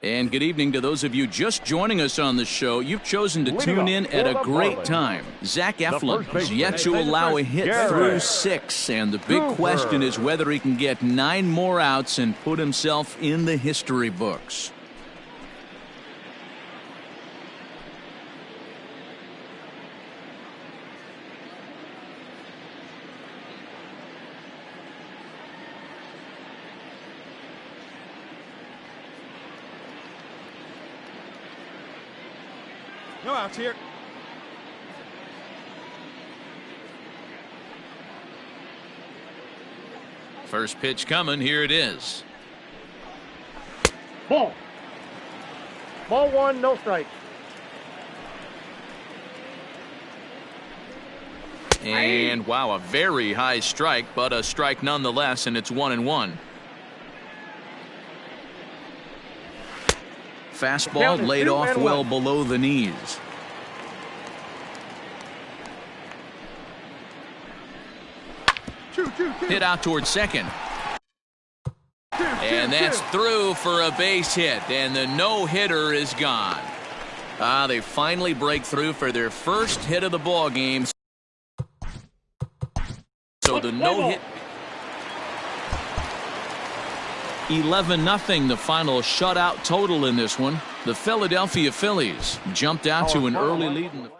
And good evening to those of you just joining us on the show. You've chosen to tune in at a great time. Zach Eflin has yet to allow a hit through 6, and the big question is whether he can get 9 more outs and put himself in the history books. No outs here. First pitch coming. Here it is. Ball. Ball 1, no strike. And wow, a very high strike, but a strike nonetheless, and it's 1-1. Fastball laid off well below the knees. Hit out towards second. And that's through for a base hit, and the no-hitter is gone. They finally break through for their first hit of the ball game. So the no-hit. 11-0 the final shutout total in this one. The Philadelphia Phillies jumped out to an early lead in the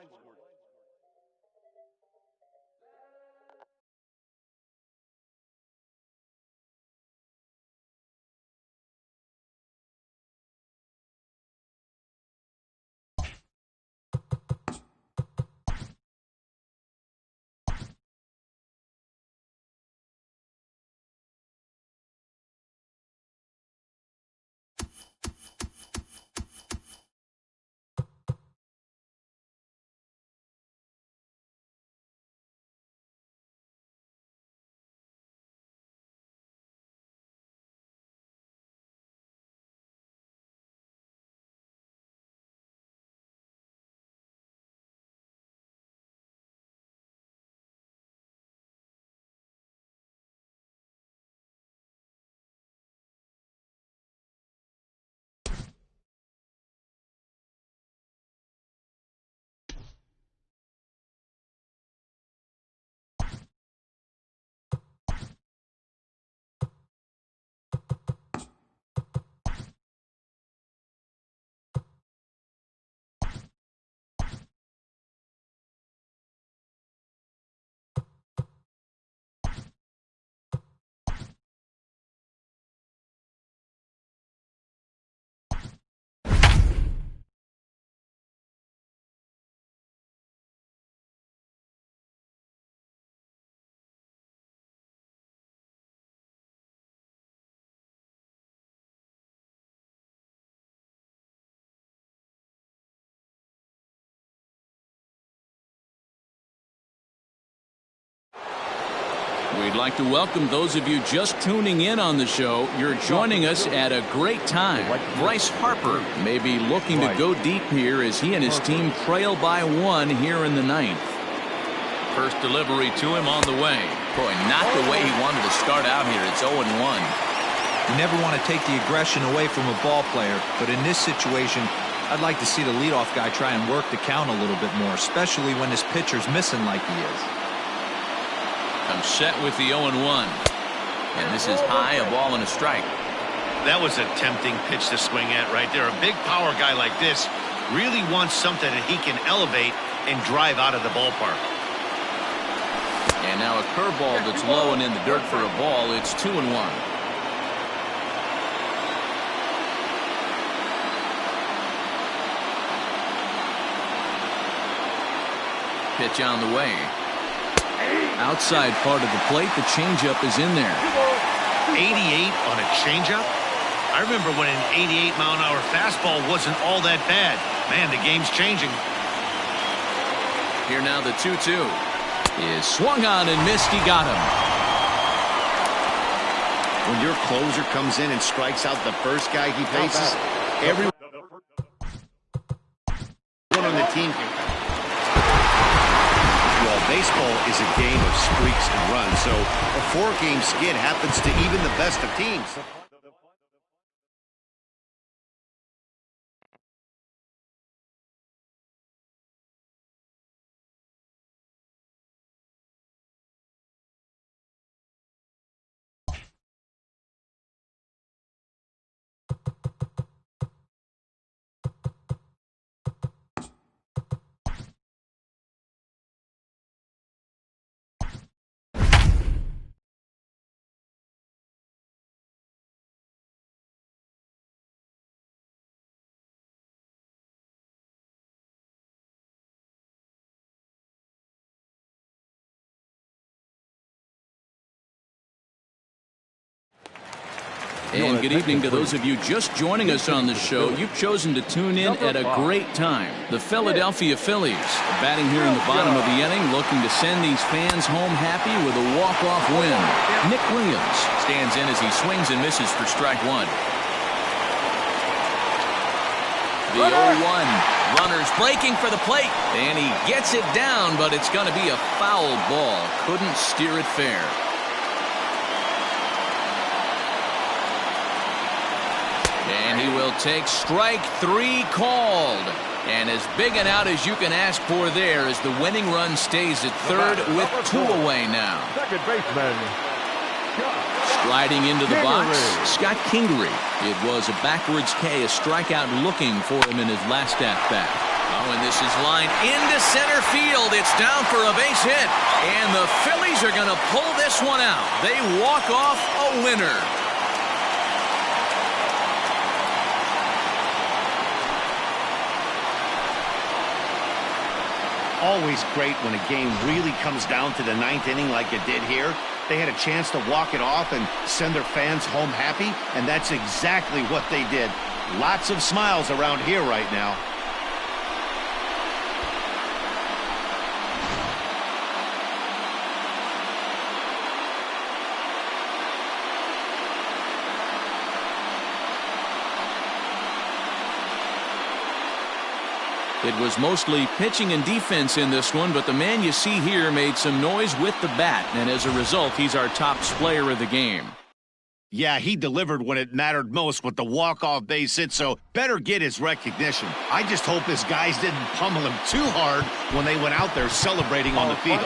We'd like to welcome those of you just tuning in on the show. You're joining us at a great time. Bryce Harper may be looking to go deep here as he and his team trail by 1 here in the 9th. First delivery to him on the way. Boy, not the way he wanted to start out here. It's 0-1. You never want to take the aggression away from a ball player, but in this situation, I'd like to see the leadoff guy try and work the count a little bit more, especially when his pitcher's missing like he is. I'm set with the 0-1. And this is high, a ball and a strike. That was a tempting pitch to swing at right there. A big power guy like this really wants something that he can elevate and drive out of the ballpark. And now a curveball that's low and in the dirt for a ball. It's 2-1. Pitch on the way. Outside part of the plate, the changeup is in there. 88 on a changeup? I remember when an 88-mile-an-hour fastball wasn't all that bad. Man, the game's changing. Here now the 2-2 is swung on and missed. He got him. When your closer comes in and strikes out the first guy he faces, everyone on the team. Well, baseball is a game of streaks and runs, so a 4-game skid happens to even the best of teams. And good evening to those of you just joining us on the show. You've chosen to tune in at a great time. The Philadelphia Phillies batting here in the bottom of the inning, looking to send these fans home happy with a walk-off win. Nick Williams stands in as he swings and misses for strike one. The 0-1. Runners breaking for the plate. And he gets it down, but it's going to be a foul ball. Couldn't steer it fair. And he will take strike three called. And as big an out as you can ask for there as the winning run stays at third with two away now. Second baseman. Striding into the box, Scott Kingery. It was a backwards K, a strikeout looking for him in his last at-bat. Oh, and this is lined into center field. It's down for a base hit. And the Phillies are going to pull this one out. They walk off a winner. Always great when a game really comes down to the ninth inning like it did here. They had a chance to walk it off and send their fans home happy, and that's exactly what they did. Lots of smiles around here right now. It was mostly pitching and defense in this one, but the man you see here made some noise with the bat, and as a result, he's our top player of the game. Yeah, he delivered when it mattered most with the walk-off base hit, so better get his recognition. I just hope his guys didn't pummel him too hard when they went out there celebrating on the field.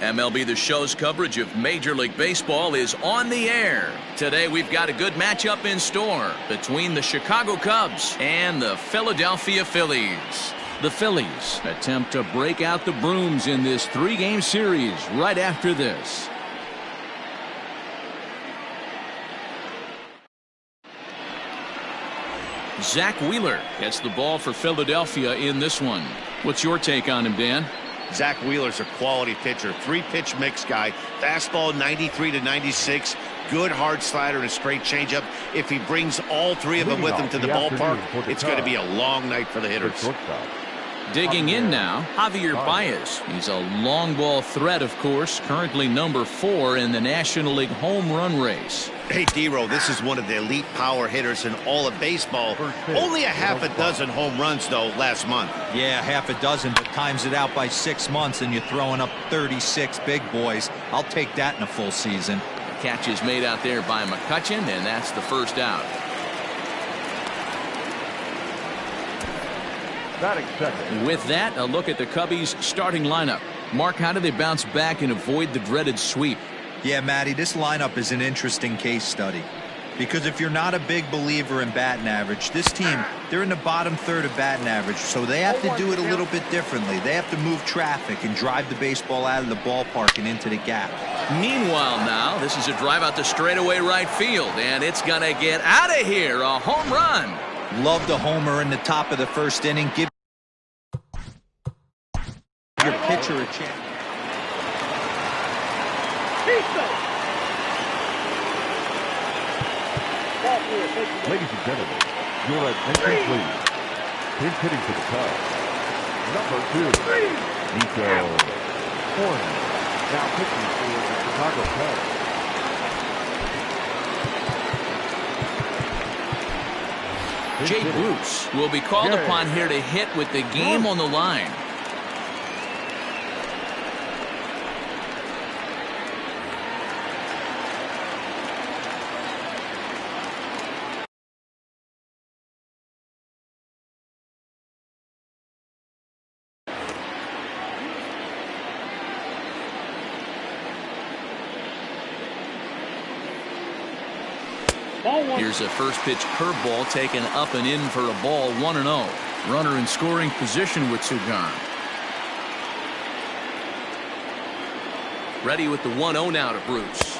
MLB The Show's coverage of Major League Baseball is on the air. Today we've got a good matchup in store between the Chicago Cubs and the Philadelphia Phillies. The Phillies attempt to break out the brooms in this three-game series right after this. Zach Wheeler gets the ball for Philadelphia in this one. What's your take on him, Dan? Zach Wheeler's a quality pitcher, three-pitch mix guy, fastball 93 to 96, good hard slider and a straight changeup. If he brings all three of them with him to the ballpark, it's going to be a long night for the hitters. Digging in now, Javier Baez. He's a long ball threat, of course, currently number 4 in the National League home run race. Hey, D-Row, this is one of the elite power hitters in all of baseball. Only a half a dozen home runs, though, last month. Yeah, half a dozen, but times it out by 6 months, and you're throwing up 36 big boys. I'll take that in a full season. Catch is made out there by McCutchen, and that's the first out. With that, a look at the Cubbies' starting lineup. Mark, how do they bounce back and avoid the dreaded sweep? Yeah, Matty, this lineup is an interesting case study. Because if you're not a big believer in batting average, this team, they're in the bottom third of batting average, so they have to do it a little bit differently. They have to move traffic and drive the baseball out of the ballpark and into the gap. Meanwhile now, this is a drive out to straightaway right field, and it's going to get out of here. A home run. Love the homer in the top of the first inning. Give your pitcher a chance. Ladies and gentlemen, your attention please. Pinch hitting for the Cubs, number 2, Nico Horn. Now pitching for the Chicago Cubs. Jay Bruce will be called upon here to hit with the game on the line. Here's a first pitch curveball taken up and in for a ball, 1-0. Runner in scoring position with Sugan. Ready with the 1-0 now to Bruce.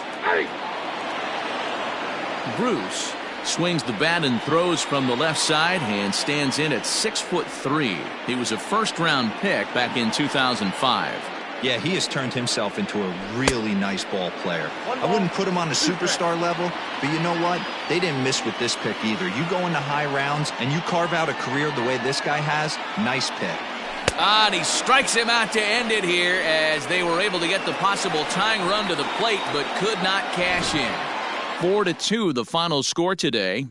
Bruce swings the bat and throws from the left side and stands in at 6'3". He was a first-round pick back in 2005. Yeah, he has turned himself into a really nice ball player. I wouldn't put him on a superstar level, but you know what? They didn't miss with this pick either. You go into high rounds and you carve out a career the way this guy has, nice pick. And he strikes him out to end it here as they were able to get the possible tying run to the plate but could not cash in. 4-2 the final score today.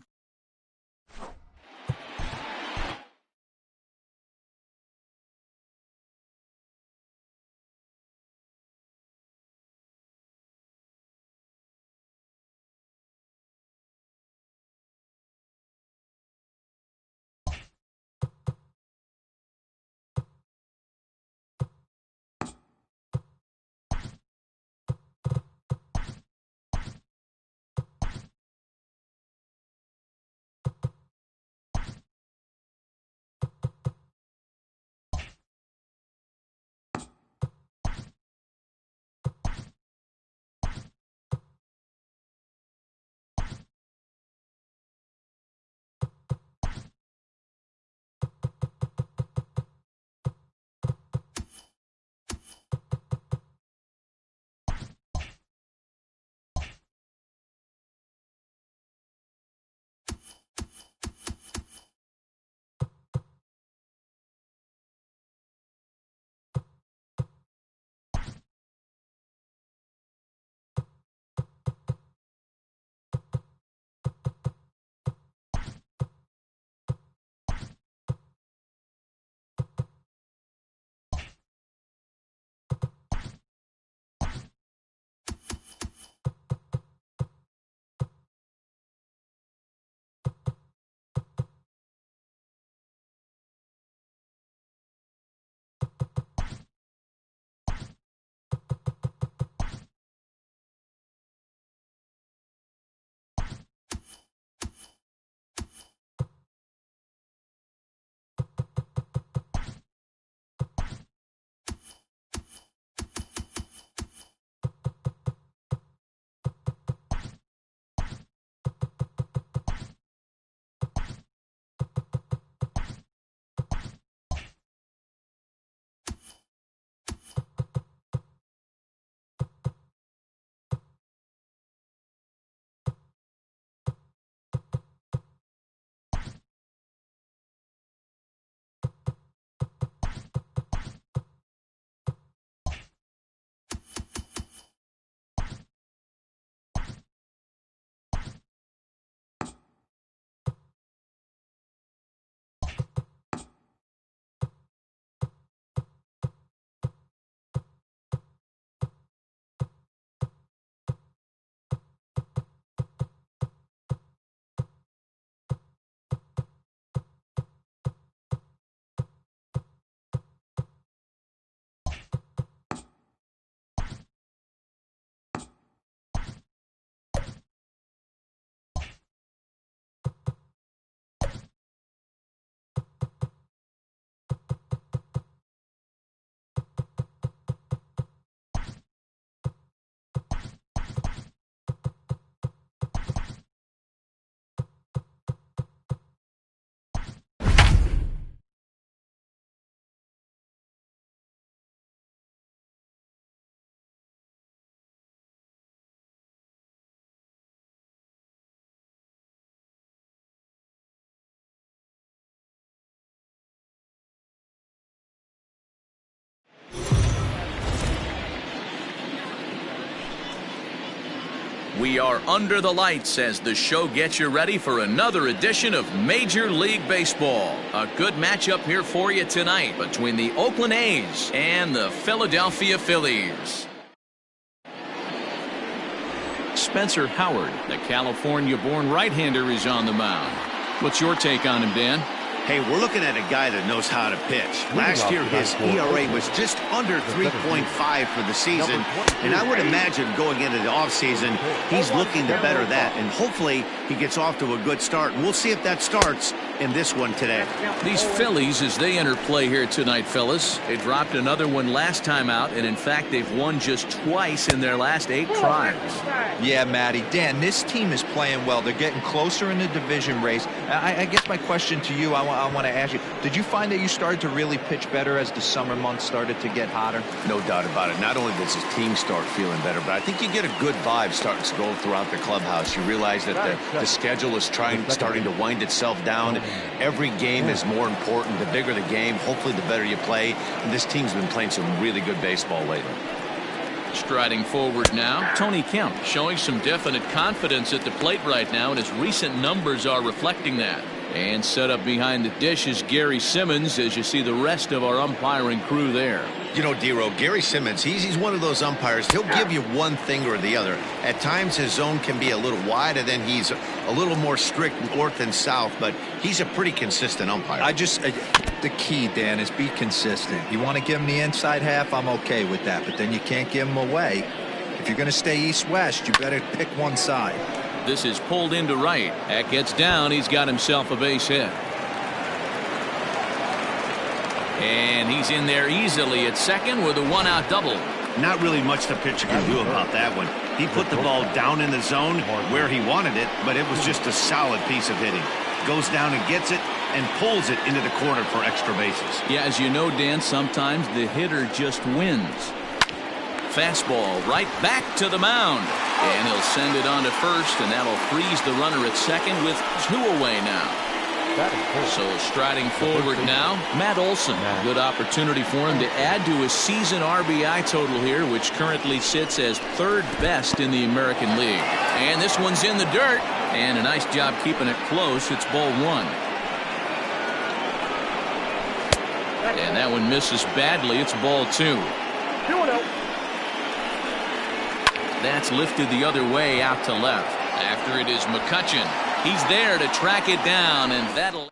We are under the lights as the show gets you ready for another edition of Major League Baseball. A good matchup here for you tonight between the Oakland A's and the Philadelphia Phillies. Spencer Howard, the California-born right-hander, is on the mound. What's your take on him, Dan? Hey, we're looking at a guy that knows how to pitch. Last year, his ERA was just under 3.5 for the season, and I would imagine going into the offseason, he's looking to better that, and hopefully he gets off to a good start. And we'll see if that starts in this one today. These Phillies, as they enter play here tonight, fellas, they dropped another one last time out, and in fact, they've won just twice in their last 8 tries. Yeah, Matty. Dan, this team is playing well. They're getting closer in the division race. I guess my question to you, I want to ask you, did you find that you started to really pitch better as the summer months started to get hotter? No doubt about it. Not only does his team start feeling better, but I think you get a good vibe starting to go throughout the clubhouse. You realize that the schedule is starting to wind itself down. Every game is more important. The bigger the game, hopefully the better you play. And this team's been playing some really good baseball lately. Striding forward now, Tony Kemp showing some definite confidence at the plate right now, and his recent numbers are reflecting that. And set up behind the dish is Gary Simmons, as you see the rest of our umpiring crew there. You know, D-Row, Gary Simmons, he's one of those umpires. He'll give you one thing or the other. At times his zone can be a little wide, and then he's a little more strict north and south, but he's a pretty consistent umpire. The key, Dan, is be consistent. You want to give him the inside half, I'm okay with that, but then you can't give him away. If you're going to stay east-west, you better pick one side. This is pulled into right. That gets down. He's got himself a base hit. And he's in there easily at second with a one-out double. Not really much the pitcher can do about that one. He put the ball down in the zone where he wanted it, but it was just a solid piece of hitting. Goes down and gets it and pulls it into the corner for extra bases. Yeah, as you know, Dan, sometimes the hitter just wins. Fastball right back to the mound. And he'll send it on to first, and that'll freeze the runner at second with 2 away now. So striding forward now, Matt Olson. Good opportunity for him to add to his season RBI total here, which currently sits as 3rd best in the American League. And this one's in the dirt, and a nice job keeping it close. It's ball 1. And that one misses badly. It's ball 2. That's lifted the other way out to left. After it is McCutchen. He's there to track it down, and that'll...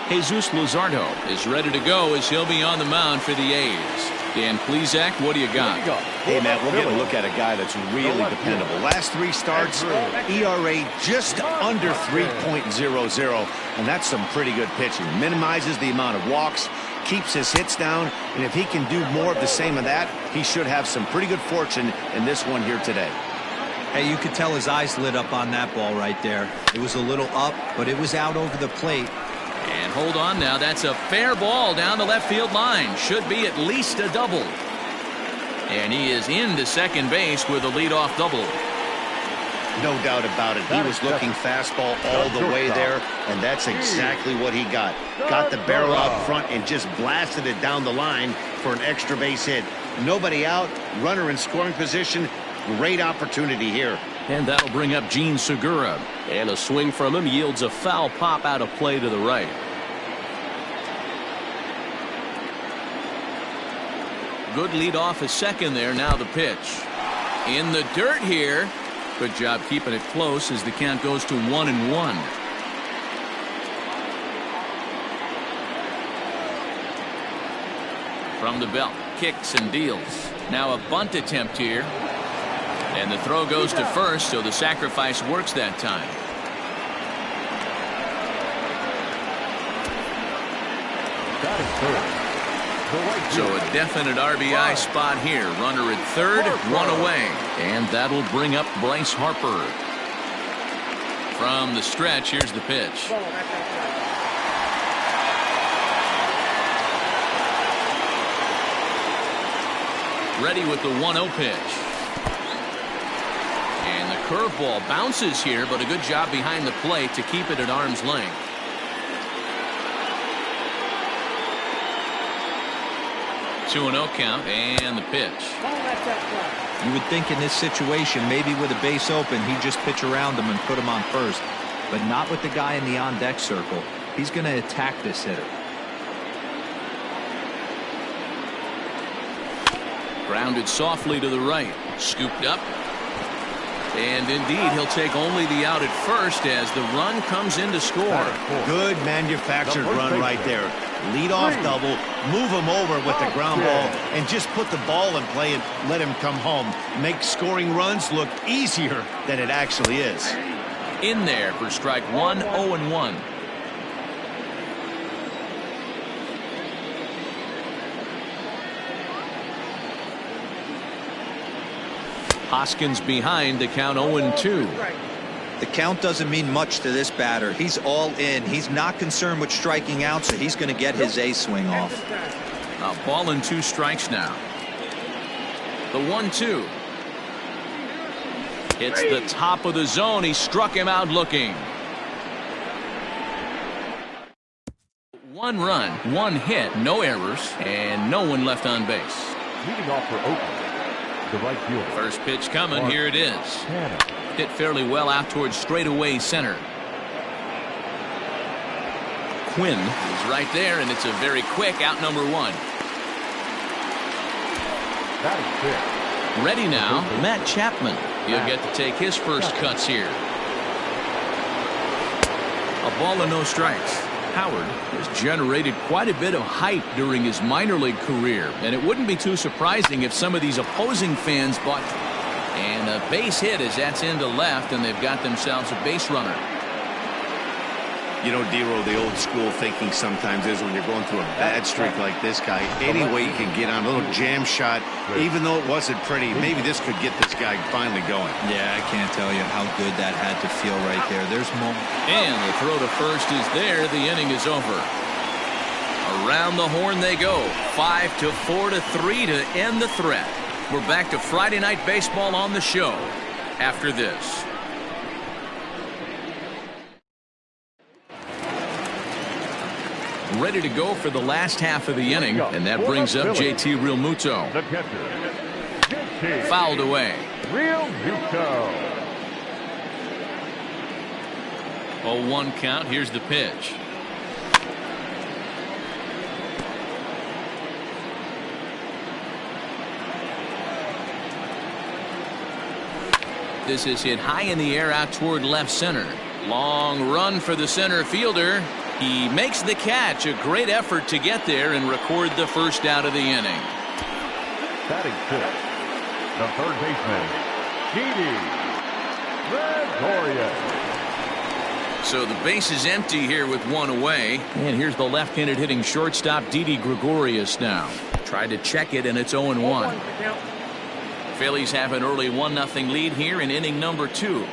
Jesus Luzardo is ready to go as he'll be on the mound for the A's. Dan Plesac, what do you got? Hey, Matt, we're going to look at a guy that's really dependable. Last 3 starts, ERA just under 3.00, and that's some pretty good pitching. Minimizes the amount of walks, keeps his hits down, and if he can do more of the same of that, he should have some pretty good fortune in this one here today. Hey, you could tell his eyes lit up on that ball right there. It was a little up, but it was out over the plate. And hold on now, that's a fair ball down the left field line. Should be at least a double. And he is into second base with a leadoff double. No doubt about it. He was looking fastball all the way there, and that's exactly what he got. Got the barrel out front and just blasted it down the line for an extra base hit. Nobody out, runner in scoring position. Great opportunity here. And that'll bring up Gene Segura. And a swing from him yields a foul pop out of play to the right. Good lead off a second there. Now the pitch. In the dirt here. Good job keeping it close as the count goes to 1-1. From the belt. Kicks and deals. Now a bunt attempt here. And the throw goes to first, so the sacrifice works that time. So a definite RBI spot here. Runner at third, 1 away. And that'll bring up Bryce Harper. From the stretch, here's the pitch. Ready with the 1-0 pitch. And the curveball bounces here, but a good job behind the plate to keep it at arm's length. 2-0 count and the pitch. You would think in this situation, maybe with a base open, he'd just pitch around him and put him on first. But not with the guy in the on-deck circle. He's going to attack this hitter. Grounded softly to the right. Scooped up. And indeed, he'll take only the out at first as the run comes in to score. Good manufactured run right there. Lead off double, move him over with the ground ball, and just put the ball in play and let him come home. Make scoring runs look easier than it actually is. In there for strike one, 0-1. Hoskins behind the count 0-2. The count doesn't mean much to this batter. He's all in. He's not concerned with striking out, so he's going to get his A swing off. A ball and 2 strikes now. The 1-2. Hits the top of the zone. He struck him out looking. 1 run, 1 hit, no errors, and no one left on base. Leading off for Oakland, the right fielder. First pitch coming. Here it is. Hit fairly well out towards straightaway center. Quinn is right there, and it's a very quick out number 1. Ready now, Matt Chapman. He'll get to take his first cuts here. A ball and no strikes. Howard has generated quite a bit of hype during his minor league career, and it wouldn't be too surprising if some of these opposing fans bought. And a base hit as that's into left, and they've got themselves a base runner. You know, D-Row, the old school thinking sometimes is when you're going through a bad streak like this guy, any way you can get on a little jam shot, even though it wasn't pretty, maybe this could get this guy finally going. Yeah, I can't tell you how good that had to feel right there. There's moments. And the throw to first is there. The inning is over. Around the horn they go. 5-4-3 to end the threat. We're back to Friday Night Baseball on the show after this. Ready to go for the last half of the inning, and that brings up JT Realmuto. The catcher, Fouled away. Realmuto. 0-1 count. Here's the pitch. This is hit high in the air out toward left center. Long run for the center fielder. He makes the catch. A great effort to get there and record the first out of the inning. Batting 6, the third baseman, Didi Gregorius. So the base is empty here with 1 away. And here's the left-handed hitting shortstop Didi Gregorius now. Tried to check it, and it's 0-1. Phillies have an early 1-0 lead here in inning number 2.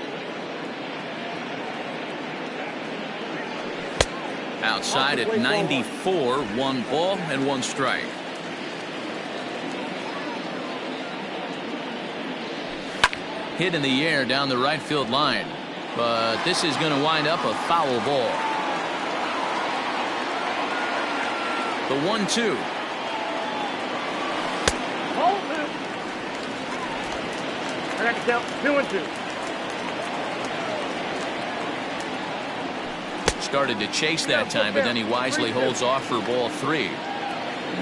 Outside at 94, 1 ball and 1 strike. Hit in the air down the right field line, but this is going to wind up a foul ball. The 1-2. I got to count 2-2. Started to chase that time, but then he wisely holds off for ball 3.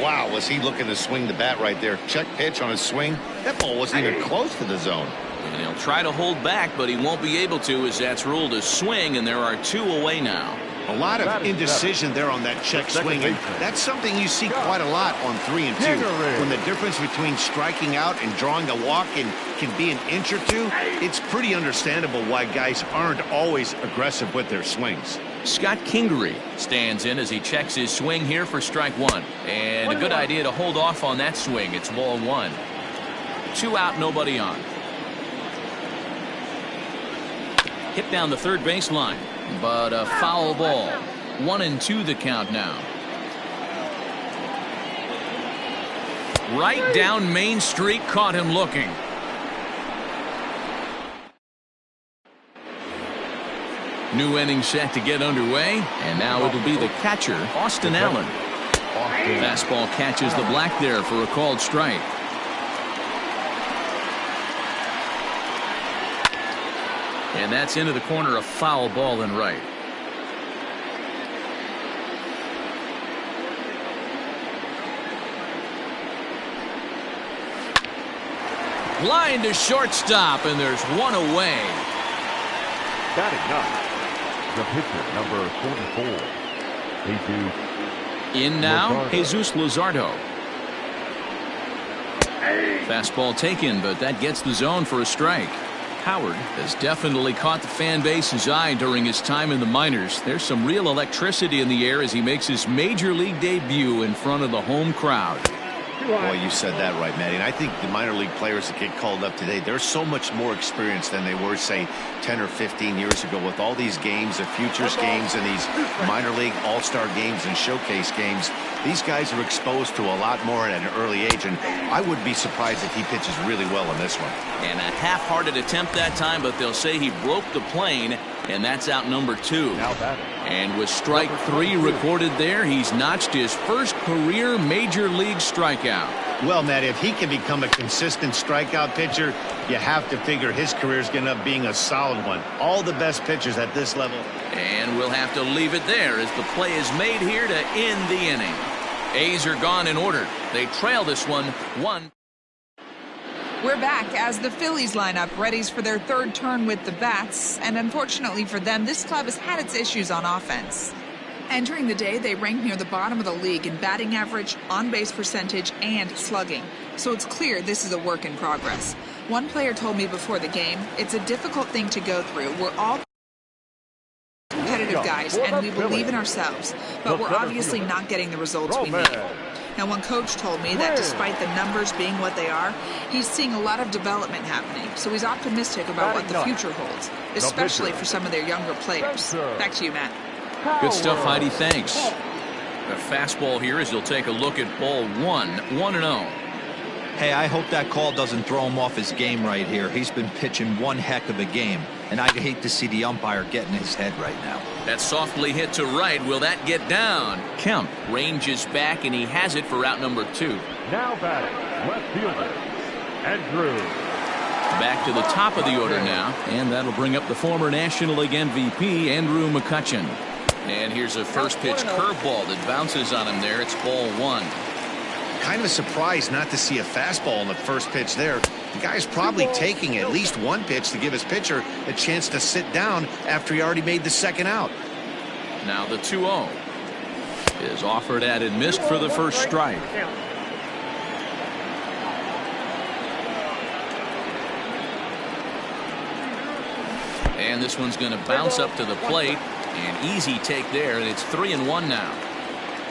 Wow, was he looking to swing the bat right there? Check pitch on his swing. That ball wasn't even close to the zone. And he'll try to hold back, but he won't be able to, as that's ruled a swing, and there are 2 away now. A lot of indecision there on that check swing, and that's something you see quite a lot on 3 and 2. When the difference between striking out and drawing a walk can be an inch or 2, it's pretty understandable why guys aren't always aggressive with their swings. Scott Kingery stands in as he checks his swing here for strike 1. And a good idea to hold off on that swing. It's ball 1. 2 out, nobody on. Hit down the third baseline, but a foul ball. 1-2 the count now. Right down Main Street, caught him looking. New inning set to get underway, and now it'll be the catcher, Austin Allen. Fastball catches the black there for a called strike. And that's into the corner, a foul ball and right. Line to shortstop, and there's one away. Batting up, the pitcher, number 44, Jesus. In now, Luzardo. Jesus Luzardo. Fastball taken, but that gets the zone for a strike. Howard has definitely caught the fan base's eye during his time in the minors. There's some real electricity in the air as he makes his major league debut in front of the home crowd. Boy, you said that right, Matty. And I think the minor league players that get called up today, they're so much more experienced than they were, say, 10 or 15 years ago. With all these games, the futures games, and these minor league all-star games and showcase games, these guys are exposed to a lot more at an early age. And I wouldn't be surprised if he pitches really well in this one. And a half-hearted attempt that time, but they'll say he broke the plane, and that's out number 2. Now batting. And with strike 3 recorded there, he's notched his first career major league strikeout. Well, Matt, if he can become a consistent strikeout pitcher, you have to figure his career is going to end up being a solid one. All the best pitchers at this level. And we'll have to leave it there as the play is made here to end the inning. A's are gone in order. They trail this one 1. We're back as the Phillies line up, readies for their third turn with the bats. And unfortunately for them, this club has had its issues on offense. Entering the day, they ranked near the bottom of the league in batting average, on-base percentage, and slugging. So it's clear this is a work in progress. One player told me before the game, it's a difficult thing to go through. We're all competitive guys, and we believe in ourselves. But we're obviously not getting the results we need. Now, one coach told me that despite the numbers being what they are, he's seeing a lot of development happening. So he's optimistic about what the future holds, especially for some of their younger players. Back to you, Matt. Good stuff, Heidi. Thanks. A fastball here as he'll take a look at ball 1, 1-0. Hey, I hope that call doesn't throw him off his game right here. He's been pitching one heck of a game, and I'd hate to see the umpire get in his head right now. That softly hit to right. Will that get down? Kemp ranges back, and he has it for out number 2. Now batting, left fielder, Andrew. Back to the top of the order now, and that'll bring up the former National League MVP, Andrew McCutchen. And here's a first pitch curveball that bounces on him there. It's ball 1. Kind of surprised not to see a fastball in the first pitch there. The guy's probably taking at least one pitch to give his pitcher a chance to sit down after he already made the second out. Now the 2-0 is offered at and missed for the first strike. And this one's going to bounce up to the plate. An easy take there, and it's 3-1 now.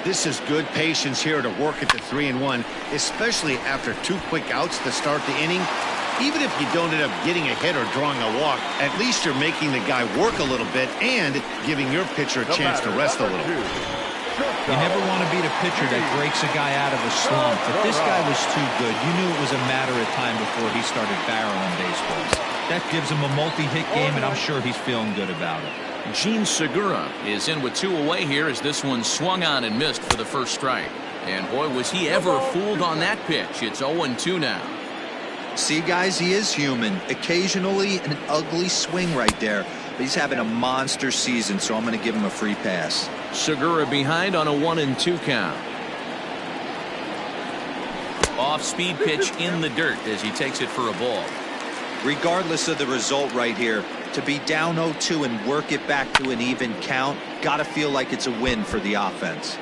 This is good patience here to work at the 3-1, especially after 2 quick outs to start the inning. Even if you don't end up getting a hit or drawing a walk, at least you're making the guy work a little bit and giving your pitcher a chance to rest a little. You never want to beat a pitcher that breaks a guy out of a slump. If this guy was too good, you knew it was a matter of time before he started barreling baseballs. That gives him a multi-hit game, and I'm sure he's feeling good about it. Gene Segura is in with 2 away here as this one swung on and missed for the first strike. And boy, was he ever fooled on that pitch. It's 0-2 now. See, guys, he is human. Occasionally an ugly swing right there, but he's having a monster season, so I'm going to give him a free pass. Segura behind on a 1-2 count. Off-speed pitch in the dirt as he takes it for a ball. Regardless of the result right here, to be down 0-2 and work it back to an even count, gotta feel like it's a win for the offense.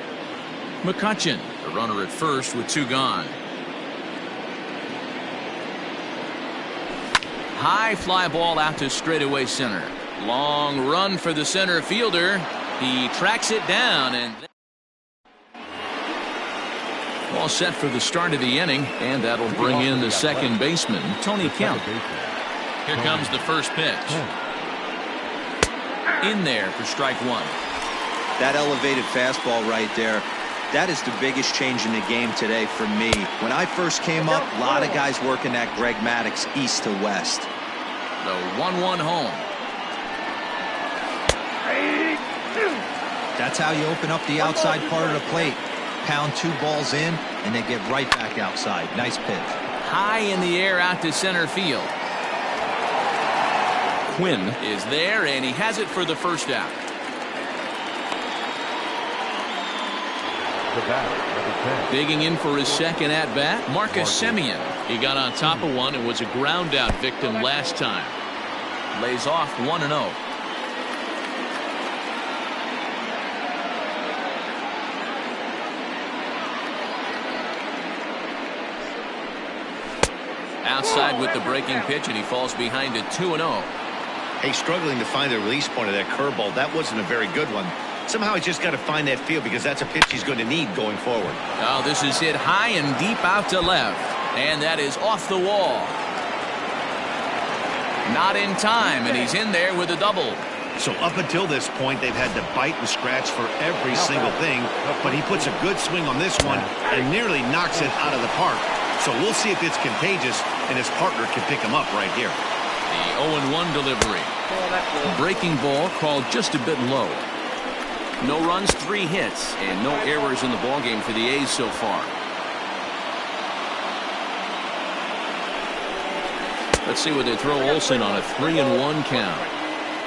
McCutchen, the runner at first with 2 gone. High fly ball out to straightaway center. Long run for the center fielder. He tracks it down, and all set for the start of the inning, and that'll bring in the second baseman, Tony Kemp. Here comes the first pitch. In there for strike 1. That elevated fastball right there, that is the biggest change in the game today for me. When I first came up, a lot of guys working that Greg Maddux east to west. The 1-1 home. That's how you open up the outside part of the plate. pound 2 balls in, and they get right back outside. Nice pitch. High in the air out to center field. Quinn is there, and he has it for the first out. The batter, number 10. Digging in for his second at-bat, Marcus Semien. He got on top of one and was a ground-out victim last time. Lays off 1-0. Outside with the breaking pitch, and he falls behind at 2-0. Hey, struggling to find the release point of that curveball. That wasn't a very good one. Somehow he's just got to find that feel because that's a pitch he's going to need going forward. Oh, this is hit high and deep out to left. And that is off the wall. Not in time, and he's in there with a double. So up until this point, they've had to bite and scratch for every single thing. But he puts a good swing on this one and nearly knocks it out of the park. So we'll see if it's contagious and his partner can pick him up right here. The 0-1 delivery. Breaking ball called just a bit low. No runs, 3 hits, and no errors in the ballgame for the A's so far. Let's see what they throw Olsen on a 3-1 count.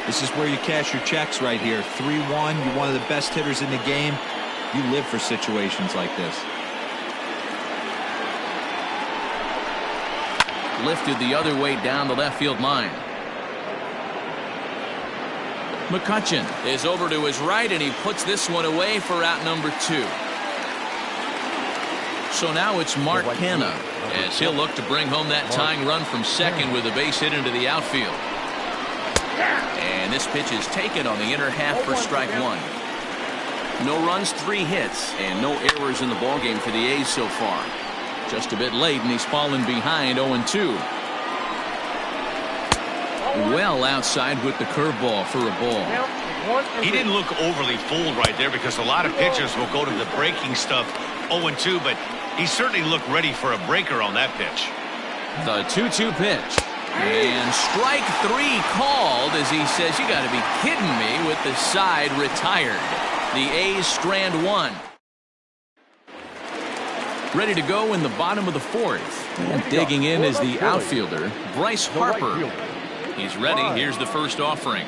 This is where you cash your checks right here. 3-1. You're one of the best hitters in the game. You live for situations like this. Lifted the other way down the left field line. McCutchen is over to his right, and he puts this one away for out number 2. So now it's Mark Hanna as he'll look to bring home that tying run from second with a base hit into the outfield. And this pitch is taken on the inner half for strike 1. No runs, 3 hits, and no errors in the ballgame for the A's so far. Just a bit late, and he's fallen behind 0-2. Well outside with the curveball for a ball. He didn't look overly fooled right there because a lot of pitchers will go to the breaking stuff 0-2, but he certainly looked ready for a breaker on that pitch. The 2-2 pitch. And strike 3 called as he says, you got to be kidding me, with the side retired. The A's strand 1. Ready to go in the bottom of the 4th. And digging in is the outfielder, Bryce Harper. He's ready. Here's the first offering.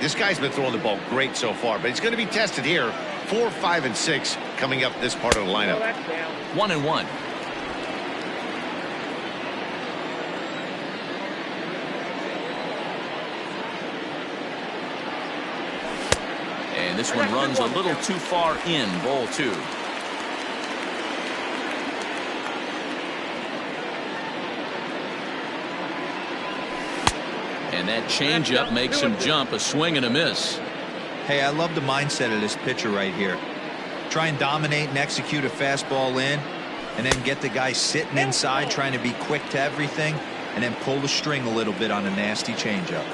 This guy's been throwing the ball great so far, but he's going to be tested here. 4, 5, and 6 coming up this part of the lineup. 1-1. And this one runs a little too far in, ball 2. And that changeup makes him jump, a swing and a miss. Hey, I love the mindset of this pitcher right here. Try and dominate and execute a fastball in, and then get the guy sitting inside trying to be quick to everything, and then pull the string a little bit on a nasty changeup.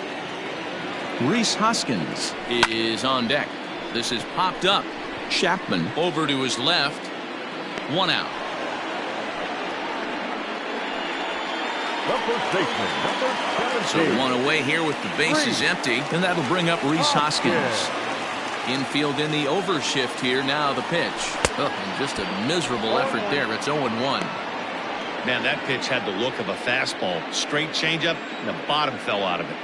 Rhys Hoskins is on deck. This is popped up. Chapman over to his left. 1 out. So 1 away here with the bases empty, and that'll bring up Rhys Hoskins. Infield in the overshift here. Now the pitch. Oh, and just a miserable effort there. It's 0-1. Man, that pitch had the look of a fastball. Straight changeup, and the bottom fell out of it.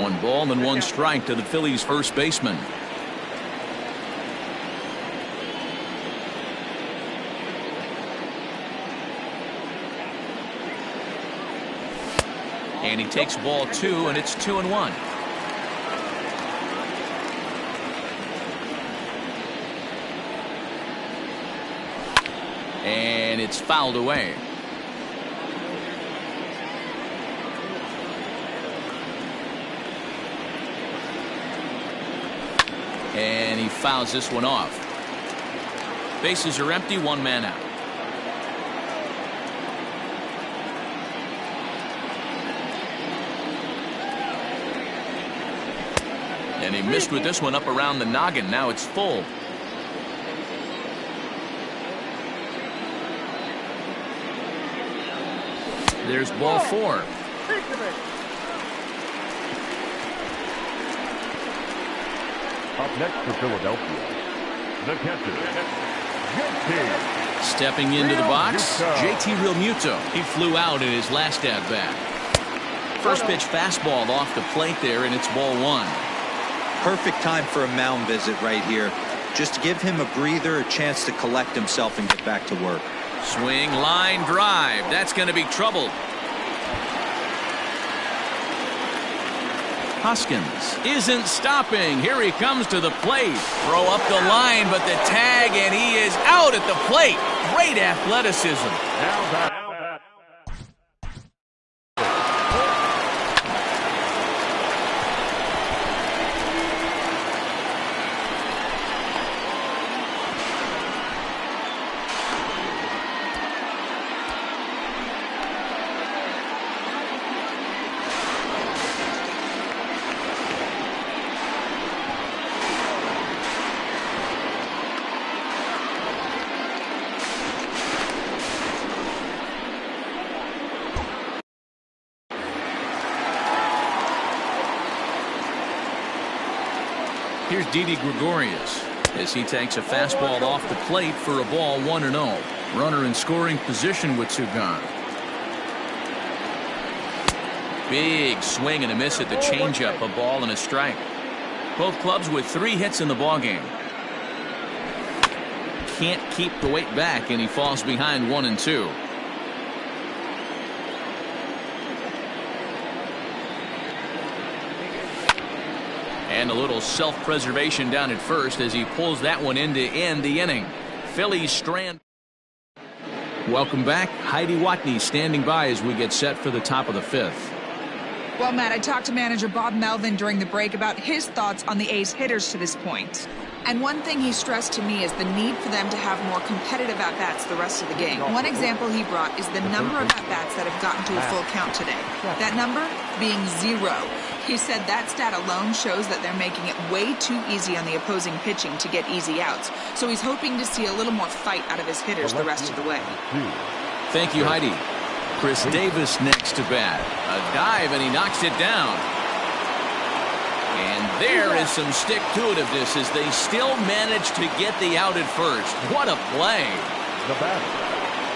1 ball and 1 strike to the Phillies' first baseman. And he takes ball 2, and it's 2-1. And it's fouled away. And he fouls this one off. Bases are empty, 1 man out. And he missed with this one up around the noggin. Now it's full. There's ball 4. Up next for Philadelphia, the catcher, JT. Stepping into the box, JT Realmuto. He flew out in his last at-bat. First pitch fastball off the plate there, and it's ball one. Perfect time for a mound visit right here. Just to give him a breather, a chance to collect himself and get back to work. Swing, line drive. That's going to be trouble. Hoskins isn't stopping. Here he comes to the plate. Throw up the line, but the tag, and he is out at the plate. Great athleticism. Now back. Here's Didi Gregorius as he takes a fastball off the plate for a ball 1-0. Runner in scoring position with two gone. Big swing and a miss at the changeup, a ball and a strike. Both clubs with 3 hits in the ballgame. Can't keep the weight back, and he falls behind 1-2. And a little self-preservation down at first as he pulls that one in to end the inning. Phillies strand. Welcome back. Heidi Watney standing by as we get set for the top of the 5th. Well, Matt, I talked to manager Bob Melvin during the break about his thoughts on the A's hitters to this point. And one thing he stressed to me is the need for them to have more competitive at-bats the rest of the game. One example he brought is the number of at-bats that have gotten to a full count today. That number being 0. He said that stat alone shows that they're making it way too easy on the opposing pitching to get easy outs. So he's hoping to see a little more fight out of his hitters the rest of the way. Thank you, Heidi. Chris Davis next to bat. A dive, and he knocks it down. And there is some stick-to-itiveness as they still manage to get the out at first. What a play. The batter,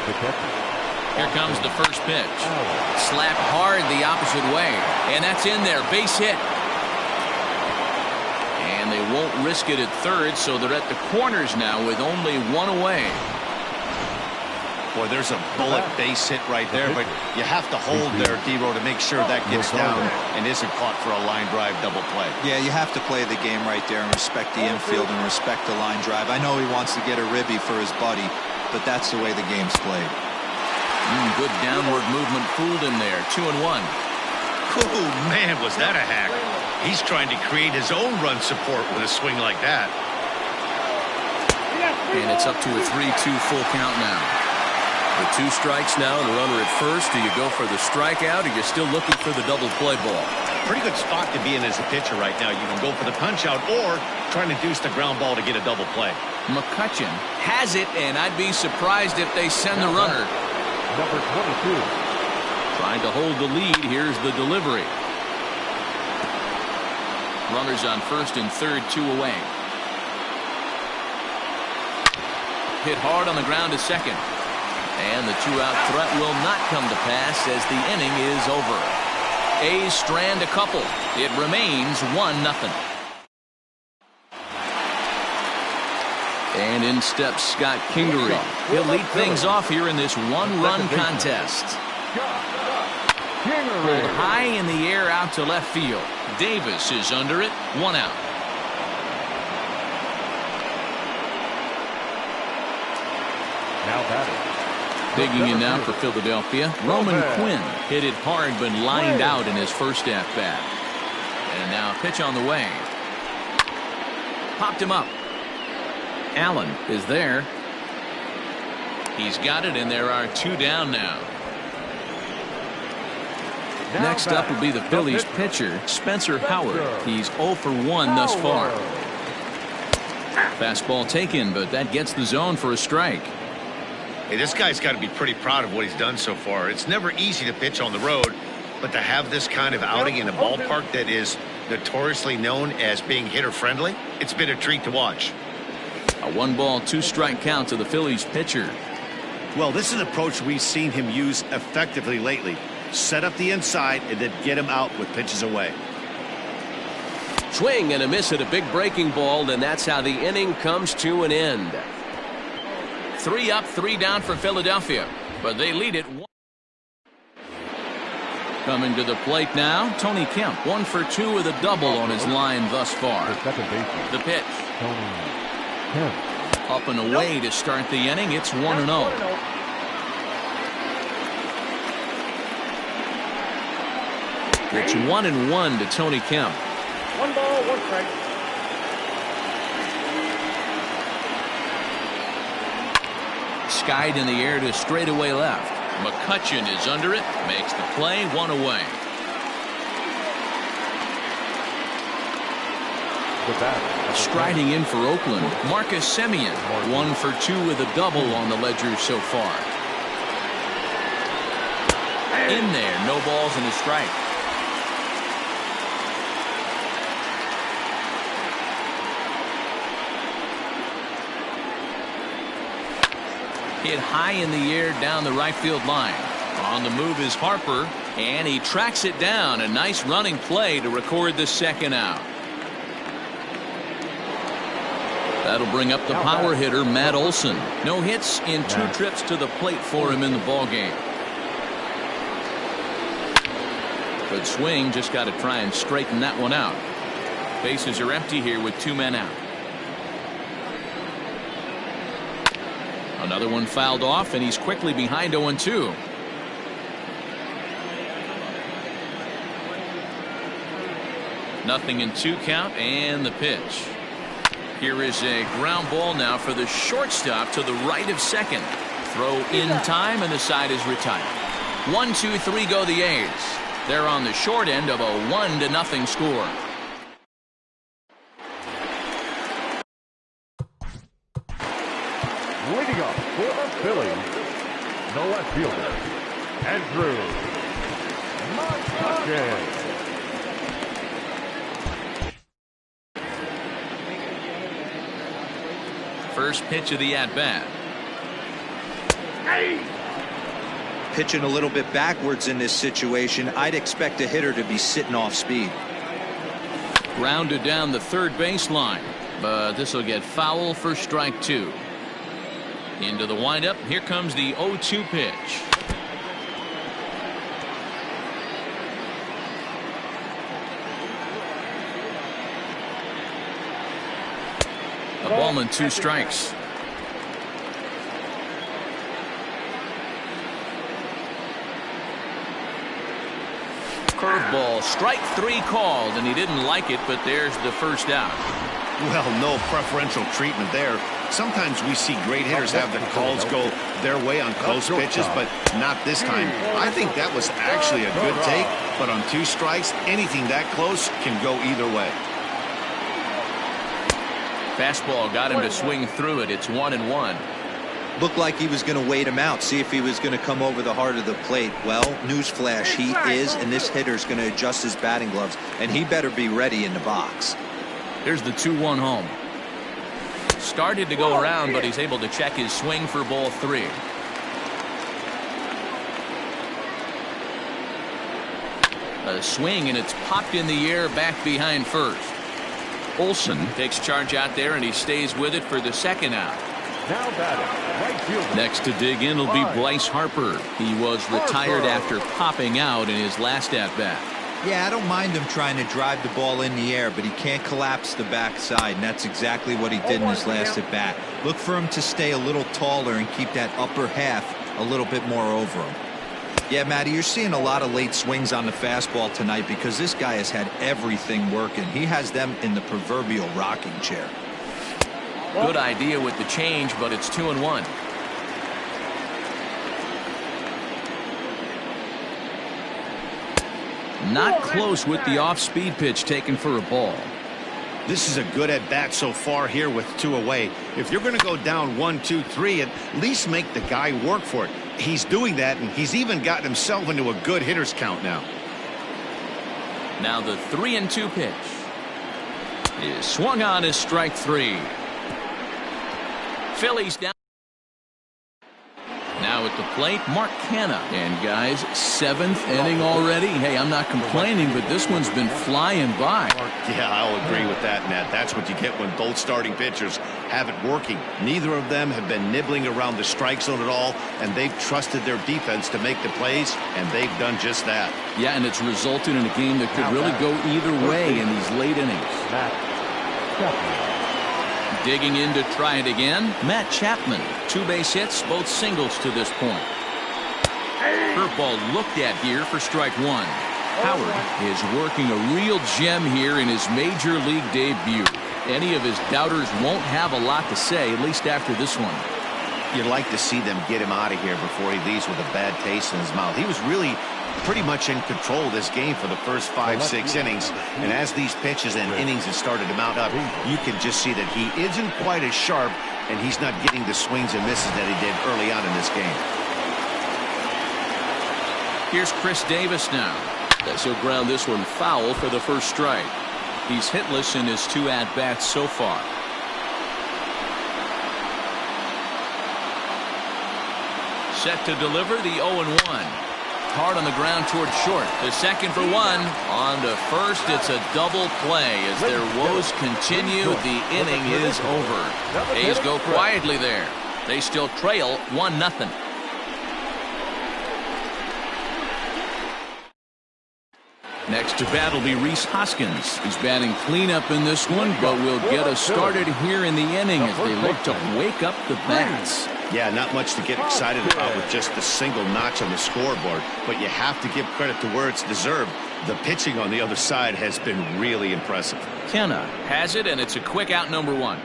the catcher. Here comes the first pitch. Slapped hard the opposite way. And that's in there. Base hit. And they won't risk it at third, so they're at the corners now with only 1 away. Boy, there's a bullet base hit right there, but you have to hold there, D-Row, to make sure that gets down and isn't caught for a line drive double play. Yeah, you have to play the game right there and respect the infield and respect the line drive. I know he wants to get a ribby for his buddy, but that's the way the game's played. Good downward movement fooled him there. 2-1. Oh, man, was that a hack. He's trying to create his own run support with a swing like that. And it's up to a 3-2 full count now. With 2 strikes now and a runner at first. Do you go for the strikeout, or you're still looking for the double play ball? Pretty good spot to be in as a pitcher right now. You can go for the punch out or trying to deuce the ground ball to get a double play. McCutchen has it, and I'd be surprised if they send the runner. Number 22. Trying to hold the lead. Here's the delivery. Runners on first and third, 2 away. Hit hard on the ground to second. And the 2-out threat will not come to pass as the inning is over. A's strand a couple. It remains 1-0. And in steps Scott Kingery. He'll lead things off here in this 1-run contest. Pulled high in the air out to left field. Davis is under it. 1 out. Now batting. Digging in now for Philadelphia. Roman Quinn hit it hard but lined out in his first at-bat. And now a pitch on the way. Popped him up. Allen is there. He's got it, and there are 2 down now. Next up will be the Phillies pitcher, Spencer Howard. He's 0 for 1 thus far. Fastball taken, but that gets the zone for a strike. Hey, this guy's got to be pretty proud of what he's done so far. It's never easy to pitch on the road, but to have this kind of outing in a ballpark that is notoriously known as being hitter-friendly. It's been a treat to watch. A 1-ball, 2-strike count to the Phillies pitcher. Well, this is an approach we've seen him use effectively lately. Set up the inside and then get him out with pitches away. Swing and a miss at a big breaking ball, and that's how the inning comes to an end. 3 up, 3 down for Philadelphia, but they lead it. Coming to the plate now, Tony Kemp, 1 for 2 with a double on his line thus far. The pitch. Up and away to start the inning. It's 1-0. It's 1-1 to Tony Kemp. 1 ball, 1 strike. Skied in the air to straightaway left. McCutchen is under it, makes the play, 1 away. Striding in for Oakland, Marcus Semien, 1 for 2 with a double on the ledger so far. In there, no balls and a strike. Hit high in the air down the right field line. On the move is Harper, and he tracks it down. A nice running play to record the second out. That'll bring up the power hitter, Matt Olson. No hits in 2 trips to the plate for him in the ballgame. Good swing, just got to try and straighten that one out. Bases are empty here with 2 men out. Another one fouled off, and he's quickly behind 0-2. Nothing in 2 count, and the pitch. Here is a ground ball now for the shortstop to the right of second. Throw in time, and the side is retired. 1-2-3 go the A's. They're on the short end of a 1-0 score. Leading up for the Phillies, the left fielder, Andrew McCutchen. First pitch of the at-bat. Pitching a little bit backwards in this situation. I'd expect a hitter to be sitting off speed. Grounded down the third baseline, but this will get foul for strike 2. Into the windup. Here comes the 0-2 pitch. A ball and 2 strikes. Curveball, strike 3 called, and he didn't like it, but there's the first out. Well, no preferential treatment there. Sometimes we see great hitters have the calls go their way on close pitches, but not this time. I think that was actually a good take, but on 2 strikes, anything that close can go either way. Fastball got him to swing through it. It's 1-1. Looked like he was going to wait him out, see if he was going to come over the heart of the plate. Well, newsflash, he is, and this hitter's going to adjust his batting gloves, and he better be ready in the box. Here's the 2-1 home. Started to go around, but he's able to check his swing for ball 3. A swing, and it's popped in the air back behind first. Olson takes charge out there, and he stays with it for the second out. Now batting, right fielder. Next to dig in will be Bryce Harper. He was retired after popping out in his last at-bat. Yeah, I don't mind him trying to drive the ball in the air, but he can't collapse the backside, and that's exactly what he did in his last at-bat. Look for him to stay a little taller and keep that upper half a little bit more over him. Yeah, Matty, you're seeing a lot of late swings on the fastball tonight because this guy has had everything working. He has them in the proverbial rocking chair. Good idea with the change, but it's 2-1. Not close with the off-speed pitch taken for a ball. This is a good at-bat so far here with 2 away. If you're going to go down 1-2-3, at least make the guy work for it. He's doing that, and he's even gotten himself into a good hitter's count now. Now the 3-2 pitch is swung on as strike 3. Phillies down. Now at the plate, Mark Canha. And guys, 7th inning already. Hey, I'm not complaining, but this one's been flying by. Yeah, I'll agree with that, Matt. That's what you get when both starting pitchers have it working. Neither of them have been nibbling around the strike zone at all, and they've trusted their defense to make the plays, and they've done just that. Yeah, and it's resulted in a game that could really go either way in these late innings. Digging in to try it again, Matt Chapman. 2 base hits, both singles to this point. Curveball looked at here for strike 1. Howard is working a real gem here in his major league debut. Any of his doubters won't have a lot to say, at least after this one. You'd like to see them get him out of here before he leaves with a bad taste in his mouth. He was really pretty much in control of this game for the first 5-6 innings, and as these pitches and innings have started to mount up, you can just see that he isn't quite as sharp, and he's not getting the swings and misses that he did early on in this game. Here's Chris Davis now, as he'll ground this one foul for the first strike. He's hitless in his 2 at-bats so far. Set to deliver the 0-1. Hard on the ground toward short. The second for 1. On to first. It's a double play. As their woes continue, the inning is over. A's go quietly there. They still trail 1-0. Next to bat will be Rhys Hoskins. He's batting cleanup in this one, but will get us started here in the inning as they look to wake up the bats. Yeah, not much to get excited about with just a single notch on the scoreboard, but you have to give credit to where it's deserved. The pitching on the other side has been really impressive. Canha has it, and it's a quick out, number 1.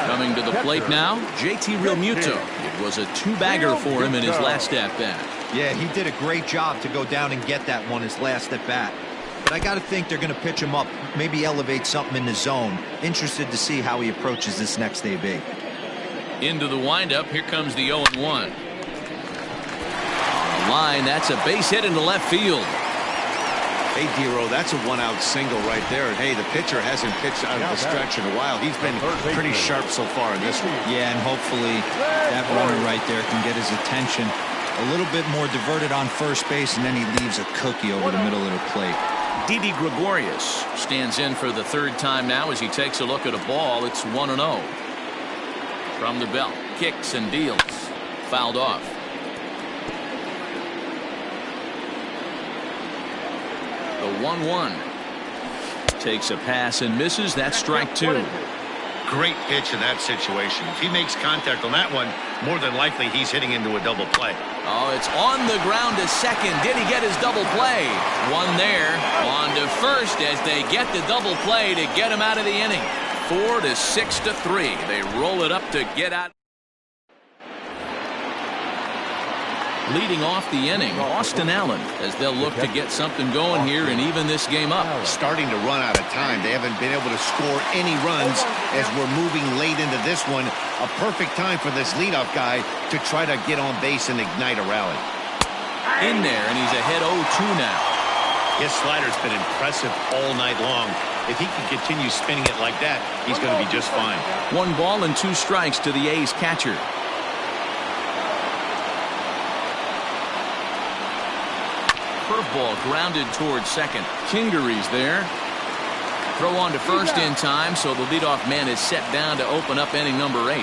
Coming to the plate now, JT Realmuto. It was a 2-bagger for him in his last at-bat. Yeah, he did a great job to go down and get that one his last at-bat. But I got to think they're going to pitch him up, maybe elevate something in the zone. Interested to see how he approaches this next AB. Into the windup, here comes the 0-1. On the line, that's a base hit into left field. Hey, D-Row, that's a 1-out single right there. And hey, the pitcher hasn't pitched out of the stretch in a while. He's been pretty sharp so far in this one. Yeah, and hopefully that runner right there can get his attention. A little bit more diverted on first base, and then he leaves a cookie over the middle of the plate. Didi Gregorius stands in for the 3rd time now as he takes a look at a ball. It's 1-0. From the belt, kicks and deals. Fouled off. The 1-1. Takes a pass and misses. That's strike 2. Great pitch in that situation. If he makes contact on that one, more than likely he's hitting into a double play. Oh, it's on the ground to second. Did he get his double play? One there. On to first as they get the double play to get him out of the inning. 4-6-3. They roll it up to get out. Leading off the inning, Austin Allen, as they'll look to get something going here and even this game up. Starting to run out of time. They haven't been able to score any runs as we're moving late into this one. A perfect time for this leadoff guy to try to get on base and ignite a rally. In there, and he's ahead 0-2 now. His slider's been impressive all night long. If he can continue spinning it like that, he's going to be just fine. 1 ball and 2 strikes to the A's catcher. Curveball grounded towards second. Kingery's there. Throw on to first in time, so the leadoff man is set down to open up inning number 8.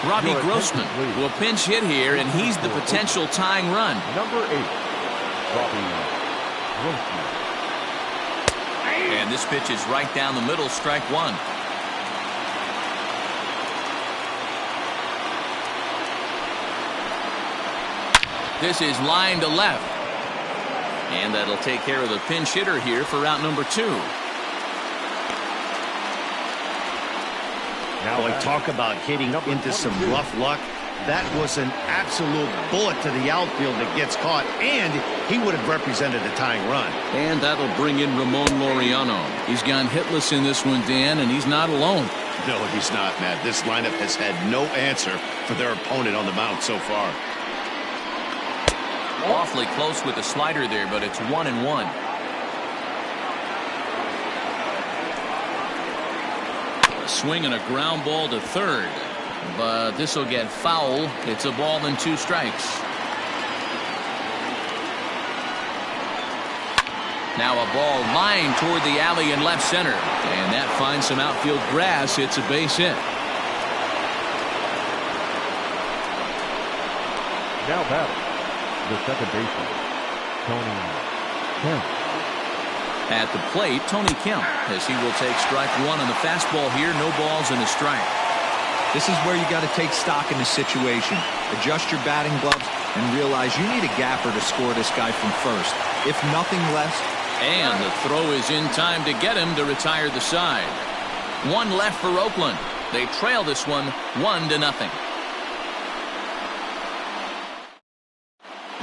Robbie Grossman will pinch hit here, and he's the potential tying run. Number 8, Robbie Grossman. And this pitch is right down the middle, strike 1. This is line to left. And that'll take care of the pinch hitter here for out number 2. Now, I talk about hitting into some rough luck. That was an absolute bullet to the outfield that gets caught, and he would have represented a tying run. And that'll bring in Ramon Laureano. He's gone hitless in this one, Dan, and he's not alone. No, he's not, Matt. This lineup has had no answer for their opponent on the mound so far. Awfully close with the slider there, but it's 1-1. A swing and a ground ball to third, but this will get foul. It's a ball and 2 strikes. Now a ball lined toward the alley in left center, and that finds some outfield grass. It's a base hit. Now batting, the second baseman, Tony Kemp. At the plate, Tony Kemp, as he will take strike 1 on the fastball here. No balls and a strike. This is where you got to take stock in the situation. Adjust your batting gloves and realize you need a gapper to score this guy from first, if nothing less. And the throw is in time to get him to retire the side. 1 left for Oakland. They trail this one 1-0.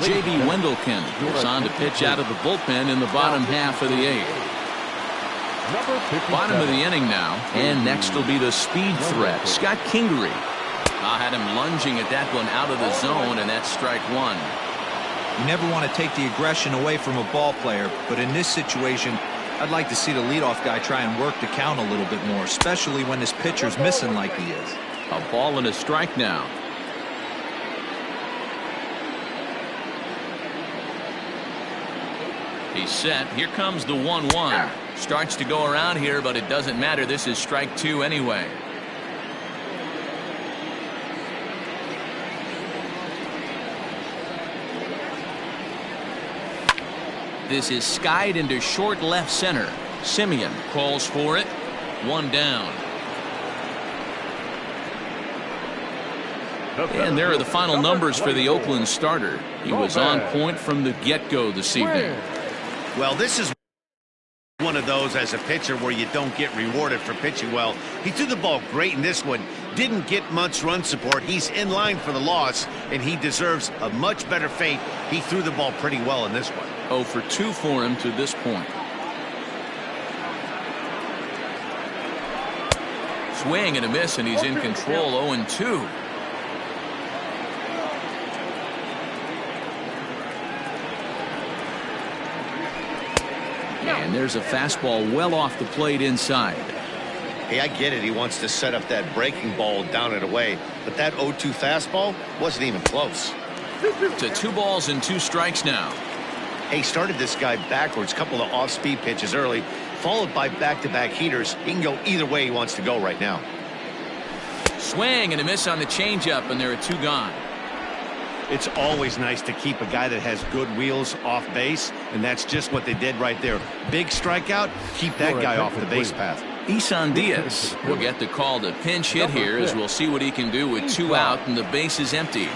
J.B. Wendelken goes on to pitch out of the bullpen in the bottom half of the 8th. Bottom of the inning now, and next will be the speed threat, Scott Kingery. I had him lunging at that one out of the zone, and that's strike 1. You never want to take the aggression away from a ball player, but in this situation, I'd like to see the leadoff guy try and work the count a little bit more, especially when this pitcher's missing like he is. A ball and a strike now. He's set. Here comes the 1-1. Starts to go around here, but it doesn't matter. This is strike 2 anyway. This is skied into short left center. Simeon calls for it. 1 down. And there are the final numbers for the Oakland starter. He was on point from the get-go this evening. Well, this is one of those as a pitcher where you don't get rewarded for pitching well. He threw the ball great in this one. Didn't get much run support. He's in line for the loss, and he deserves a much better fate. He threw the ball pretty well in this one. 0 for 2 for him to this point. Swing and a miss, and he's in control. 0-2. And there's a fastball well off the plate inside. Hey, I get it. He wants to set up that breaking ball down and away, but that 0-2 fastball wasn't even close. To 2 balls and 2 strikes now. He started this guy backwards, couple of off-speed pitches early, followed by back-to-back heaters. He can go either way he wants to go right now. Swing and a miss on the changeup, and there are 2 gone. It's always nice to keep a guy that has good wheels off base, and that's just what they did right there. Big strikeout, keep that guy off the base path. Isan Diaz will get the call to pinch hit here, as we'll see what he can do with 2 out and the base is empty.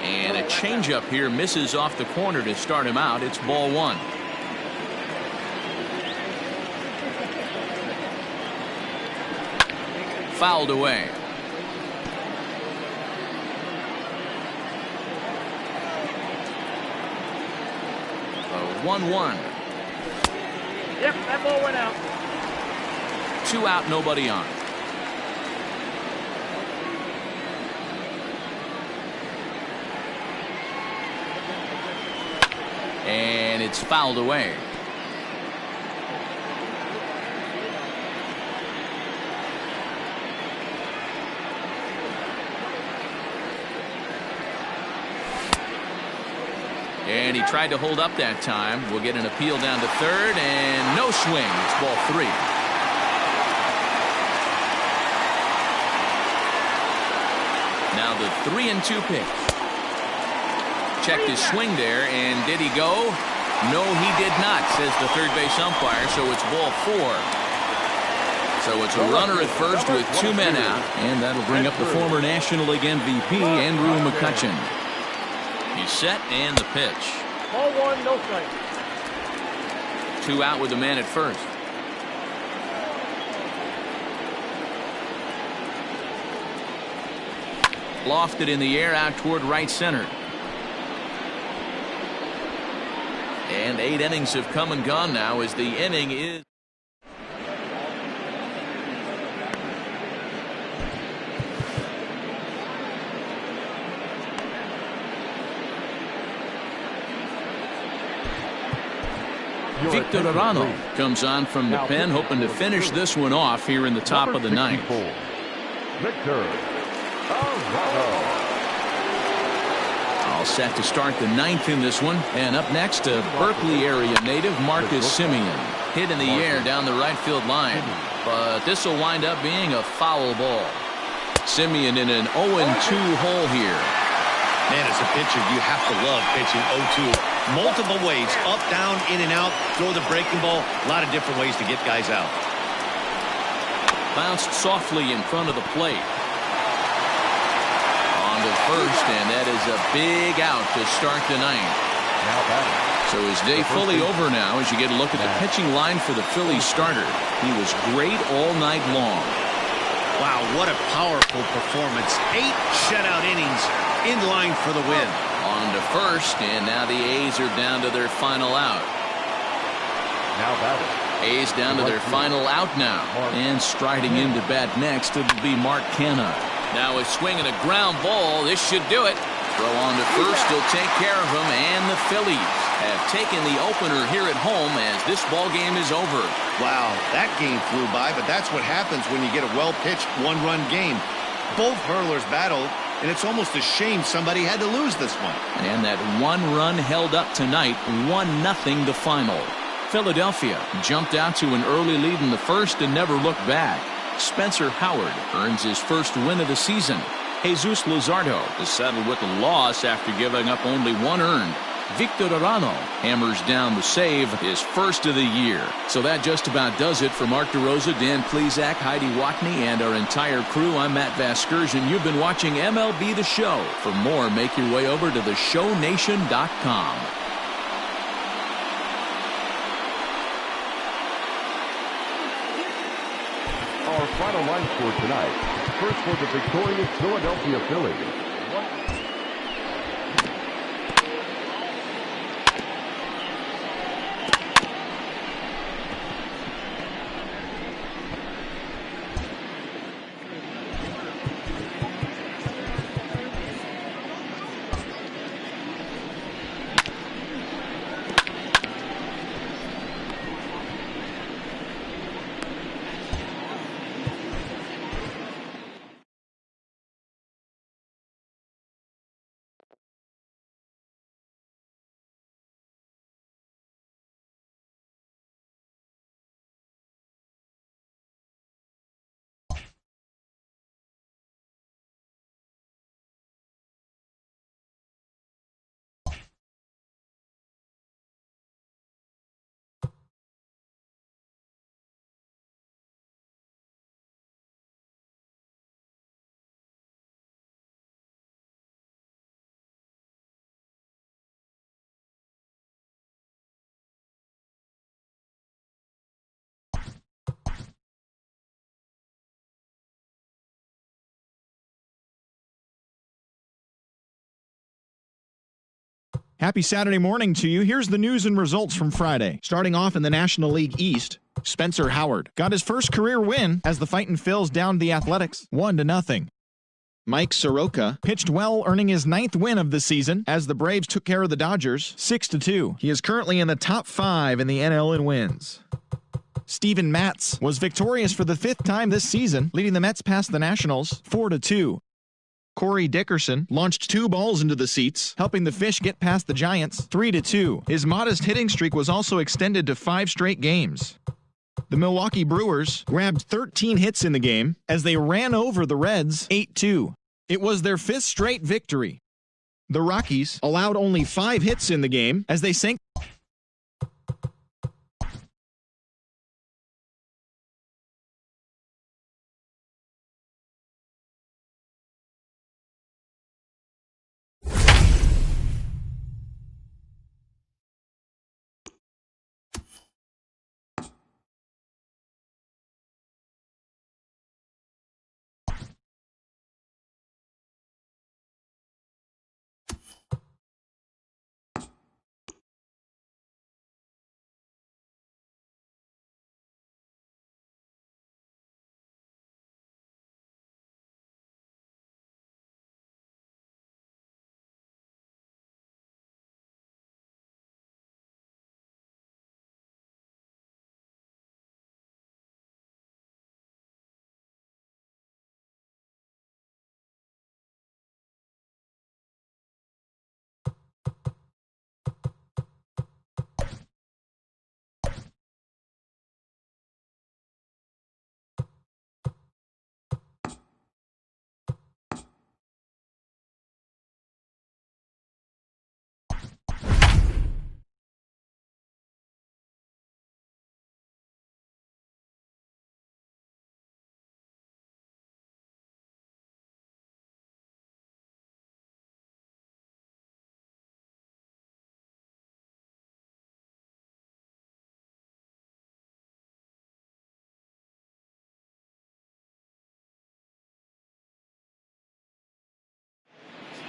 And a changeup here misses off the corner to start him out. It's ball 1. Fouled away. A 1-1. Yep, that ball went out. 2 out, nobody on. And it's fouled away. And he tried to hold up that time. We'll get an appeal down to third, and no swing. It's ball 3. Now the 3-2 pitch. Checked his swing there, and did he go? No, he did not, says the third base umpire, so it's ball 4. So it's a runner at first with 2 men out, and that'll bring up the former National League MVP, Andrew McCutchen. He's set, and the pitch. Ball 1, no strike. 2 out with the man at first. Lofted in the air out toward right center. And 8 innings have come and gone now as the inning is. Your Victor attention, Arano please. comes on from the Now pen, pitching hoping to for the finish Phillies. this one off here in the top of the ninth. 64, Victor Arano. All set to start the ninth in this one. And up next, a Berkeley area native, Marcus Simeon. Hit in the air down the right field line. But this will wind up being a foul ball. Simeon in an 0-2 hole here. Man, as a pitcher, you have to love pitching 0-2. Multiple ways, up, down, in and out, throw the breaking ball. A lot of different ways to get guys out. Bounced softly in front of the plate. On to first, and that is a big out to start the ninth. Now batting. So his day fully over now as you get a look at the pitching line for the Phillies starter. He was great all night long. Wow, what a powerful performance. 8 shutout innings in line for the win. On to first, and now the A's are down to their final out. Now batting. A's down to their final out now. And striding into bat next, it'll be Mark Canha. Now a swing and a ground ball. This should do it. Throw on to first. He'll take care of him. And the Phillies have taken the opener here at home as this ball game is over. Wow, that game flew by, but that's what happens when you get a well-pitched one-run game. Both hurlers battled, and it's almost a shame somebody had to lose this one. And that one run held up tonight, 1-0 the final. Philadelphia jumped out to an early lead in the first and never looked back. Spencer Howard earns his first win of the season. Jesus Luzardo is settled with a loss after giving up only one earned. Victor Arano hammers down the save, his first of the year. So that just about does it for Mark DeRosa, Dan Plesac, Heidi Watney, and our entire crew. I'm Matt Vasgersian. You've been watching MLB The Show. For more, make your way over to theshownation.com. Our final line score tonight. First for the victorious Philadelphia Phillies. Happy Saturday morning to you. Here's the news and results from Friday. Starting off in the National League East, Spencer Howard got his first career win as the Fightin' Phils downed the Athletics 1-0. Mike Soroka pitched well, earning his 9th win of the season as the Braves took care of the Dodgers 6-2. He is currently in the top 5 in the NL in wins. Steven Matz was victorious for the 5th time this season, leading the Mets past the Nationals 4-2. Corey Dickerson launched 2 balls into the seats, helping the Fish get past the Giants 3-2. His modest hitting streak was also extended to 5 straight games. The Milwaukee Brewers grabbed 13 hits in the game as they ran over the Reds 8-2. It was their 5th straight victory. The Rockies allowed only 5 hits in the game as they sank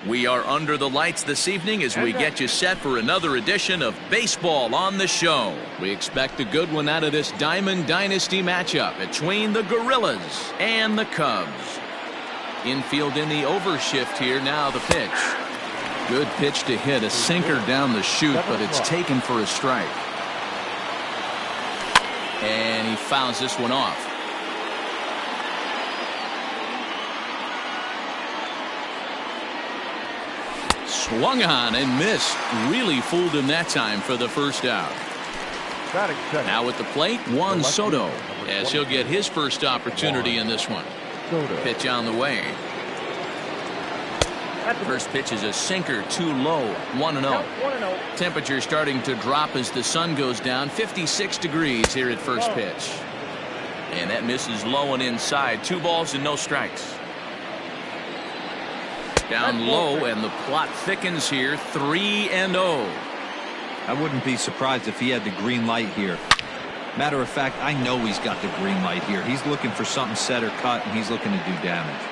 We are under the lights this evening as we get you set for another edition of Baseball on the Show. We expect a good one out of this Diamond Dynasty matchup between the Gorillas and the Cubs. Infield in the overshift here. Now the pitch. Good pitch to hit, a sinker down the chute, but it's taken for a strike. And he fouls this one off. Swung on and missed. Really fooled him that time for the first out. Now at the plate, Juan Soto, as he'll get his first opportunity in this one. Pitch on the way. First pitch is a sinker, too low, 1-0. Temperature starting to drop as the sun goes down, 56 degrees here at first pitch. And that misses low and inside. 2 balls and no strikes. Down low, and the plot thickens here, 3-0. I wouldn't be surprised if he had the green light here. Matter of fact, I know he's got the green light here. He's looking for something set or cut, and he's looking to do damage.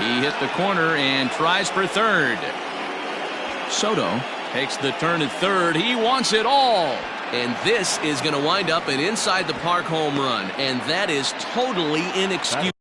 He hit the corner and tries for third. Soto takes the turn at third. He wants it all. And this is going to wind up an inside the park home run. And that is totally inexcusable.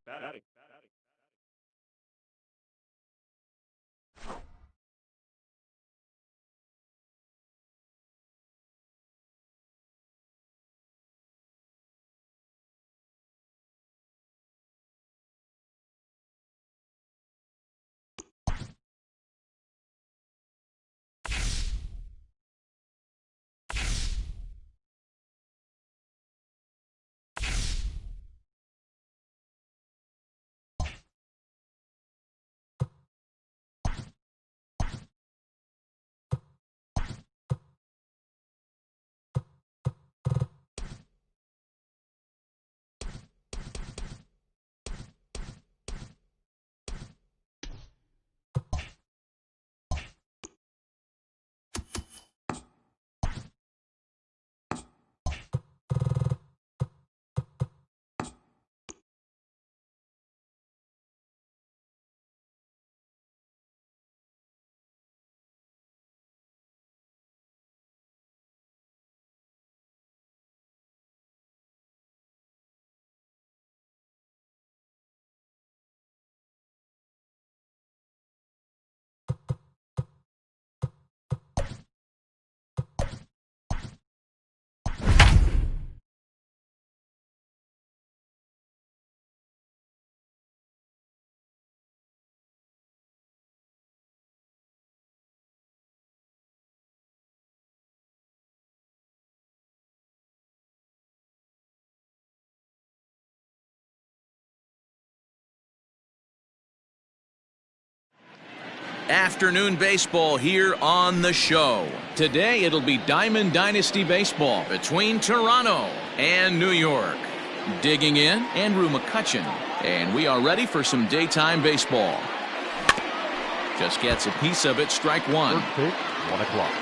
Afternoon baseball here on the show. Today it'll be Diamond Dynasty baseball between Toronto and New York. Digging in, Andrew McCutcheon, and we are ready for some daytime baseball. Just gets a piece of it, strike one. First pitch, 1 o'clock.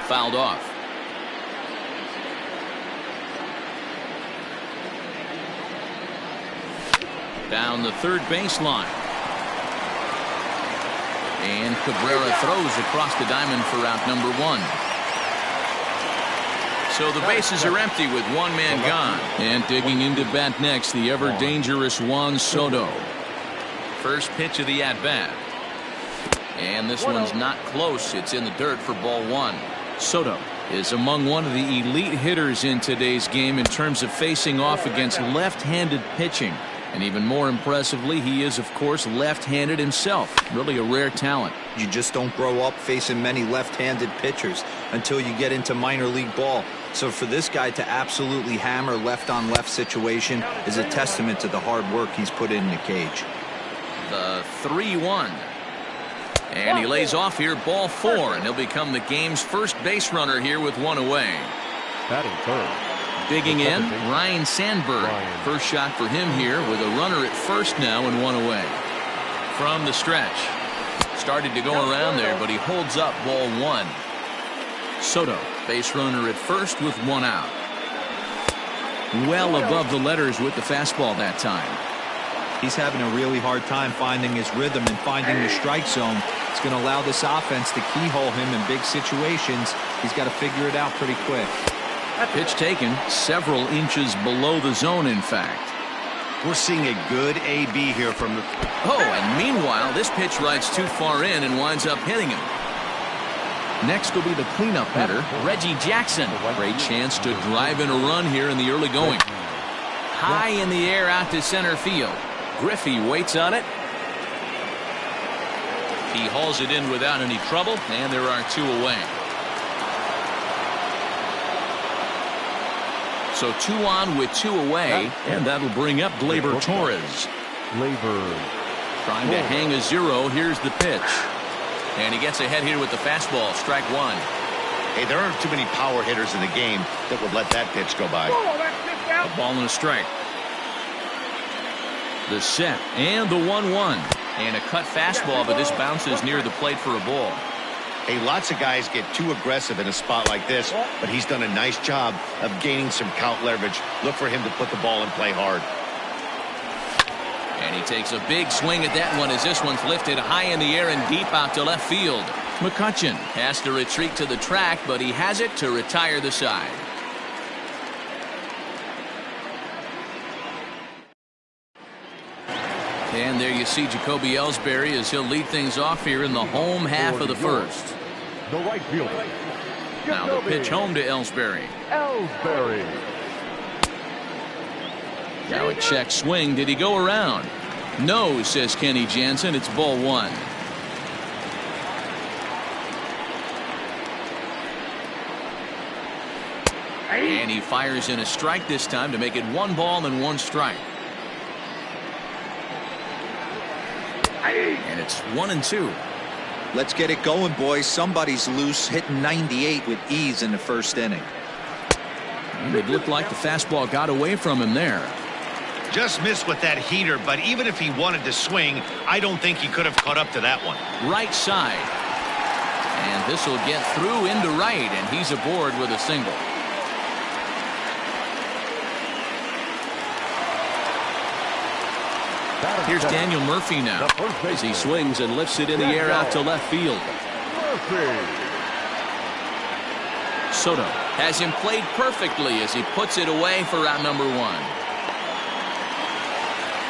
Fouled off. Down the third baseline. And Cabrera throws across the diamond for out number 1. So the bases are empty with 1 man gone. And digging into bat next, the ever-dangerous Juan Soto. First pitch of the at-bat. And this one's not close. It's in the dirt for ball 1. Soto is among one of the elite hitters in today's game in terms of facing off against left-handed pitching. And even more impressively, he is, of course, left-handed himself. Really a rare talent. You just don't grow up facing many left-handed pitchers until you get into minor league ball. So for this guy to absolutely hammer left-on-left situation is a testament to the hard work he's put in the cage. The 3-1. And he lays off here, ball 4, and he'll become the game's first base runner here with 1 away. Batting third. Digging in, Ryan Sandberg. First shot for him here with a runner at first now and 1 away. From the stretch. Started to go around there, but he holds up ball 1. Soto, base runner at first with 1 out. Well above the letters with the fastball that time. He's having a really hard time finding his rhythm and finding the strike zone. It's going to allow this offense to keyhole him in big situations. He's got to figure it out pretty quick. Pitch taken several inches below the zone, in fact. We're seeing a good AB here from the... Oh, and meanwhile, this pitch rides too far in and winds up hitting him. Next will be the cleanup hitter, Reggie Jackson. Great chance to drive in a run here in the early going. High in the air out to center field. Griffey waits on it. He hauls it in without any trouble, and there are 2 away. So 2 on with 2 away, and that'll bring up Gleyber Torres. Trying to hang a 0. Here's the pitch. And he gets ahead here with the fastball. Strike 1. Hey, there aren't too many power hitters in the game that would let that pitch go by. A ball and a strike. The set and the 1-1. And a cut fastball, but this bounces near the plate for a ball. Hey, lots of guys get too aggressive in a spot like this, but he's done a nice job of gaining some count leverage. Look for him to put the ball in play hard. And he takes a big swing at that one as this one's lifted high in the air and deep out to left field. McCutchen has to retreat to the track, but he has it to retire the side. And there you see Jacoby Ellsbury as he'll lead things off here in the home half of the first. The right fielder. Now the pitch home to Ellsbury. Now a check swing. Did he go around? No, says Kenny Jansen. It's ball 1. And he fires in a strike this time to make it 1 ball and 1 strike. And it's 1-2. Let's get it going, boys. Somebody's loose, hitting 98 with ease in the first inning. And it looked like the fastball got away from him there. Just missed with that heater, but even if he wanted to swing, I don't think he could have caught up to that one. Right side. And this will get through into right, and he's aboard with a single. Here's Daniel Murphy now as he swings and lifts it in the air out to left field. Soto has him played perfectly as he puts it away for out number 1.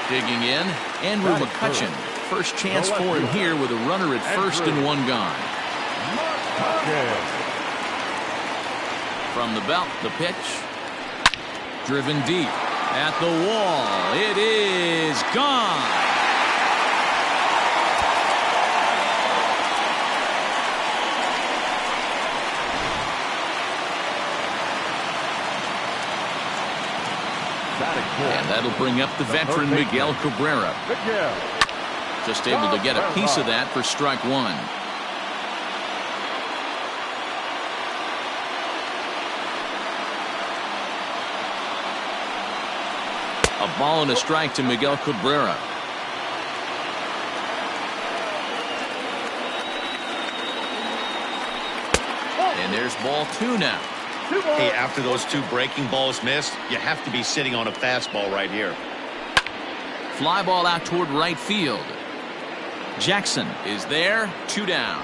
Digging in, Andrew McCutchen. First chance for him here with a runner at first and 1 gone. From the belt, the pitch. Driven deep. At the wall. It is gone. And that'll bring up the veteran Miguel Cabrera. Just able to get a piece of that for strike 1. A ball and a strike to Miguel Cabrera. And there's ball 2 now. Hey, after those 2 breaking balls missed, you have to be sitting on a fastball right here. Fly ball out toward right field. Jackson is there. 2 down.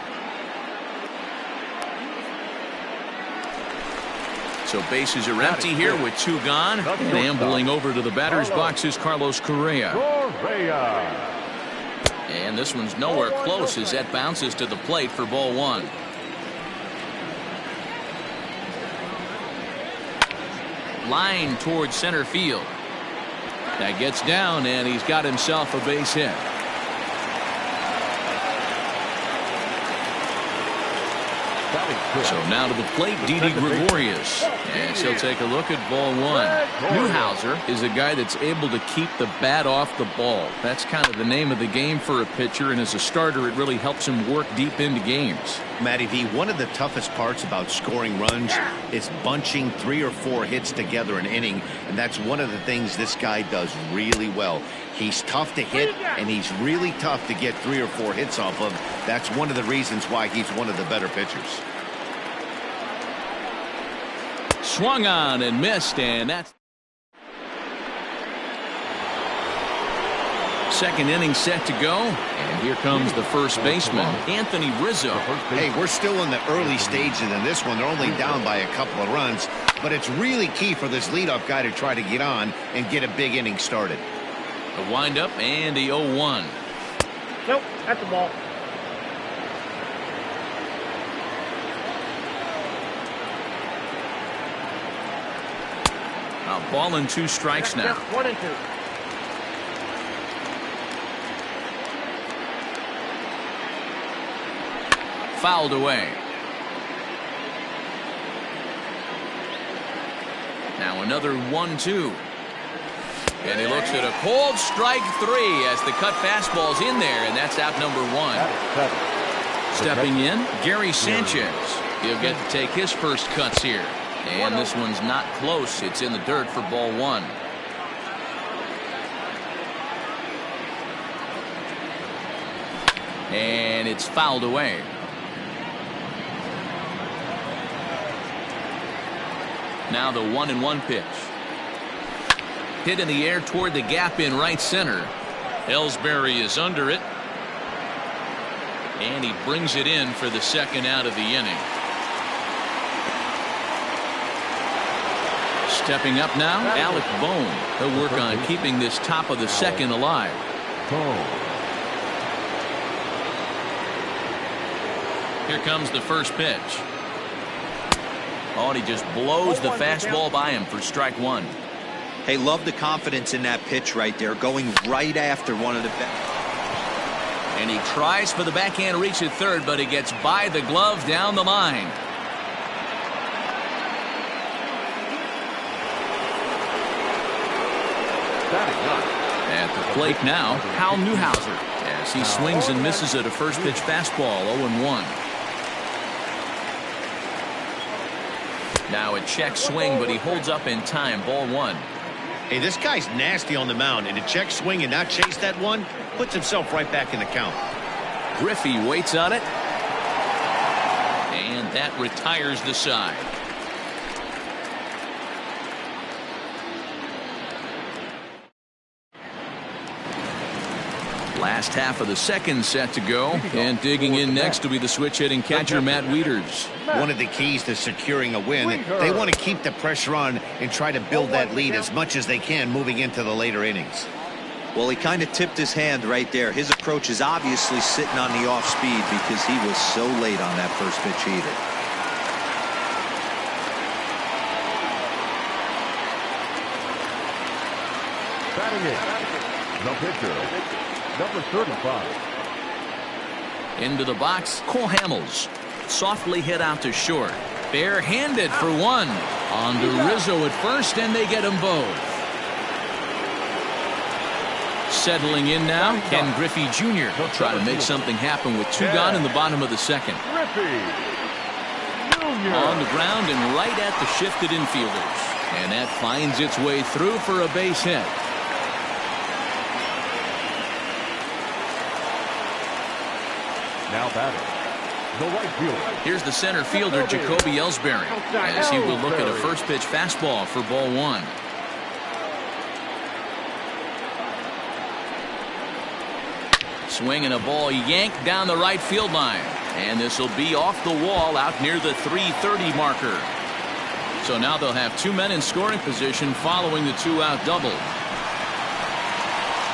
So bases are empty here with 2 gone. And ambling over to the batter's box is Carlos Correa. And this one's nowhere close as that bounces to the plate for ball 1. Line towards center field. That gets down, and he's got himself a base hit. So now to the plate, Didi Gregorius. And he'll take a look at ball 1. Newhouser is a guy that's able to keep the bat off the ball. That's kind of the name of the game for a pitcher, and as a starter, it really helps him work deep into games. Matty V, one of the toughest parts about scoring runs is bunching 3 or 4 hits together an inning, and that's one of the things this guy does really well. He's tough to hit, and he's really tough to get 3 or 4 hits off of. That's one of the reasons why he's one of the better pitchers. Swung on and missed, and that's Second inning set to go, and here comes the first baseman, Anthony Rizzo. Hey, we're still in the early stages in this one. They're only down by a couple of runs, but it's really key for this leadoff guy to try to get on and get a big inning started. The windup and the 0-1. Nope, that's the ball. A ball and 2 strikes now. 1 and 2. Fouled away. Now another 1-2. And he looks at a cold strike 3 as the cut fastball's in there, and that's out number 1. Stepping in, Gary Sanchez. He'll get to take his first cuts here. And this one's not close. It's in the dirt for ball 1. And it's fouled away. Now the 1-1 pitch. Hit in the air toward the gap in right center. Ellsbury is under it. And he brings it in for the second out of the inning. Stepping up now, Alec Bohm. He'll work on keeping this top of the second alive. Here comes the first pitch. Oh, and he just blows the fastball by him for strike 1. Hey, love the confidence in that pitch right there, going right after one of the best. And he tries for the backhand reach at third, but he gets by the glove down the line. At the plate now, Hal Newhouser, as he swings and misses at a first pitch fastball, 0-1. Now a check swing, but he holds up in time, ball 1. Hey, this guy's nasty on the mound, and to check swing and not chase that one puts himself right back in the count. Griffey waits on it, and that retires the side. Last half of the second set to go, and digging in next will be the switch hitting catcher Matt Wieters. One of the keys to securing a win, they want to keep the pressure on and try to build that lead as much as they can moving into the later innings. Well, he kind of tipped his hand right there. His approach is obviously sitting on the off speed because he was so late on that first pitch either. Batting in, the pitcher, number 35. Into the box, Cole Hamels. Softly hit out to short. Barehanded for 1. On to Rizzo at first, and they get them both. Settling in now, Ken Griffey Jr. will try to make something happen with 2 gone in the bottom of the second. On the ground and right at the shifted infielders. And that finds its way through for a base hit. Now batting, the right fielder. Here's the center fielder, Jacoby Ellsbury, as he will look at a first pitch fastball for ball 1. Swing and a ball yanked down the right field line. And this will be off the wall out near the 330 marker. So now they'll have 2 men in scoring position following the 2-out double.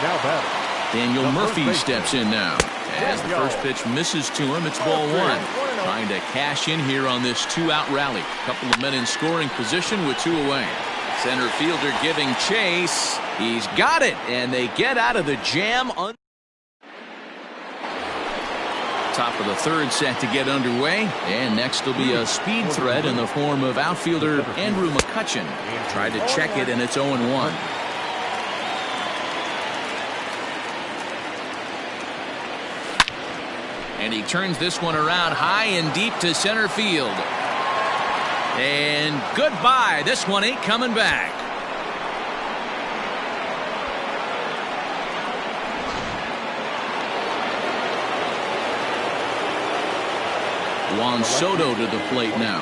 Now batting, Daniel Murphy steps in now. As the first pitch misses to him, it's ball 1. Trying to cash in here on this 2-out rally. A couple of men in scoring position with 2 away. Center fielder giving chase. He's got it, and they get out of the jam. Top of the third set to get underway, and next will be a speed threat in the form of outfielder Andrew McCutchen. Tried to check it, and it's 0-1. And he turns this one around high and deep to center field. And goodbye. This one ain't coming back. Juan Soto to the plate now.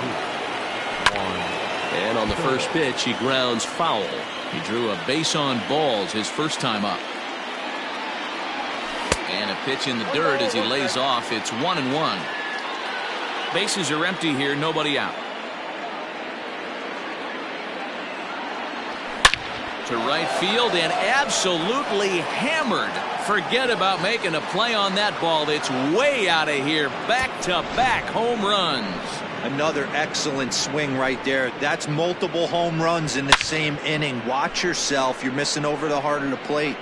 And on the first pitch, he grounds foul. He drew a base on balls his first time up. And a pitch in the dirt as he lays off. It's 1-1. Bases are empty here, nobody out. To right field and absolutely hammered. Forget about making a play on that ball. It's way out of here. Back-to-back home runs. Another excellent swing right there. That's multiple home runs in the same inning. Watch yourself. You're missing over the heart of the plate.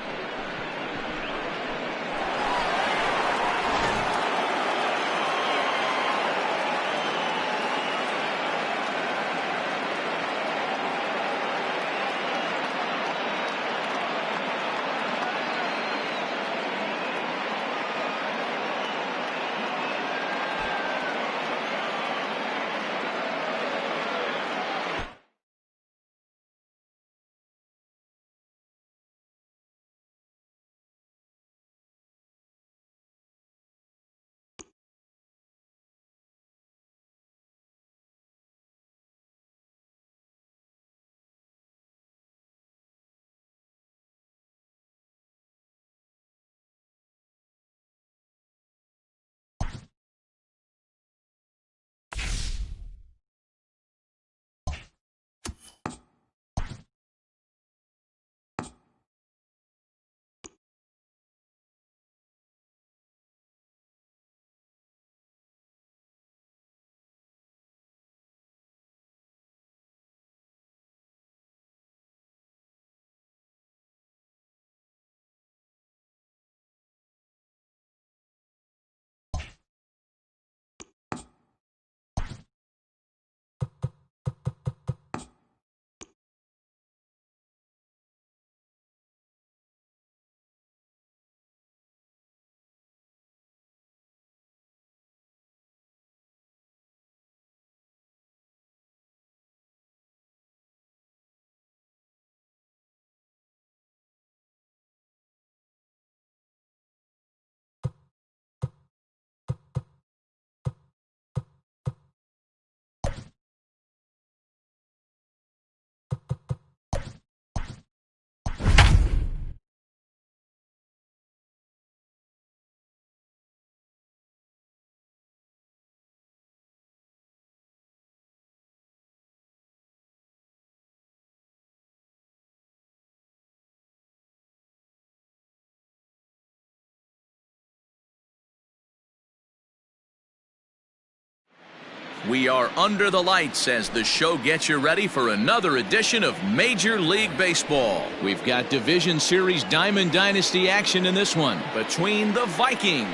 We are under the lights as the show gets you ready for another edition of Major League Baseball. We've got Division Series Diamond Dynasty action in this one between the Vikings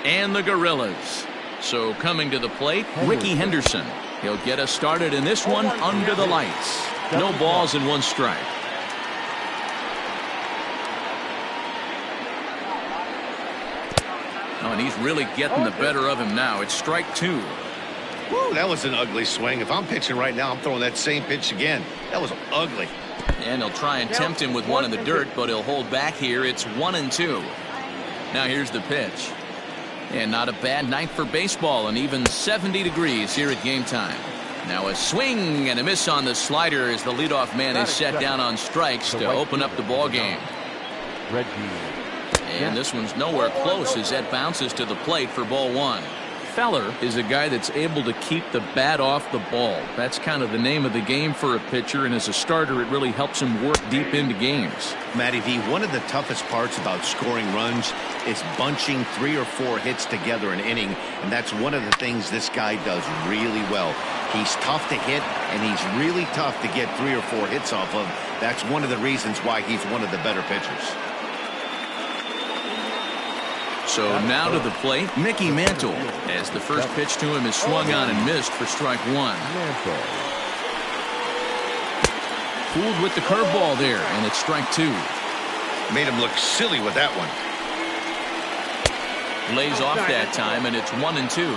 and the Gorillas. So coming to the plate, Ricky Henderson. He'll get us started in this one under the lights. No balls and one strike. Oh, and he's really getting the better of him now. It's strike two. Woo, that was an ugly swing. If I'm pitching right now, I'm throwing that same pitch again. That was ugly. And he'll try and tempt him with one in the dirt, but he'll hold back here. It's 1-2. Now here's the pitch. And not a bad night for baseball, and even 70 degrees here at game time. Now a swing and a miss on the slider as the leadoff man is set down on strikes to open up the ball game. And this one's nowhere close as that bounces to the plate for ball one. Feller is a guy that's able to keep the bat off the ball. That's kind of the name of the game for a pitcher, and as a starter, it really helps him work deep into games. Matty V, one of the toughest parts about scoring runs is bunching 3 or 4 hits together an inning, and that's one of the things this guy does really well. He's tough to hit, and he's really tough to get 3 or 4 hits off of. That's one of the reasons why he's one of the better pitchers. So now to the plate, Mickey Mantle, as the first pitch to him is swung on and missed for strike one. Fooled with the curveball there, and it's strike two. Made him look silly with that one. Lays off that time, and it's 1-2.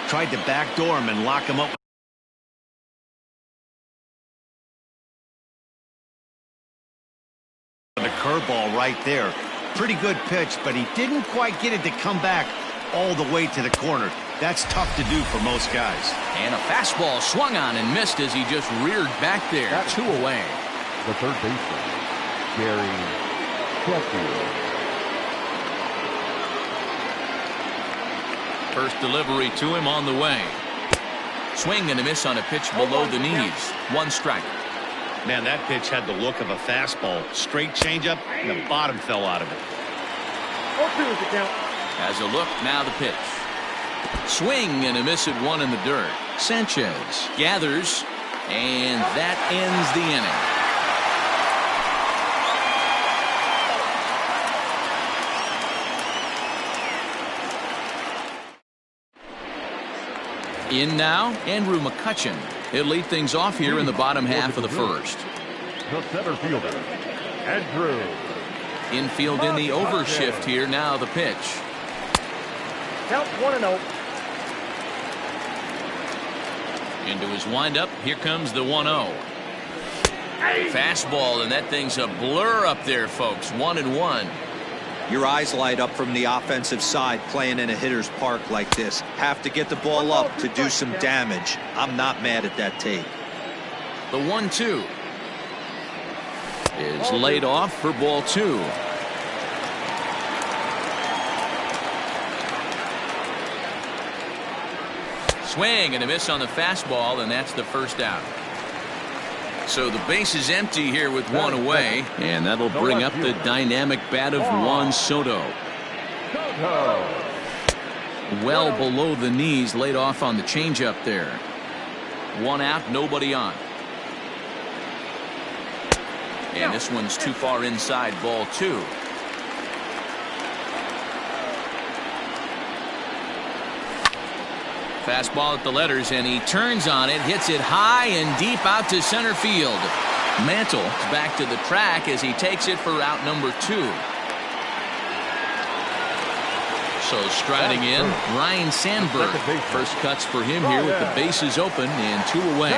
Tried to backdoor him and lock him up. The curveball right there. Pretty good pitch, but he didn't quite get it to come back all the way to the corner. That's tough to do for most guys. And a fastball swung on and missed as he just reared back there. That's 2 away. The third baseman, Gary Sheffield. First delivery to him on the way. Swing and a miss on a pitch below the knees. 1 strike. Man, that pitch had the look of a fastball. Straight changeup, and the bottom fell out of it. 0-2 is the count. Has a look, now the pitch. Swing and a miss at 1 in the dirt. Sanchez gathers, and that ends the inning. In now, Andrew McCutcheon. He'll lead things off here in the bottom half of the first. The center fielder, Andrew. Infield in the overshift here. Now the pitch. Count 1-0. Into his windup. Here comes the 1-0. Fastball, and that thing's a blur up there, folks. 1-1. Your eyes light up from the offensive side playing in a hitter's park like this. Have to get the ball up to do some damage. I'm not mad at that take. The 1-2 is laid off for ball 2. Swing and a miss on the fastball, and that's the first out. So the base is empty here with 1 away, and that'll bring up the dynamic bat of Juan Soto. Well below the knees, laid off on the changeup there. 1 out, nobody on. And this one's too far inside, ball 2. Fastball at the letters, and he turns on it, hits it high and deep out to center field. Mantle is back to the track as he takes it for out number 2. So striding in, Ryan Sandberg. First cuts for him here with the bases open and 2 away.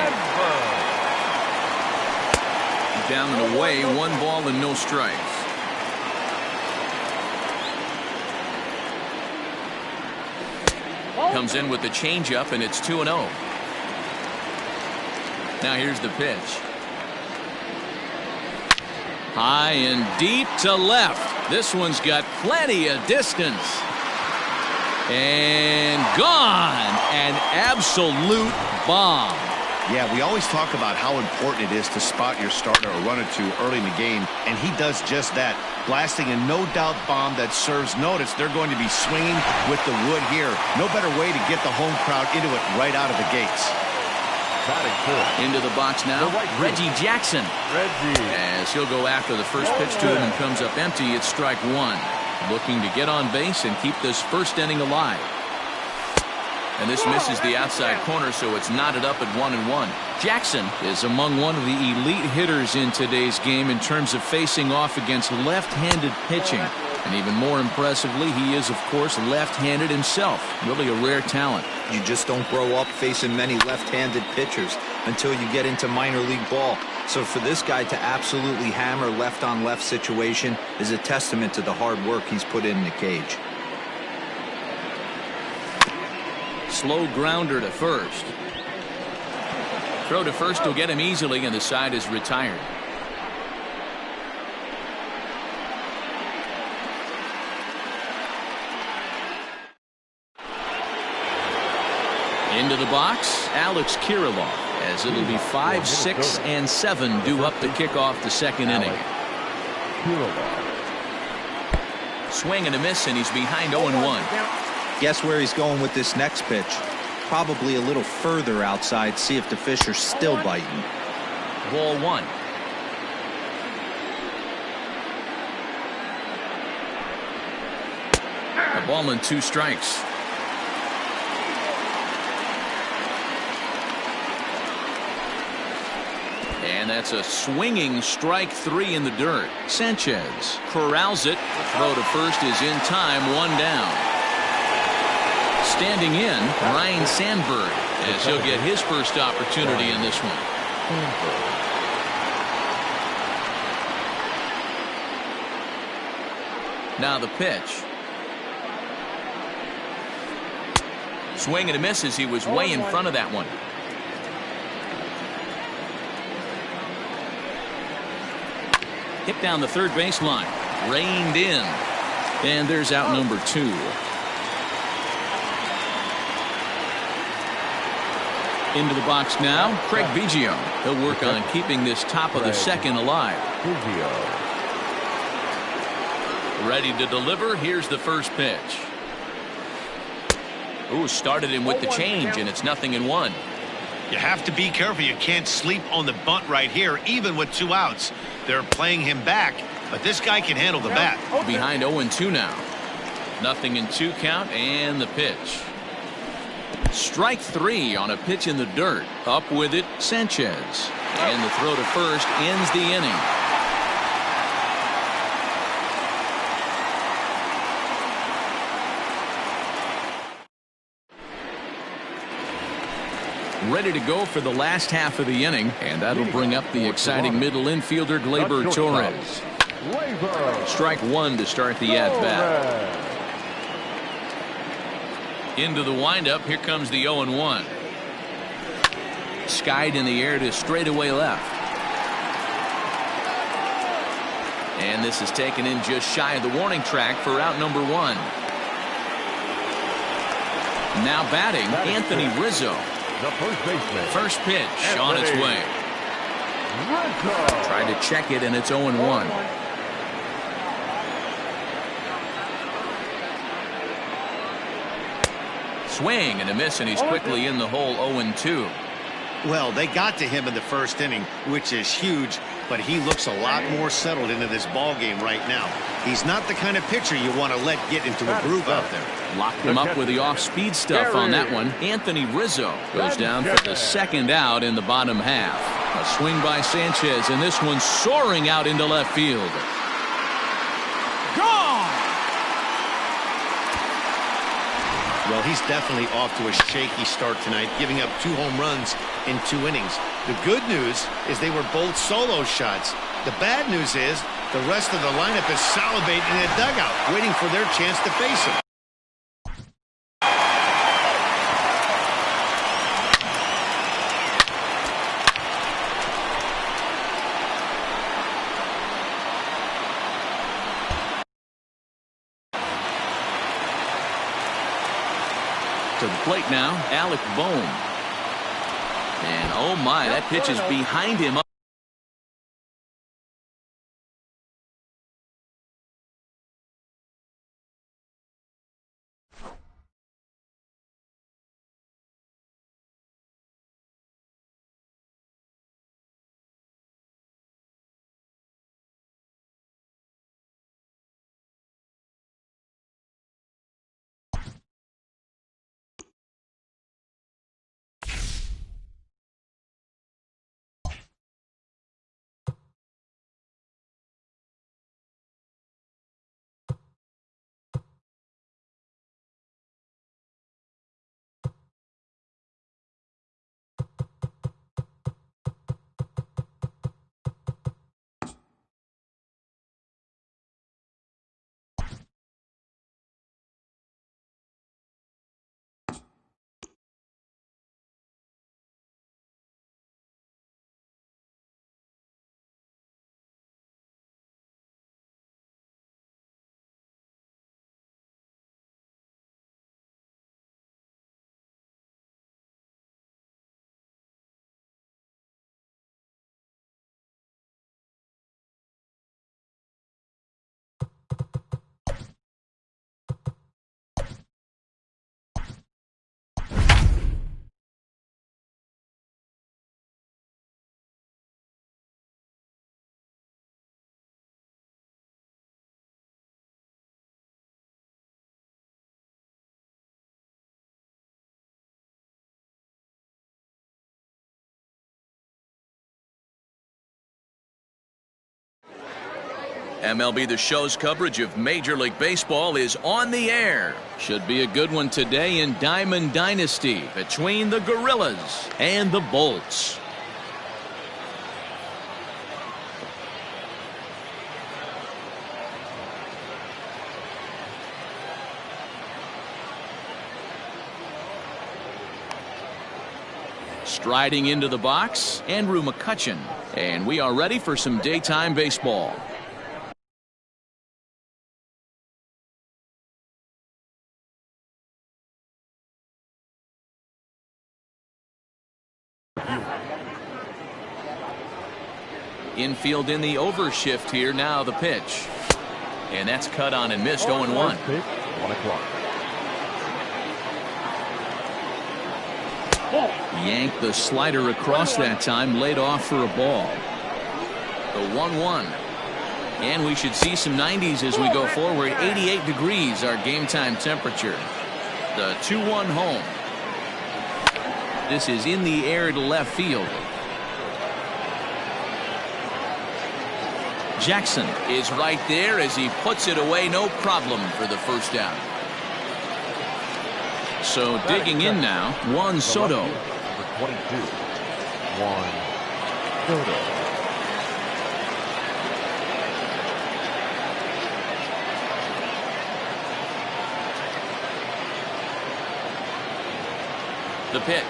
Down and away, 1 ball and no strikes. Comes in with the changeup, and it's 2-0. Now here's the pitch. High and deep to left. This one's got plenty of distance. And gone. An absolute bomb. Yeah, we always talk about how important it is to spot your starter or run it to early in the game, and he does just that. Blasting a no-doubt bomb that serves notice. They're going to be swinging with the wood here. No better way to get the home crowd into it right out of the gates. Into the box now, Reggie Jackson. As he'll go after the first pitch to him and comes up empty, it's strike 1. Looking to get on base and keep this first inning alive. And this misses the outside corner, so it's knotted up at 1-1. Jackson is among one of the elite hitters in today's game in terms of facing off against left-handed pitching. And even more impressively, he is, of course, left-handed himself. Really a rare talent. You just don't grow up facing many left-handed pitchers until you get into minor league ball. So for this guy to absolutely hammer left-on-left situation is a testament to the hard work he's put in the cage. Slow grounder to first. Throw to first will get him easily, and the side is retired. Into the box, Alex Kirilloff, as it'll be 5, 6, and 7 due up to kick off the second inning. Swing and a miss, and he's behind 0-1. Guess where he's going with this next pitch? Probably a little further outside, see if the fish are still biting. Ball 1. A ball and 2 strikes. And that's a swinging strike 3 in the dirt. Sanchez corrals it. Throw to first is in time, 1 down. Standing in, Ryan Sandberg, as he'll get his first opportunity in this one. Now the pitch. Swing and a miss as he was way in front of that one. Hit down the third baseline. Reined in. And there's out number 2. Into the box now, Craig Biggio. He'll work on keeping this top of the second alive. Ready to deliver. Here's the first pitch. Ooh, started him with the change, and it's 0-1. You have to be careful. You can't sleep on the bunt right here, even with 2 outs. They're playing him back, but this guy can handle the bat. Behind 0-2 now. 0-2 count, and the pitch. Strike 3 on a pitch in the dirt. Up with it, Sanchez. And the throw to first ends the inning. Ready to go for the last half of the inning, and that'll bring up the exciting middle infielder Gleyber Torres. Strike 1 to start the at-bat. Into the windup, here comes the 0-1. Skied in the air to straightaway left. And this is taken in just shy of the warning track for out number 1. Now batting, Anthony Rizzo. The first baseman. First pitch on its way. Tried to check it, and it's 0-1. Swing and a miss, and he's quickly in the hole. 0-2. Well, they got to him in the first inning, which is huge, but he looks a lot more settled into this ball game right now. He's not the kind of pitcher you want to let get into a groove out there. Locked him up with the off-speed stuff on that one. Anthony Rizzo goes down for the second out in the bottom half. A swing by Sanchez, and this one soaring out into left field. Gone! Well, he's definitely off to a shaky start tonight, giving up 2 home runs in 2 innings. The good news is they were both solo shots. The bad news is the rest of the lineup is salivating in the dugout, waiting for their chance to face him. To the plate now, Alec Bohm. And oh my, that pitch is behind him. MLB The Show's coverage of Major League Baseball is on the air. Should be a good one today in Diamond Dynasty between the Gorillas and the Bolts. Striding into the box, Andrew McCutchen. And we are ready for some daytime baseball. field. Infield in the overshift here. Now the pitch. And that's cut on and missed. 0-1. Pitch, 1 o'clock. Yanked the slider across that time, laid off for a ball. The 1-1. And we should see some 90s as we go forward. 88 degrees our game time temperature. The 2-1 home. This is in the air to left field. Jackson is right there as he puts it away. No problem for the first down. So digging in now, Juan Soto. Number 22. Juan Soto. The pitch.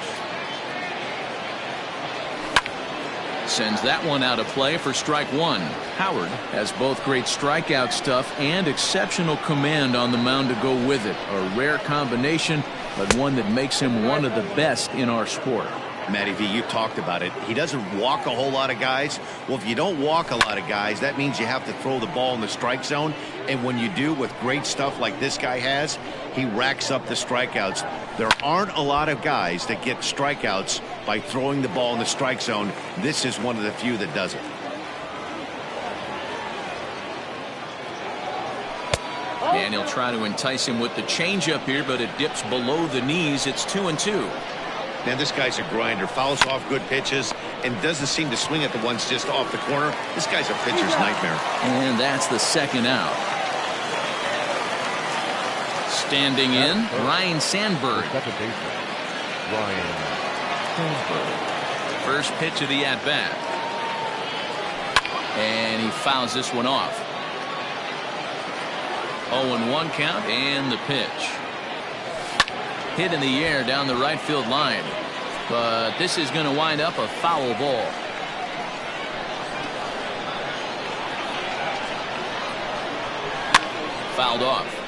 Sends that one out of play for strike one. Howard has both great strikeout stuff and exceptional command on the mound to go with it. A rare combination, but one that makes him one of the best in our sport. Matty V, you talked about it. He doesn't walk a whole lot of guys. Well, if you don't walk a lot of guys, that means you have to throw the ball in the strike zone. And when you do, with great stuff like this guy has, he racks up the strikeouts. There aren't a lot of guys that get strikeouts by throwing the ball in the strike zone. This is one of the few that does it. And he'll try to entice him with the changeup here, but it dips below the knees. It's 2-2. Man, this guy's a grinder. Fouls off good pitches and doesn't seem to swing at the ones just off the corner. This guy's a pitcher's nightmare. And that's the second out. Standing in, Ryan Sandberg. Second baseman, Ryan Sandberg. First pitch of the at-bat. And he fouls this one off. 0-1 count and the pitch. Hit in the air down the right field line. But this is going to wind up a foul ball. Fouled off.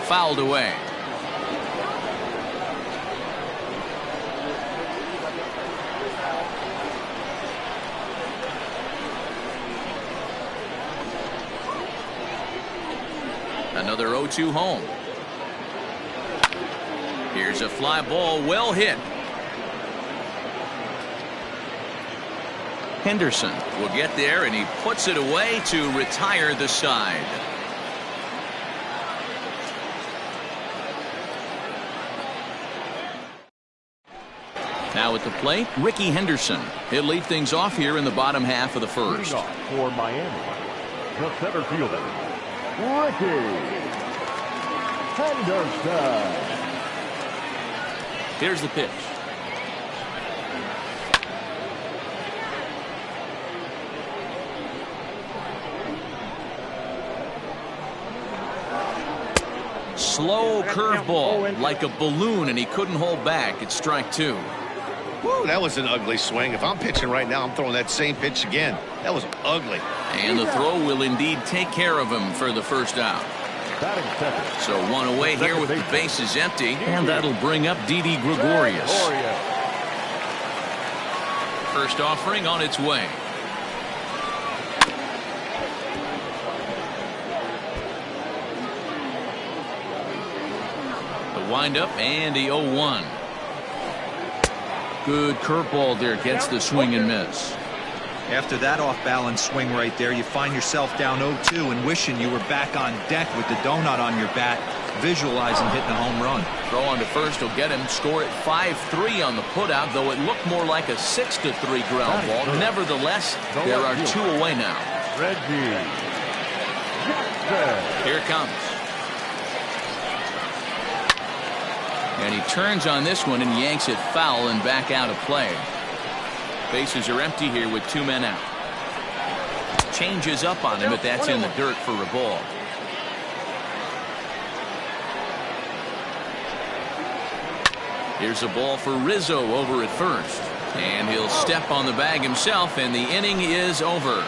Fouled away. Another 0-2 home. Here's a fly ball, well hit. Henderson will get there, and he puts it away to retire the side. Now at the plate, Ricky Henderson. He'll lead things off here in the bottom half of the first. Leading off for Miami, the center fielder, Ricky Henderson. Here's the pitch. Slow curveball, like a balloon, and he couldn't hold back. It's strike two. Woo, that was an ugly swing. If I'm pitching right now, I'm throwing that same pitch again. That was ugly. And the throw will indeed take care of him for the first out. So one away here with the bases empty, and that'll bring up Didi Gregorius. First offering on its way. The windup and the 0-1. Good curveball there, gets the swing and miss. After that off-balance swing right there, you find yourself down 0-2 and wishing you were back on deck with the donut on your bat, visualizing hitting a home run. Throw on to first will get him. Score at 5-3 on the putout, though it looked more like a 6-3 ground ball. Nevertheless, there are two away now. Reggie Jackson. Here it comes. And he turns on this one and yanks it foul and back out of play. Bases are empty here with two men out. Changes up on him, but that's in the dirt for a ball. Here's a ball for Rizzo over at first. And he'll step on the bag himself, and the inning is over.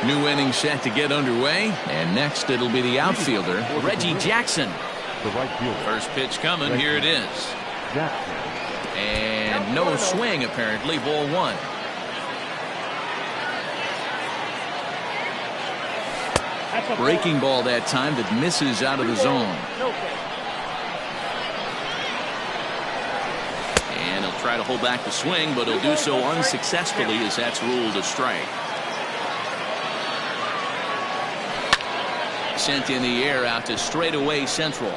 New inning set to get underway, and next it'll be the outfielder, Reggie Jackson. The right fielder. First pitch coming, here it is. Jackson. And no swing apparently, ball one. Breaking ball that time that misses out of the zone. And he'll try to hold back the swing, but he'll do so unsuccessfully as that's ruled a strike. Sent in the air out to straightaway central.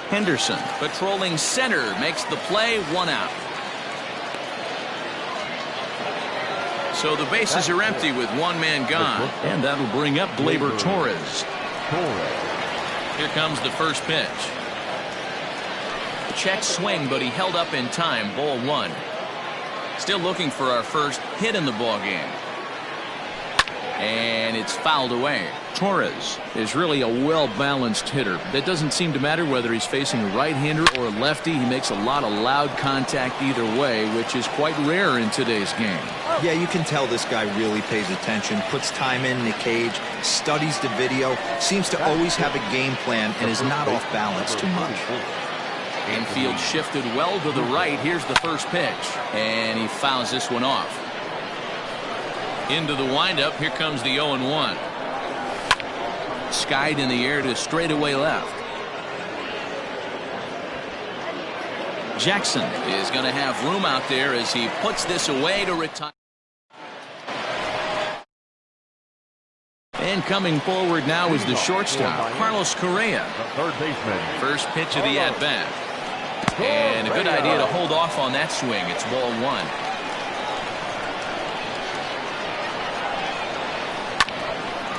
Henderson patrolling center makes the play, 1 out. So the bases are empty with 1 man gone, and that'll bring up Gleyber Torres. Here comes the first pitch. Check swing, but he held up in time, ball 1. Still looking for our first hit in the ball game. And it's fouled away. Torres is really a well-balanced hitter. That doesn't seem to matter whether he's facing a right-hander or a lefty. He makes a lot of loud contact either way, which is quite rare in today's game. Yeah, you can tell this guy really pays attention, puts time in the cage, studies the video, seems to always have a game plan, and is not off balance too much. Infield shifted well to the right. Here's the first pitch, and he fouls this one off. Into the windup. Here comes the 0-1. Skied in the air to straightaway left. Jackson is going to have room out there as he puts this away to retire. And coming forward now is the shortstop, Carlos Correa. Third baseman. First pitch of the at-bat. And a good idea to hold off on that swing. It's ball 1.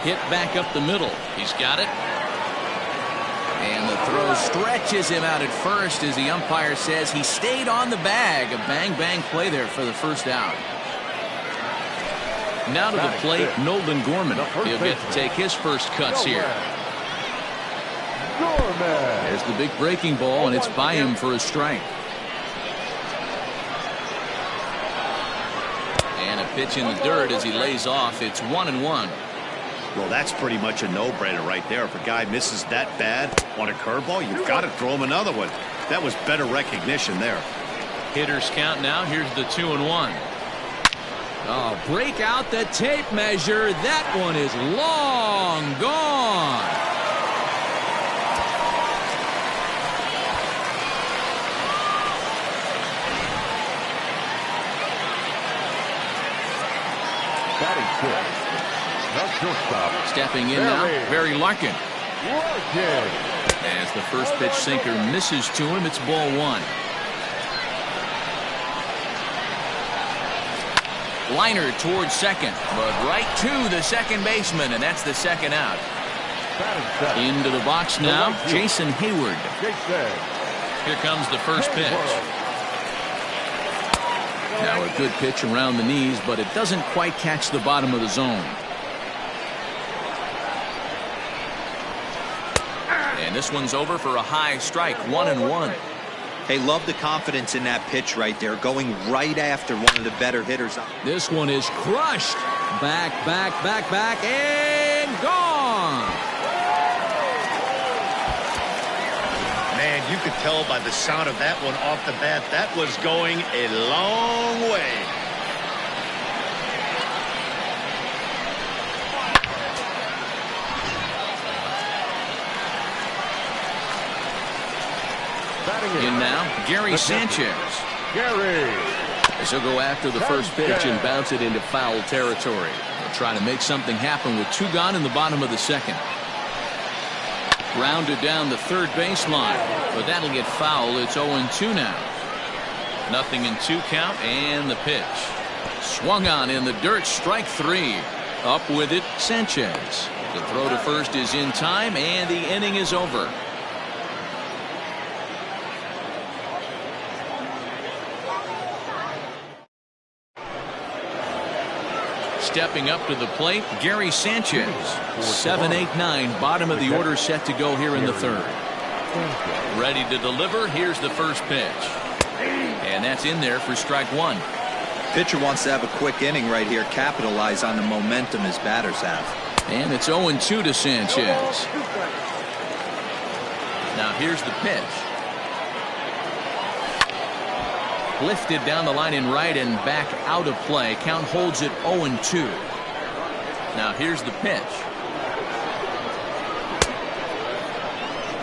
Hit back up the middle. He's got it. And the throw stretches him out at first as the umpire says he stayed on the bag. A bang-bang play there for the first out. Now to the plate, Nolan Gorman. He'll get to take his first cuts here. There's the big breaking ball, and it's by him for a strike. And a pitch in the dirt as he lays off. It's 1-1. Well, that's pretty much a no-brainer right there. If a guy misses that bad on a curveball, you've got to throw him another one. That was better recognition there. Hitters count now. Here's the 2-1. Oh, break out the tape measure. That one is long gone. Batting 6. Stepping in now, Barry Larkin. As the first pitch sinker misses to him, it's ball 1. Liner towards second, but right to the second baseman, and that's the second out. Into the box now, Jason Hayward. Here comes the first pitch. Now a good pitch around the knees, but it doesn't quite catch the bottom of the zone. And this one's over for a high strike, 1-1. Hey, love the confidence in that pitch right there, going right after one of the better hitters. This one is crushed. Back, and gone. Man, you could tell by the sound of that one off the bat, that was going a long way. In now, Gary Sanchez. As he'll go after the first pitch and bounce it into foul territory. They'll try to make something happen with 2 gone in the bottom of the second. Grounded down the third baseline, but that'll get foul. It's 0-2 now. Nothing in 2 count, and the pitch. Swung on in the dirt, strike 3. Up with it, Sanchez. The throw to first is in time, and the inning is over. Stepping up to the plate, Gary Sanchez. 7-8-9, bottom of the order set to go here in the third. Ready to deliver. Here's the first pitch. And that's in there for strike 1. Pitcher wants to have a quick inning right here, capitalize on the momentum his batters have. And it's 0-2 to Sanchez. Now here's the pitch. Lifted down the line in right and back out of play. Count holds it 0-2. Now here's the pitch.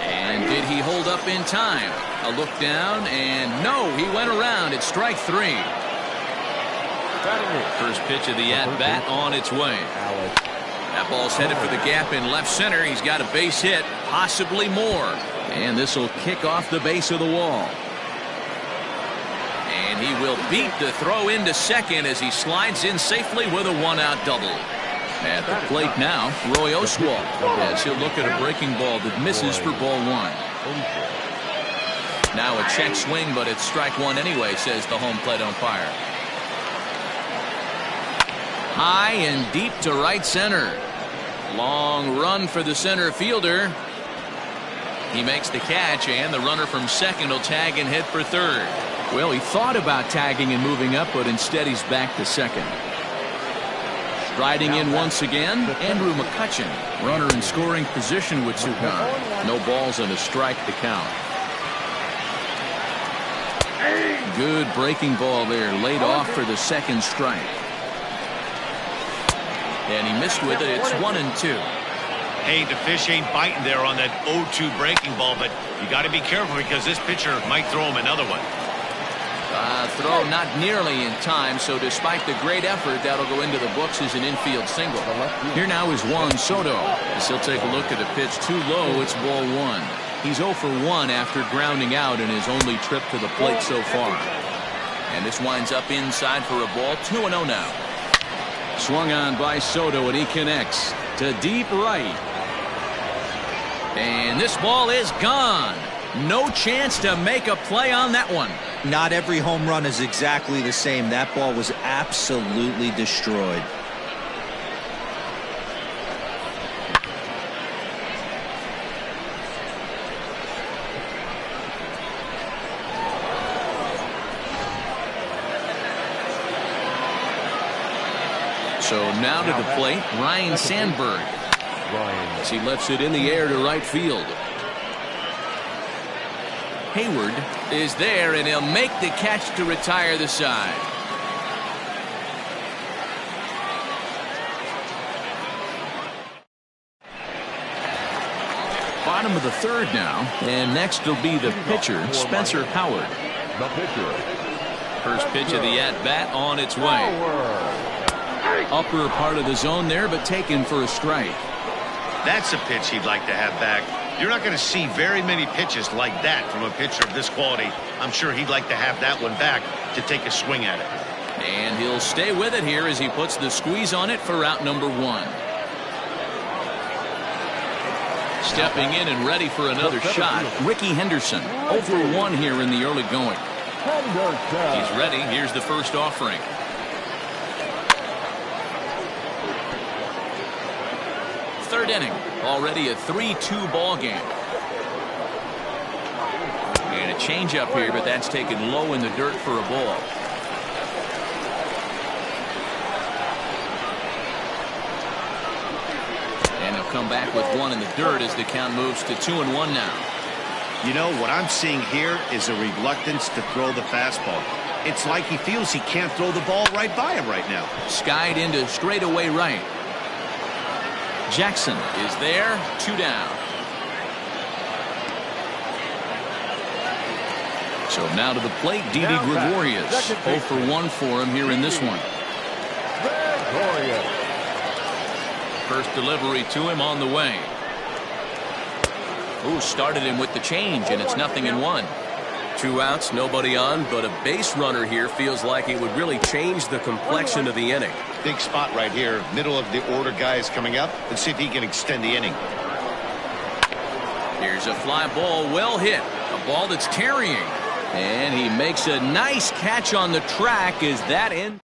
And did he hold up in time? A look down, and no, he went around. It's strike 3. First pitch of the at-bat on its way. That ball's headed for the gap in left center. He's got a base hit, possibly more. And this will kick off the base of the wall. And he will beat the throw into second as he slides in safely with a one-out double. At the plate now, Roy Oswalt, as he'll look at a breaking ball that misses for ball 1. Now a check swing, but it's strike 1 anyway, says the home plate umpire. High and deep to right center. Long run for the center fielder. He makes the catch, and the runner from second will tag and head for third. Well, he thought about tagging and moving up, but instead he's back to second. Striding in once again, Andrew McCutchen. Runner in scoring position with 2 gone. No balls and a strike to count. Good breaking ball there, laid off for the second strike. And he missed with it. It's 1-2. Hey, the fish ain't biting there on that 0-2 breaking ball, but you got to be careful because this pitcher might throw him another one. Throw not nearly in time, so despite the great effort, that'll go into the books as an infield single. Here now is Juan Soto, as he'll take a look at a pitch too low. It's ball 1. He's 0 for 1 after grounding out in his only trip to the plate so far. And this winds up inside for a ball. 2-0 now. Swung on by Soto, and he connects to deep right. And this ball is gone. No chance to make a play on that one. Not every home run is exactly the same. That ball was absolutely destroyed. So now to the plate, Ryan Sandberg. As he lifts it in the air to right field. Hayward is there, and he'll make the catch to retire the side. Bottom of the third now, and next will be the pitcher, Spencer Howard. The pitcher. First pitch of the at-bat on its way. Upper part of the zone there, but taken for a strike. That's a pitch he'd like to have back. You're not going to see very many pitches like that from a pitcher of this quality. I'm sure he'd like to have that one back to take a swing at it. And he'll stay with it here as he puts the squeeze on it for out number 1. Stepping in and ready for another shot, Ricky Henderson. 0 for 1 here in the early going. He's ready. Here's the first offering. Third inning, already a 3-2 ball game. And a changeup here, but that's taken low in the dirt for a ball. And he'll come back with 1 in the dirt as the count moves to 2-1 now. You know, what I'm seeing here is a reluctance to throw the fastball. It's like he feels he can't throw the ball right by him right now. Skied into straightaway right. Jackson is there, 2 down. So now to the plate, Didi Gregorius. 0 for 1 for him here in this one. First delivery to him on the way. Ooh, started him with the change, and it's 0-1. 2 outs, nobody on, but a base runner here feels like it would really change the complexion of the inning. Big spot right here. Middle of the order guys coming up. Let's see if he can extend the inning. Here's a fly ball, well hit. A ball that's carrying. And he makes a nice catch on the track. Is that in?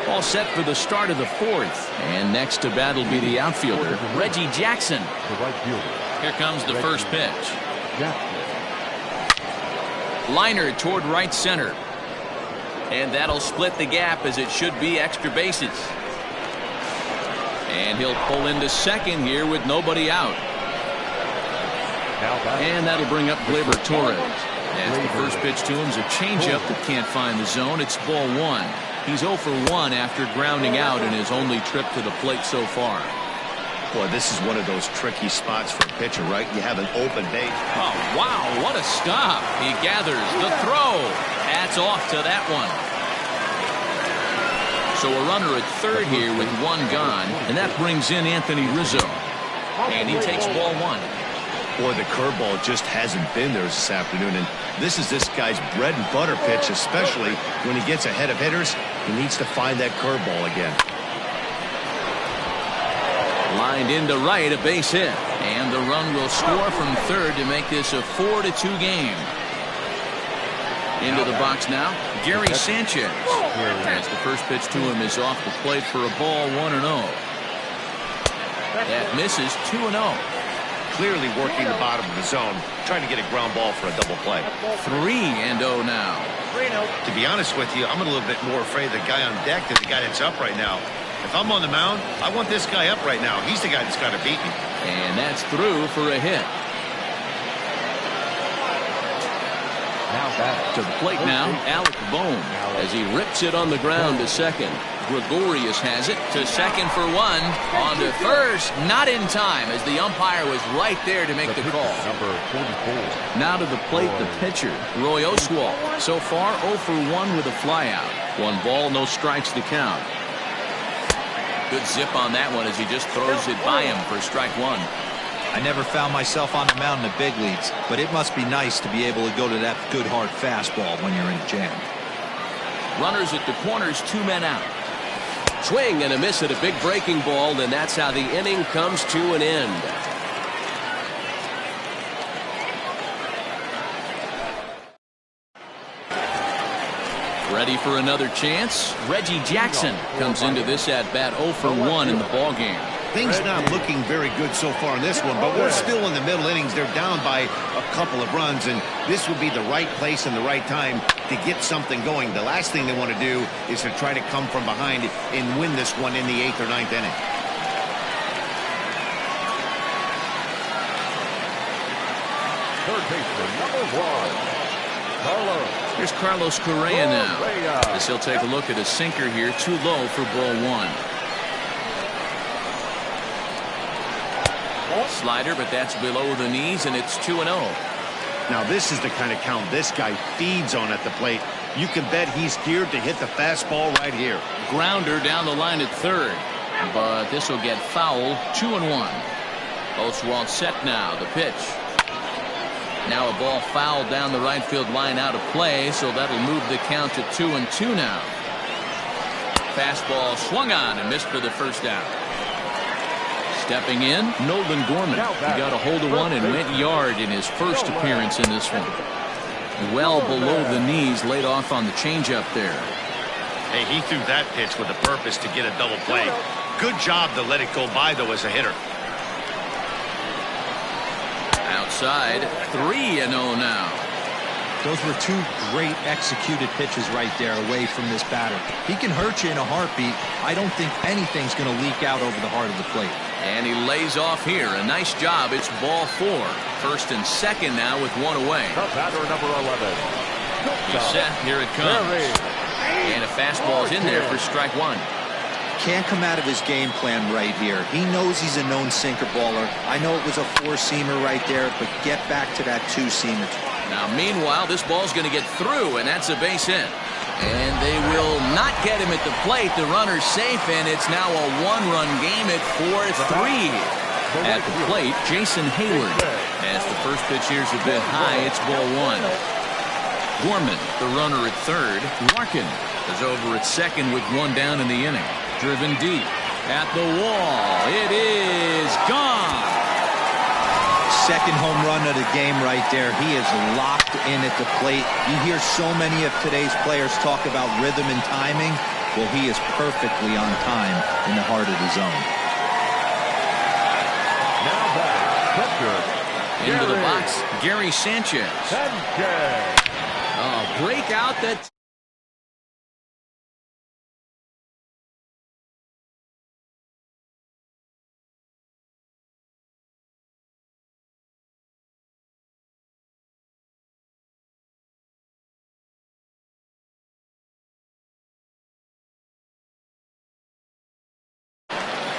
All set for the start of the 4th. And next to bat will be the outfielder, Reggie Jackson. Here comes the first pitch. Liner toward right center. And that'll split the gap, as it should be extra bases. And he'll pull into second here with nobody out. And that'll bring up Gleyber Torres. As the first pitch to him is a changeup that can't find the zone. It's ball one. He's 0 for 1 after grounding out in his only trip to the plate so far. Boy, this is one of those tricky spots for a pitcher, right? You have an open base. Oh, wow, what a stop. He gathers the throw. That's off to that one. So a runner at third here with one gone, and that brings in Anthony Rizzo. And he takes ball one. Boy, the curveball just hasn't been there this afternoon, and this is this guy's bread and butter pitch, especially when he gets ahead of hitters. He needs to find that curveball again. Lined into right, a base hit. And the run will score from third to make this a 4-2 game. Into the box now, Gary Sanchez. As the first pitch to him is off the plate for a ball, 1-0. That misses, 2-0. Clearly working the bottom of the zone, trying to get a ground ball for a double play. 3-0 now. To be honest with you, I'm a little bit more afraid of the guy on deck than the guy that's up right now. If I'm on the mound, I want this guy up right now. He's the guy that's got to beat me. And that's through for a hit. To the plate now, Alec Bohm, as he rips it on the ground to second. Gregorius has it to second for one. On to first, not in time, as the umpire was right there to make the call. Now to the plate, the pitcher, Roy Oswalt. So far, 0 for 1 with a flyout. 1 ball, no strikes to count. Good zip on that one as he just throws it by him for strike one. I never found myself on the mound in the big leagues, but it must be nice to be able to go to that good hard fastball when you're in a jam. Runners at the corners, 2 men out. Swing and a miss at a big breaking ball, and that's how the inning comes to an end. Ready for another chance? Reggie Jackson comes into this at-bat 0 for 1 in the ballgame. Things not looking very good so far in this one, but we're still in the middle innings. They're down by a couple of runs, and this would be the right place and the right time to get something going. The last thing they want to do is to try to come from behind and win this one in the 8th or 9th inning. Third baseman, number 1, Carlos. Here's Carlos Correa now. As he'll take a look at a sinker here, too low for ball 1. Slider, but that's below the knees, and it's 2-0. Now this is the kind of count this guy feeds on at the plate. You can bet he's geared to hit the fastball right here. Grounder down the line at third, but this will get fouled. 2-1. Oswalt set now. The pitch. Now a ball fouled down the right field line out of play, so that'll move the count to 2-2 now. Fastball swung on and missed for the first out. Stepping in, Nolan Gorman. He got a hold of one and went yard in his first appearance in this one. Well below the knees, laid off on the changeup there. Hey, he threw that pitch with a purpose to get a double play. Good job to let it go by, though, as a hitter. Outside, 3-0 now. Those were 2 great executed pitches right there away from this batter. He can hurt you in a heartbeat. I don't think anything's going to leak out over the heart of the plate. And he lays off here. A nice job. It's ball 4. First and second now with 1 away. The batter, number 11. He's set. Here it comes. And a fastball's in there for strike 1. Can't come out of his game plan right here. He knows he's a known sinker baller. I know it was a 4-seamer right there, but get back to that 2-seamer. Now, meanwhile, this ball's going to get through, and that's a base hit. And they will not get him at the plate. The runner's safe, and it's now a 1-run game at 4-3. At the plate, Jason Hayward. As the first pitch here's a bit high, it's ball 1. Gorman, the runner at third. Larkin is over at second with 1 down in the inning. Driven deep at the wall. It is gone. Second home run of the game right there. He is locked in at the plate. You hear so many of today's players talk about rhythm and timing. Well, he is perfectly on time in the heart of the zone. Now back, catcher. Into the box, Gary Sanchez. Sanchez. A breakout that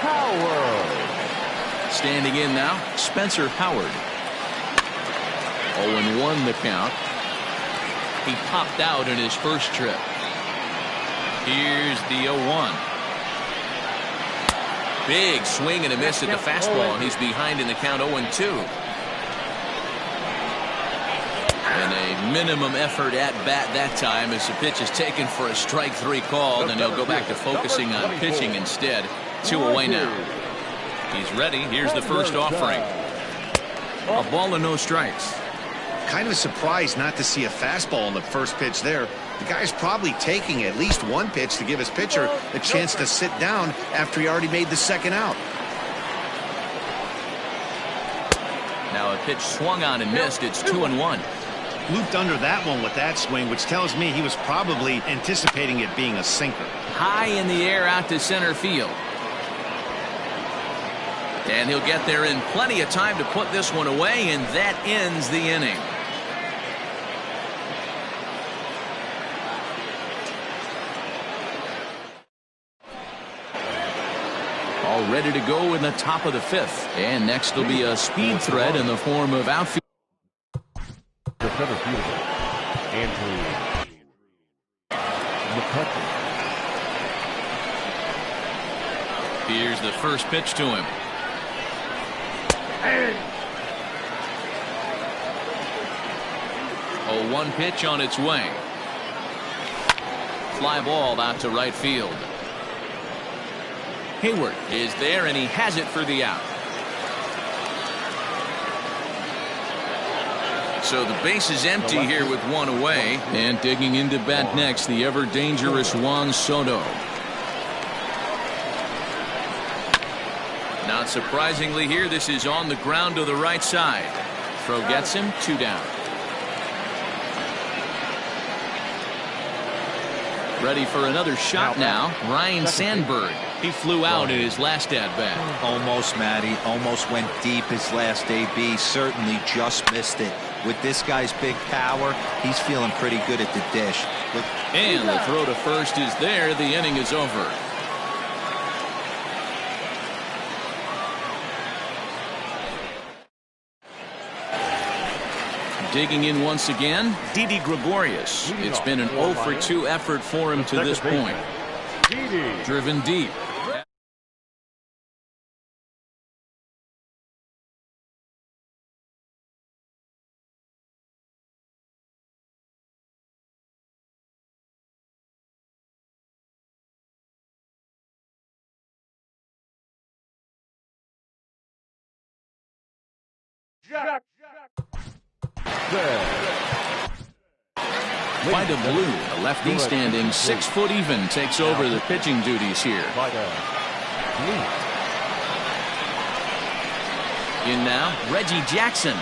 Howard. Standing in now, Spencer Howard. 0-1 the count. He popped out in his first trip. Here's the 0-1. Big swing and a miss at the fastball, and he's behind in the count 0-2. And a minimum effort at bat that time as the pitch is taken for a strike 3 call. Then he'll go back to focusing on pitching instead. 2 away now. He's ready. Here's the first offering. A ball and no strikes. Kind of surprised not to see a fastball on the first pitch there. The guy's probably taking at least one pitch to give his pitcher a chance to sit down after he already made the second out. Now a pitch swung on and missed. It's 2-1. Looped under that one with that swing, which tells me he was probably anticipating it being a sinker. High in the air out to center field. And he'll get there in plenty of time to put this one away, and that ends the inning. All ready to go in the top of the 5th. And next will be a speed threat in the form of outfield. The center fielder, Andrew McCutcheon. Here's the first pitch to him. 0-1 pitch on its way. Fly ball out to right field. Hayward is there, and he has it for the out. So the base is empty here with one away. And digging into bat next, the ever-dangerous Juan Soto. Not surprisingly here, this is on the ground to the right side. Throw gets him, 2 down. Ready for another shot now, Ryan Sandberg. He flew out in his last at-bat. Almost, Matty. Almost went deep his last AB. Certainly just missed it. With this guy's big power, he's feeling pretty good at the dish. And the throw to first is there. The inning is over. Digging in once again, Didi Gregorius. It's been an 0-for-2 effort for him to this point. Driven deep. Vida Blue, a lefty standing 6 foot even, takes over the pitching duties here. In now, Reggie Jackson.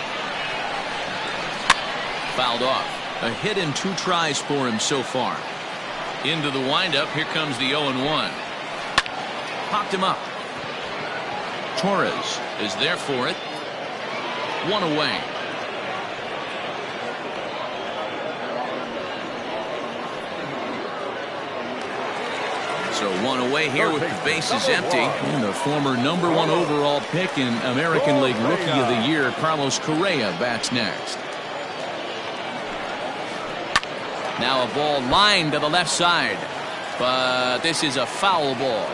Fouled off. A hit in 2 tries for him so far. Into the windup, here comes the 0-1. Popped him up. Torres is there for it. 1 away. So 1 away here with the bases empty. And the former #1 overall pick in American League Rookie of the Year, Carlos Correa, bats next. Now a ball lined to the left side. But this is a foul ball.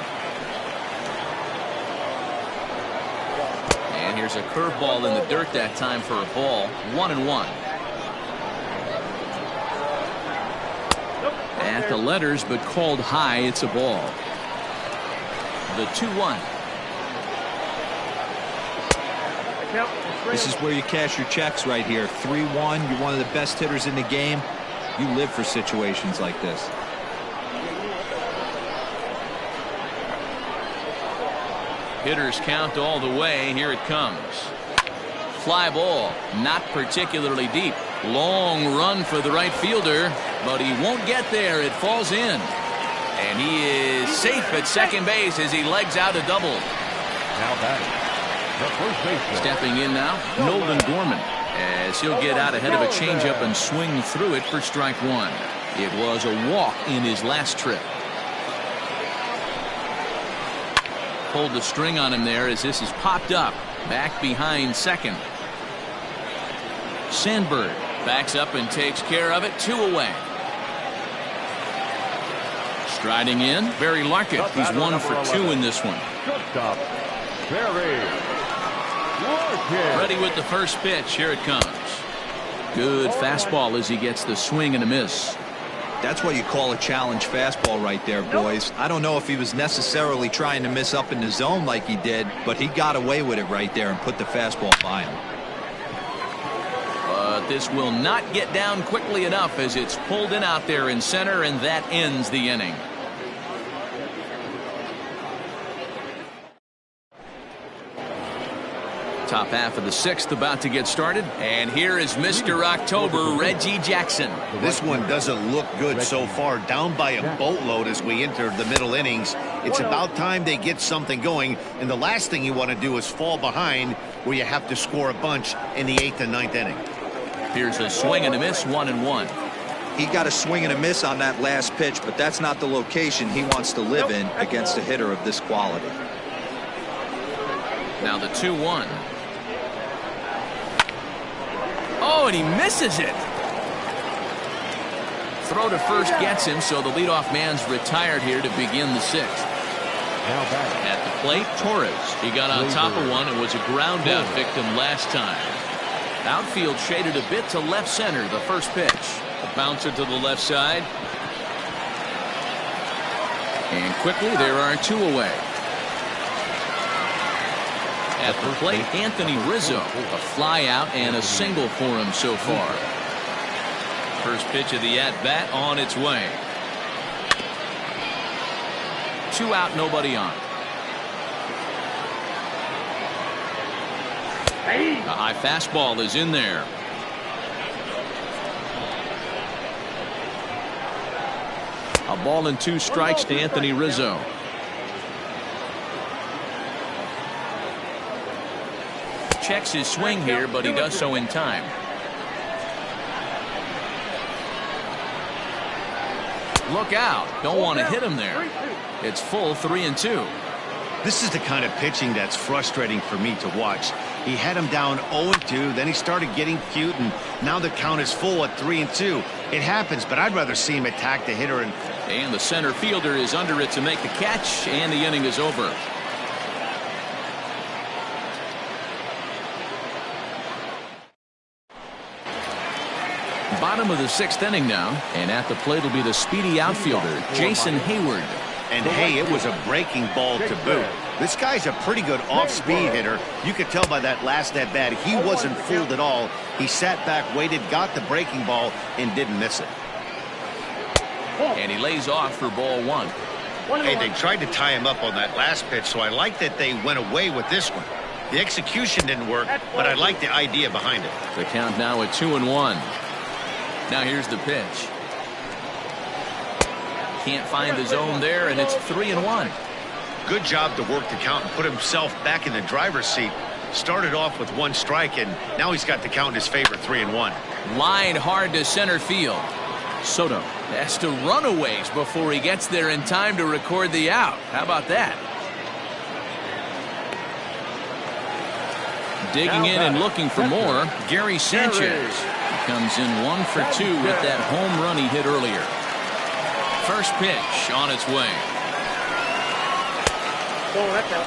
And here's a curveball in the dirt that time for a ball. 1-1. At the letters, but called high. It's a ball. The 2-1. This is where you cash your checks right here. 3-1. You're one of the best hitters in the game. You live for situations like this. Hitters count all the way. Here it comes. Fly ball. Not particularly deep. Long run for the right fielder, but he won't get there. It falls in. And he is safe at second base as he legs out a double. Now batting, the first baseman. Stepping in now, Nolan Gorman, as he'll get out ahead of a changeup and swing through it for strike 1. It was a walk in his last trip. pulled the string on him there as this is popped up. Back behind second. Sandberg backs up and takes care of it. 2 away. Striding in, Barry Larkin. He's 1 for 2 in this one. Shortstop, Barry Larkin. Ready with the first pitch. Here it comes. Good fastball as he gets the swing and a miss. That's what you call a challenge fastball right there, boys. I don't know if he was necessarily trying to miss up in the zone like he did, but he got away with it right there and put the fastball by him. But this will not get down quickly enough as it's pulled in out there in center, and that ends the inning. Top half of the 6th about to get started, and here is Mr. October, Reggie Jackson. This one doesn't look good so far. Down by a boatload as we enter the middle innings. It's about time they get something going, and the last thing you want to do is fall behind where you have to score a bunch in the 8th and 9th inning. Here's a swing and a miss, 1-1. He got a swing and a miss on that last pitch, but that's not the location he wants to live in against a hitter of this quality. Now the 2-1. Oh, and he misses it. Throw to first gets him, so the leadoff man's retired here to begin the 6th. Now back at the plate, Torres. He got on top of one and was a ground out victim last time. Outfield shaded a bit to left center. The first pitch. A bouncer to the left side. And quickly there are 2 away. At the plate, Anthony Rizzo. A fly out and a single for him so far. First pitch of the at-bat on its way. 2 out, nobody on. A high fastball is in there. A ball and 2 strikes to Anthony Rizzo. Checks his swing here, but he does so in time. Look out. Don't want to hit him there. It's full 3-2. This is the kind of pitching that's frustrating for me to watch. He had him down 0-2, then he started getting cute, and now the count is full at 3-2. It happens, but I'd rather see him attack the hitter. And the center fielder is under it to make the catch, and the inning is over. Bottom of the 6th inning now, and at the plate will be the speedy outfielder, Jason Hayward. And hey, it was a breaking ball to boot. This guy's a pretty good off-speed hitter. You could tell by that last at-bat he wasn't fooled at all. He sat back, waited, got the breaking ball, and didn't miss it. And he lays off for ball 1. Hey, they tried to tie him up on that last pitch, so I like that they went away with this one. The execution didn't work, but I like the idea behind it. The count now at 2-1. Now here's the pitch. Can't find the zone there, and it's 3-1. Good job to work the count and put himself back in the driver's seat. Started off with 1 strike, and now he's got the count in his favor, 3-1. Line hard to center field. Soto has to run a ways before he gets there in time to record the out. How about that? Digging in and looking for more, Gary Sanchez. He comes in 1 for 2 with that home run he hit earlier. First pitch on its way. Oh, that's out.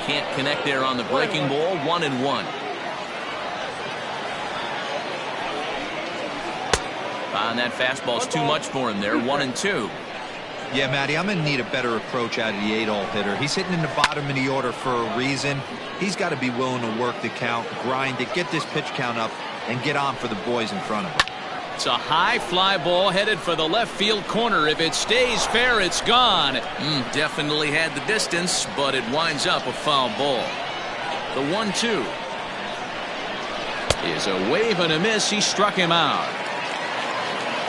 Can't connect there on the breaking ball. 1-1. And that fastball's too much for him there. 1-2. Yeah, Matty, I'm going to need a better approach out of the 8-hole hitter. He's hitting in the bottom of the order for a reason. He's got to be willing to work the count, grind it, get this pitch count up, and get on for the boys in front of him. It's a high fly ball headed for the left field corner. If it stays fair, it's gone. Definitely had the distance, but it winds up a foul ball. The 1-2 is a wave and a miss. He struck him out.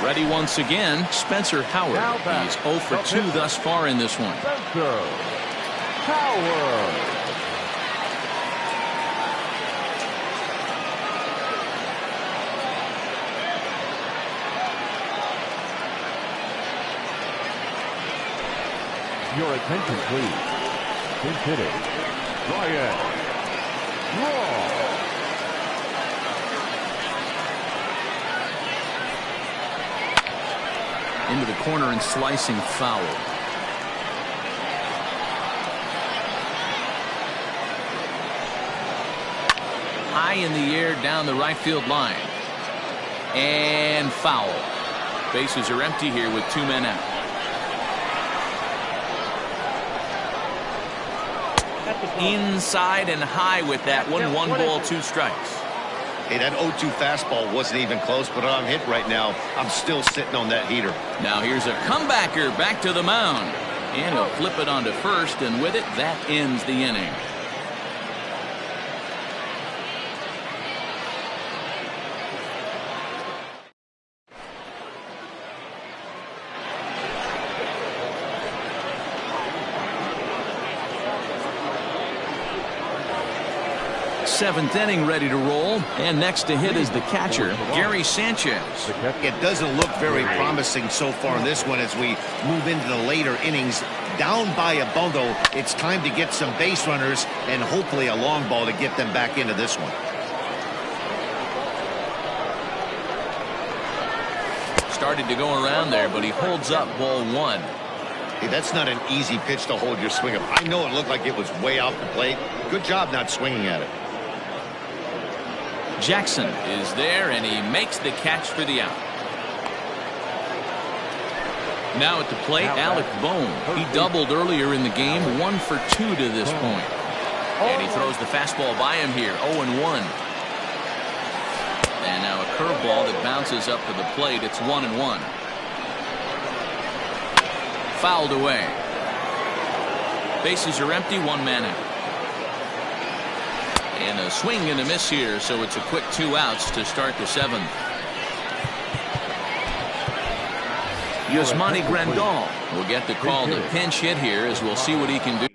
Ready once again, Spencer Howard. He's 0 for 2 thus far in this one. Spencer Howard. Your attention, please. Pinch hitting. Ryan. Draw. Into the corner and slicing foul. High in the air down the right field line. And foul. Bases are empty here with 2 men out. Inside and high with that one. 1 ball, 2 strikes. Hey, that 0-2 fastball wasn't even close, but I'm hit right now. I'm still sitting on that heater. Now here's a comebacker back to the mound. And he'll flip it onto first, and with it, that ends the inning. Seventh inning ready to roll, and next to hit is the catcher, Gary Sanchez. It doesn't look very promising so far in this one as we move into the later innings. Down by a bundle, it's time to get some base runners and hopefully a long ball to get them back into this one. Started to go around there, but he holds up ball 1. Hey, that's not an easy pitch to hold your swing up. I know it looked like it was way off the plate. Good job not swinging at it. Jackson is there, and he makes the catch for the out. Now at the plate, Alec Bohm. He doubled earlier in the game, 1 for 2 to this point. And he throws the fastball by him here, 0-1. And now a curveball that bounces up to the plate. It's 1-1. Fouled away. Bases are empty, 1 man out. And a swing and a miss here, so it's a quick 2 outs to start the 7th. Yasmani Grandal will get the call to pinch hit here, as we'll see what he can do.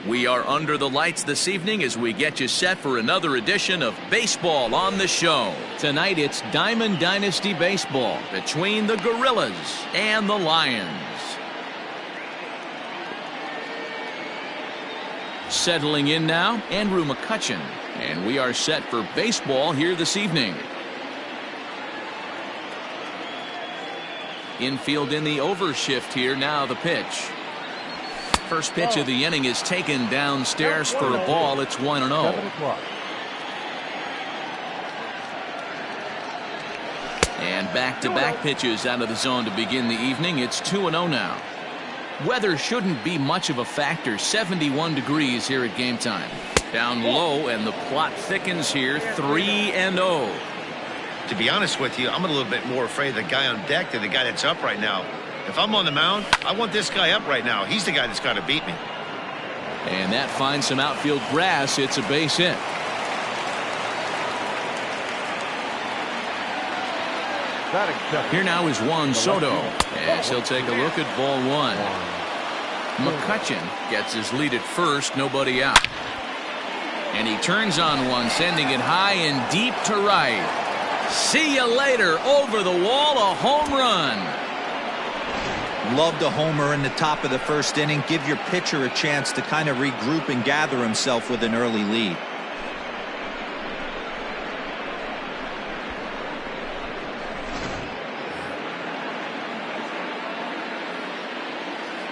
We are under the lights this evening as we get you set for another edition of Baseball on the Show. Tonight it's Diamond Dynasty Baseball between the Gorillas and the Lions. Settling in now, Andrew McCutchen, and we are set for baseball here this evening. Infield in the overshift here. Now the pitch. First pitch of the inning is taken downstairs for a ball. It's 1-0. And back-to-back pitches out of the zone to begin the evening. It's 2-0 now. Weather shouldn't be much of a factor. 71 degrees here at game time. Down low, and the plot thickens here. 3-0. To be honest with you, I'm a little bit more afraid of the guy on deck than the guy that's up right now. If I'm on the mound, I want this guy up right now. He's the guy that's got to beat me. And that finds some outfield grass. It's a base hit. Here now is Juan Soto as he'll take a look at ball one. McCutchen gets his lead at first, nobody out. And he turns on one, sending it high and deep to right. See you later. Over the wall, a home run. Loved a homer in the top of the first inning. Give your pitcher a chance to kind of regroup and gather himself with an early lead.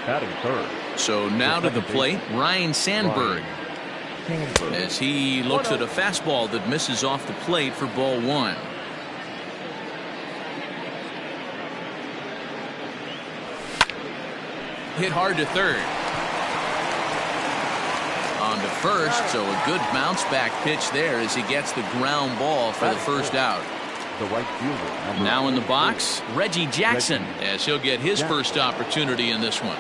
Batting third. So now to the plate, Ryan Sandberg, as he looks at a fastball that misses off the plate for ball one. Hit hard to third. On to first, so a good bounce back pitch there as he gets the ground ball for the first out. The right fielder. Now in the box, Reggie Jackson, as he'll get his first opportunity in this one.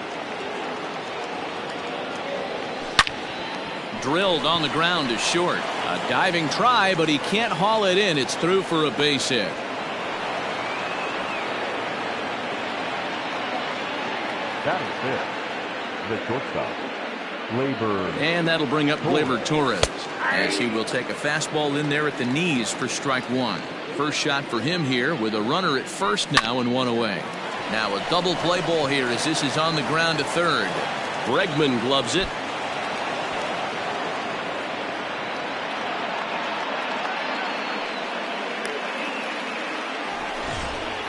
Drilled on the ground to short. A diving try, but he can't haul it in. It's through for a base hit. Batting fifth. The shortstop. Gleyber. And that'll bring up Gleyber Torres, as he will take a fastball in there at the knees for strike one. First shot for him here with a runner at first now and one away. Now a double play ball here as this is on the ground to third. Bregman gloves it.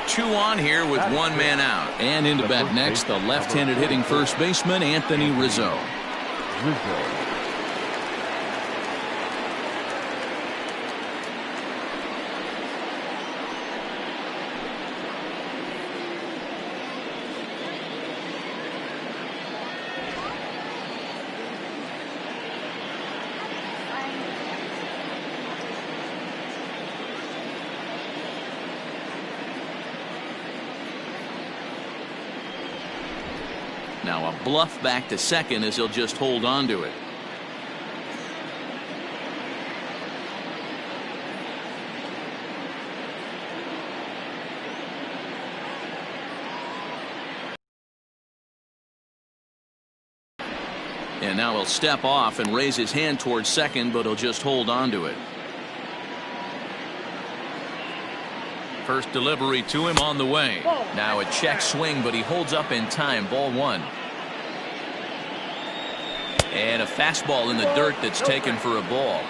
Two on here with one man out. And into bat next, the left-handed hitting first baseman, Anthony Rizzo. Now a bluff back to second as he'll just hold on to it. And now he'll step off and raise his hand towards second, but he'll just hold on to it. First delivery to him on the way. Now a check swing, but he holds up in time. Ball one. And a fastball in the dirt that's taken for a ball.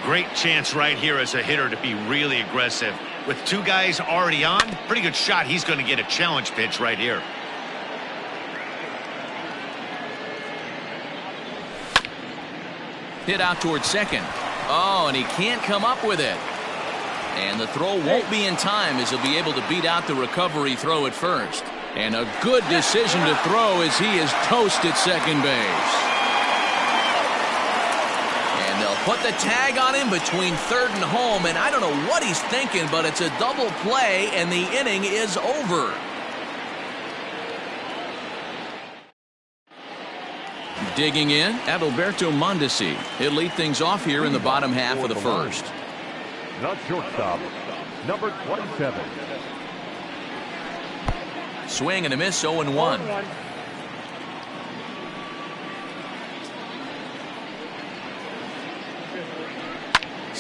Great chance right here as a hitter to be really aggressive. With two guys already on, pretty good shot. He's going to get a challenge pitch right here. Hit out towards second. Oh, and he can't come up with it. And the throw won't be in time as he'll be able to beat out the recovery throw at first. And a good decision to throw as he is toast at second base. And they'll put the tag on him between third and home. And I don't know what he's thinking, but it's a double play and the inning is over. Digging in, Adalberto Mondesi. He'll lead things off here in the bottom half of the first. Not shortstop, number 27. Swing and a miss, 0-1.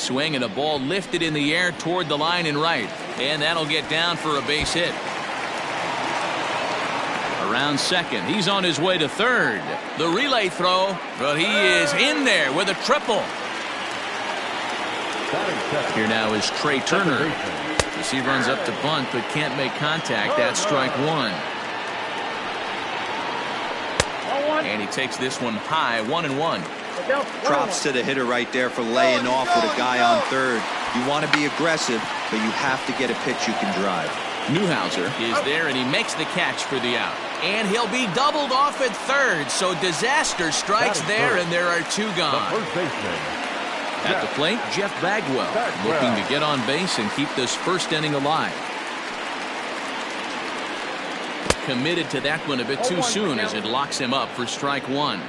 Swing and a ball lifted in the air toward the line and right. And that'll get down for a base hit. Around second. He's on his way to third. The relay throw, but he is in there with a triple. Here now is Trey Turner. As he runs up to bunt but can't make contact. That's strike one. And he takes this one high, 1-1. Props to the hitter right there for laying off with a guy on third. You want to be aggressive, but you have to get a pitch you can drive. Newhouser is there, and he makes the catch for the out. And he'll be doubled off at third, so disaster strikes there, and there are two gone. At the plate, Jeff Bagwell looking to get on base and keep this first inning alive. Committed to that one a bit too soon as it locks him up for strike one.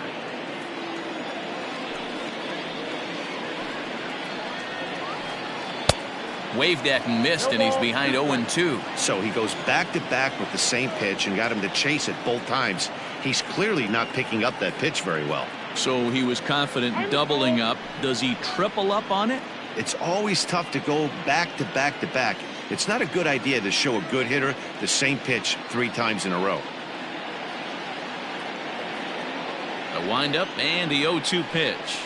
Waved at and missed, and he's behind 0-2. So he goes back-to-back with the same pitch and got him to chase it both times. He's clearly not picking up that pitch very well. So he was confident in doubling up. Does he triple up on it? It's always tough to go back-to-back-to-back. It's not a good idea to show a good hitter the same pitch 3 times in a row. A windup and the 0-2 pitch.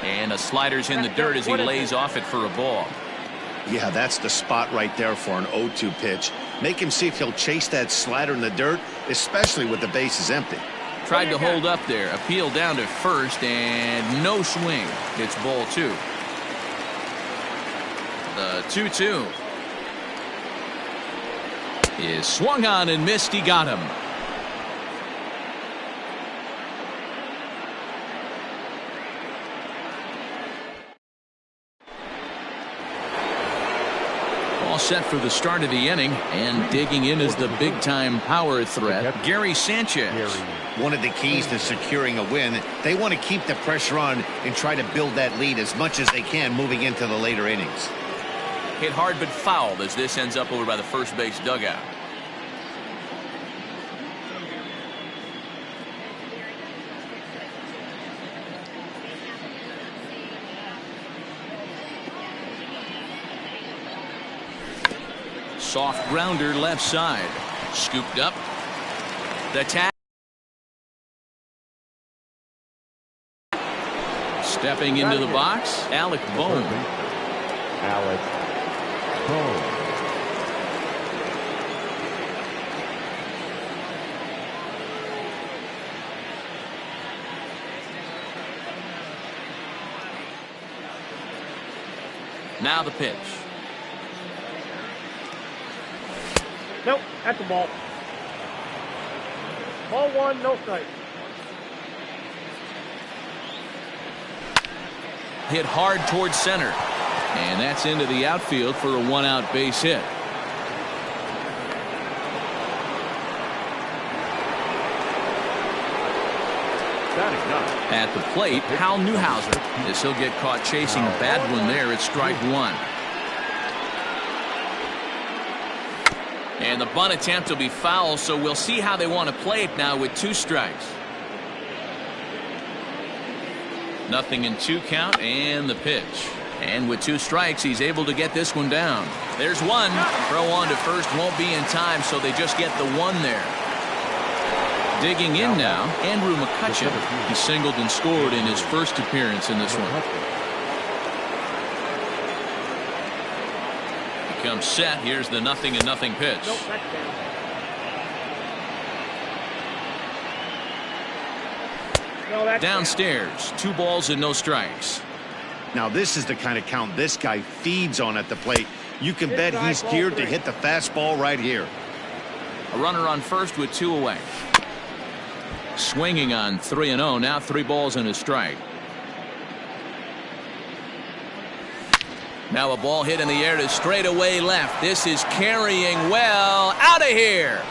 And a slider's in the dirt as he lays off it for a ball. Yeah, that's the spot right there for an 0-2 pitch. Make him see if he'll chase that slider in the dirt, especially with the bases empty. Tried to hold up there. Appeal down to first, and no swing. It's ball 2. The 2-2 is swung on and missed. He got him. All set for the start of the inning, and digging in is the big-time power threat, Gary Sanchez. One of the keys to securing a win, they want to keep the pressure on and try to build that lead as much as they can moving into the later innings. Hit hard but fouled as this ends up over by the first base dugout. Soft grounder left side. Scooped up. The tag. Stepping into the box, Alec Bohm. Alec Bohm. Now the pitch. Nope, that's the ball. Ball 1, no strike. Hit hard towards center. And that's into the outfield for a 1-out base hit. At the plate, Hal Newhouser, as he'll get caught chasing a bad one there at strike 1. And the bunt attempt will be foul, so we'll see how they want to play it now with 2 strikes. Nothing in 2 count, and the pitch. And with 2 strikes, he's able to get this one down. There's one. Throw on to first won't be in time, so they just get the 1 there. Digging in now, Andrew McCutcheon. He singled and scored in his first appearance in this one. Comes set. Here's the 0-0 pitch. Downstairs, 2 balls and no strikes. Now this is the kind of count this guy feeds on at the plate. You can bet he's geared to hit the fastball right here. A runner on first with 2 away. Swinging on 3-0. Now 3 balls and a strike. Now a ball hit in the air to straightaway left. This is carrying well. Out of here.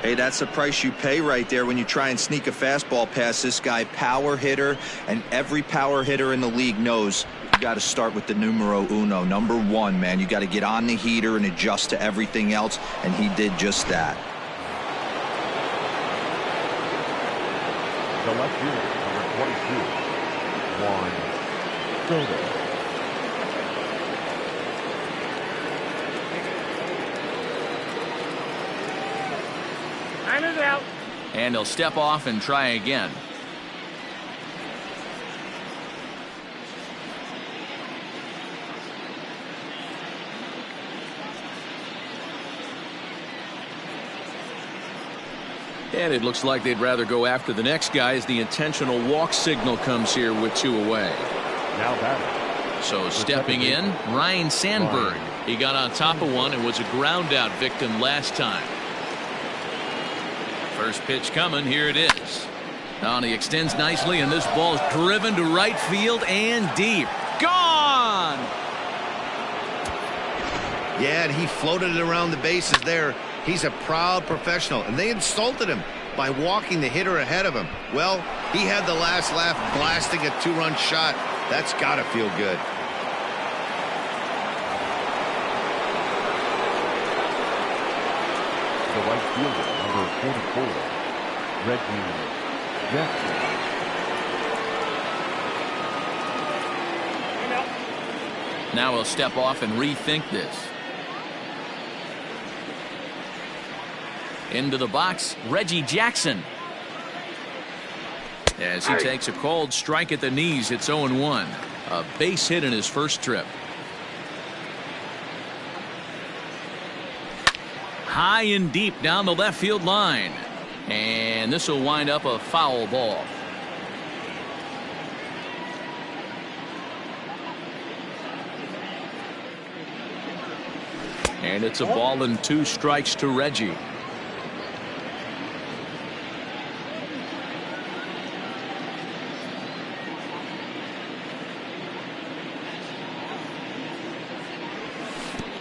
Hey, that's the price you pay right there when you try and sneak a fastball past this guy. Power hitter, and every power hitter in the league knows you got to start with the numero uno, number 1, man. You got to get on the heater and adjust to everything else, and he did just that. The left fielder, number 22. Juan Soto. Time is out. And he'll step off and try again. And it looks like they'd rather go after the next guy as the intentional walk signal comes here with 2 away. Now batting. So stepping in, Ryan Sandberg. He got on top of one and was a ground out victim last time. First pitch coming, here it is. Oh, and he extends nicely, and this ball is driven to right field and deep. Gone! Yeah, and he floated it around the bases there. He's a proud professional, and they insulted him by walking the hitter ahead of him. Well, he had the last laugh blasting a 2-run shot. That's got to feel good. The right fielder, number 44, Reggie Jackson. Now he'll step off and rethink this. Into the box, Reggie Jackson. As he takes a cold strike at the knees, it's 0-1. A base hit in his first trip. High and deep down the left field line. And this will wind up a foul ball. And it's a ball and 2 strikes to Reggie.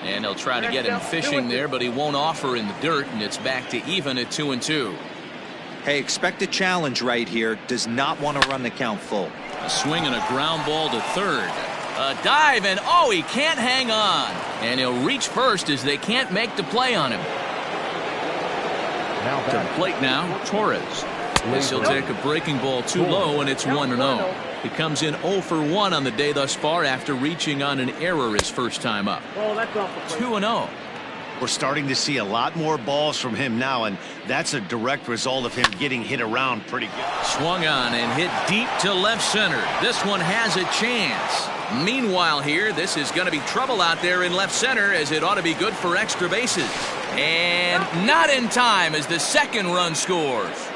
And he'll try to get him fishing there, but he won't offer in the dirt, and it's back to even at 2-2. Hey, expect a challenge right here. Does not want to run the count full. A swing and a ground ball to third. A dive, and oh, he can't hang on. And he'll reach first as they can't make the play on him. Now To the plate now, Torres. This will take a breaking ball too low, and it's 1-0. He comes in 0 for 1 on the day thus far after reaching on an error his first time up. Oh, that's off the plate. 2-0. We're starting to see a lot more balls from him now, and that's a direct result of him getting hit around pretty good. Swung on and hit deep to left center. This one has a chance. Meanwhile here, this is going to be trouble out there in left center, as it ought to be good for extra bases. And not in time as the second run scores.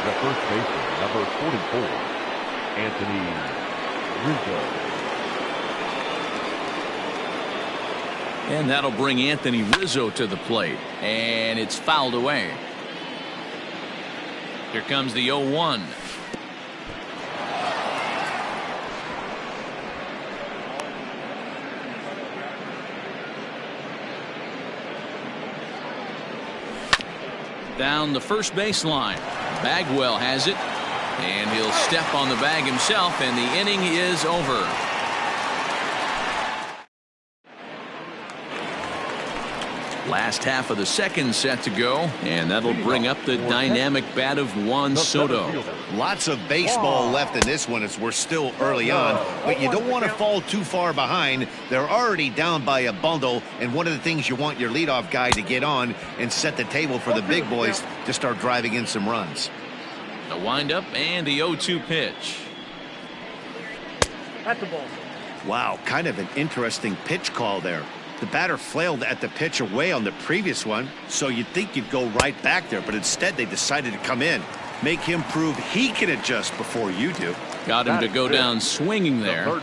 the first baseman, number 44, Anthony Rizzo. And that'll bring Anthony Rizzo to the plate. And it's fouled away. Here comes the 0-1. Down the first baseline. Bagwell has it. And he'll step on the bag himself, and the inning is over. Last half of the second set to go, and that'll bring up the dynamic bat of Juan Soto. Lots of baseball left in this one as we're still early on, but you don't want to fall too far behind. They're already down by a bundle, and one of the things you want your leadoff guy to get on and set the table for the big boys to start driving in some runs. The windup and the 0-2 pitch. That's the ball. Wow, kind of an interesting pitch call there. The batter flailed at the pitch away on the previous one, so you'd think you'd go right back there, but instead they decided to come in. Make him prove he can adjust before you do. Got him to go down swinging there.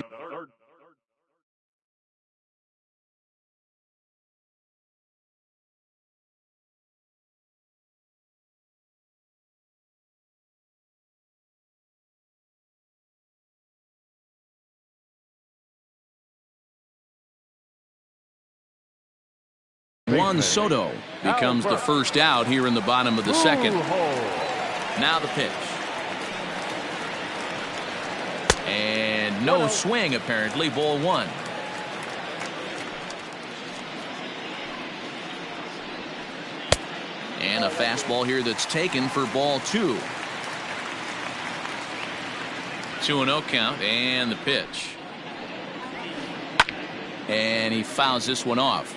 Juan Soto becomes the first out here in the bottom of the second. Now the pitch. And no swing, apparently. Ball one. And a fastball here that's taken for ball 2. 2-0 count, and the pitch. And he fouls this one off.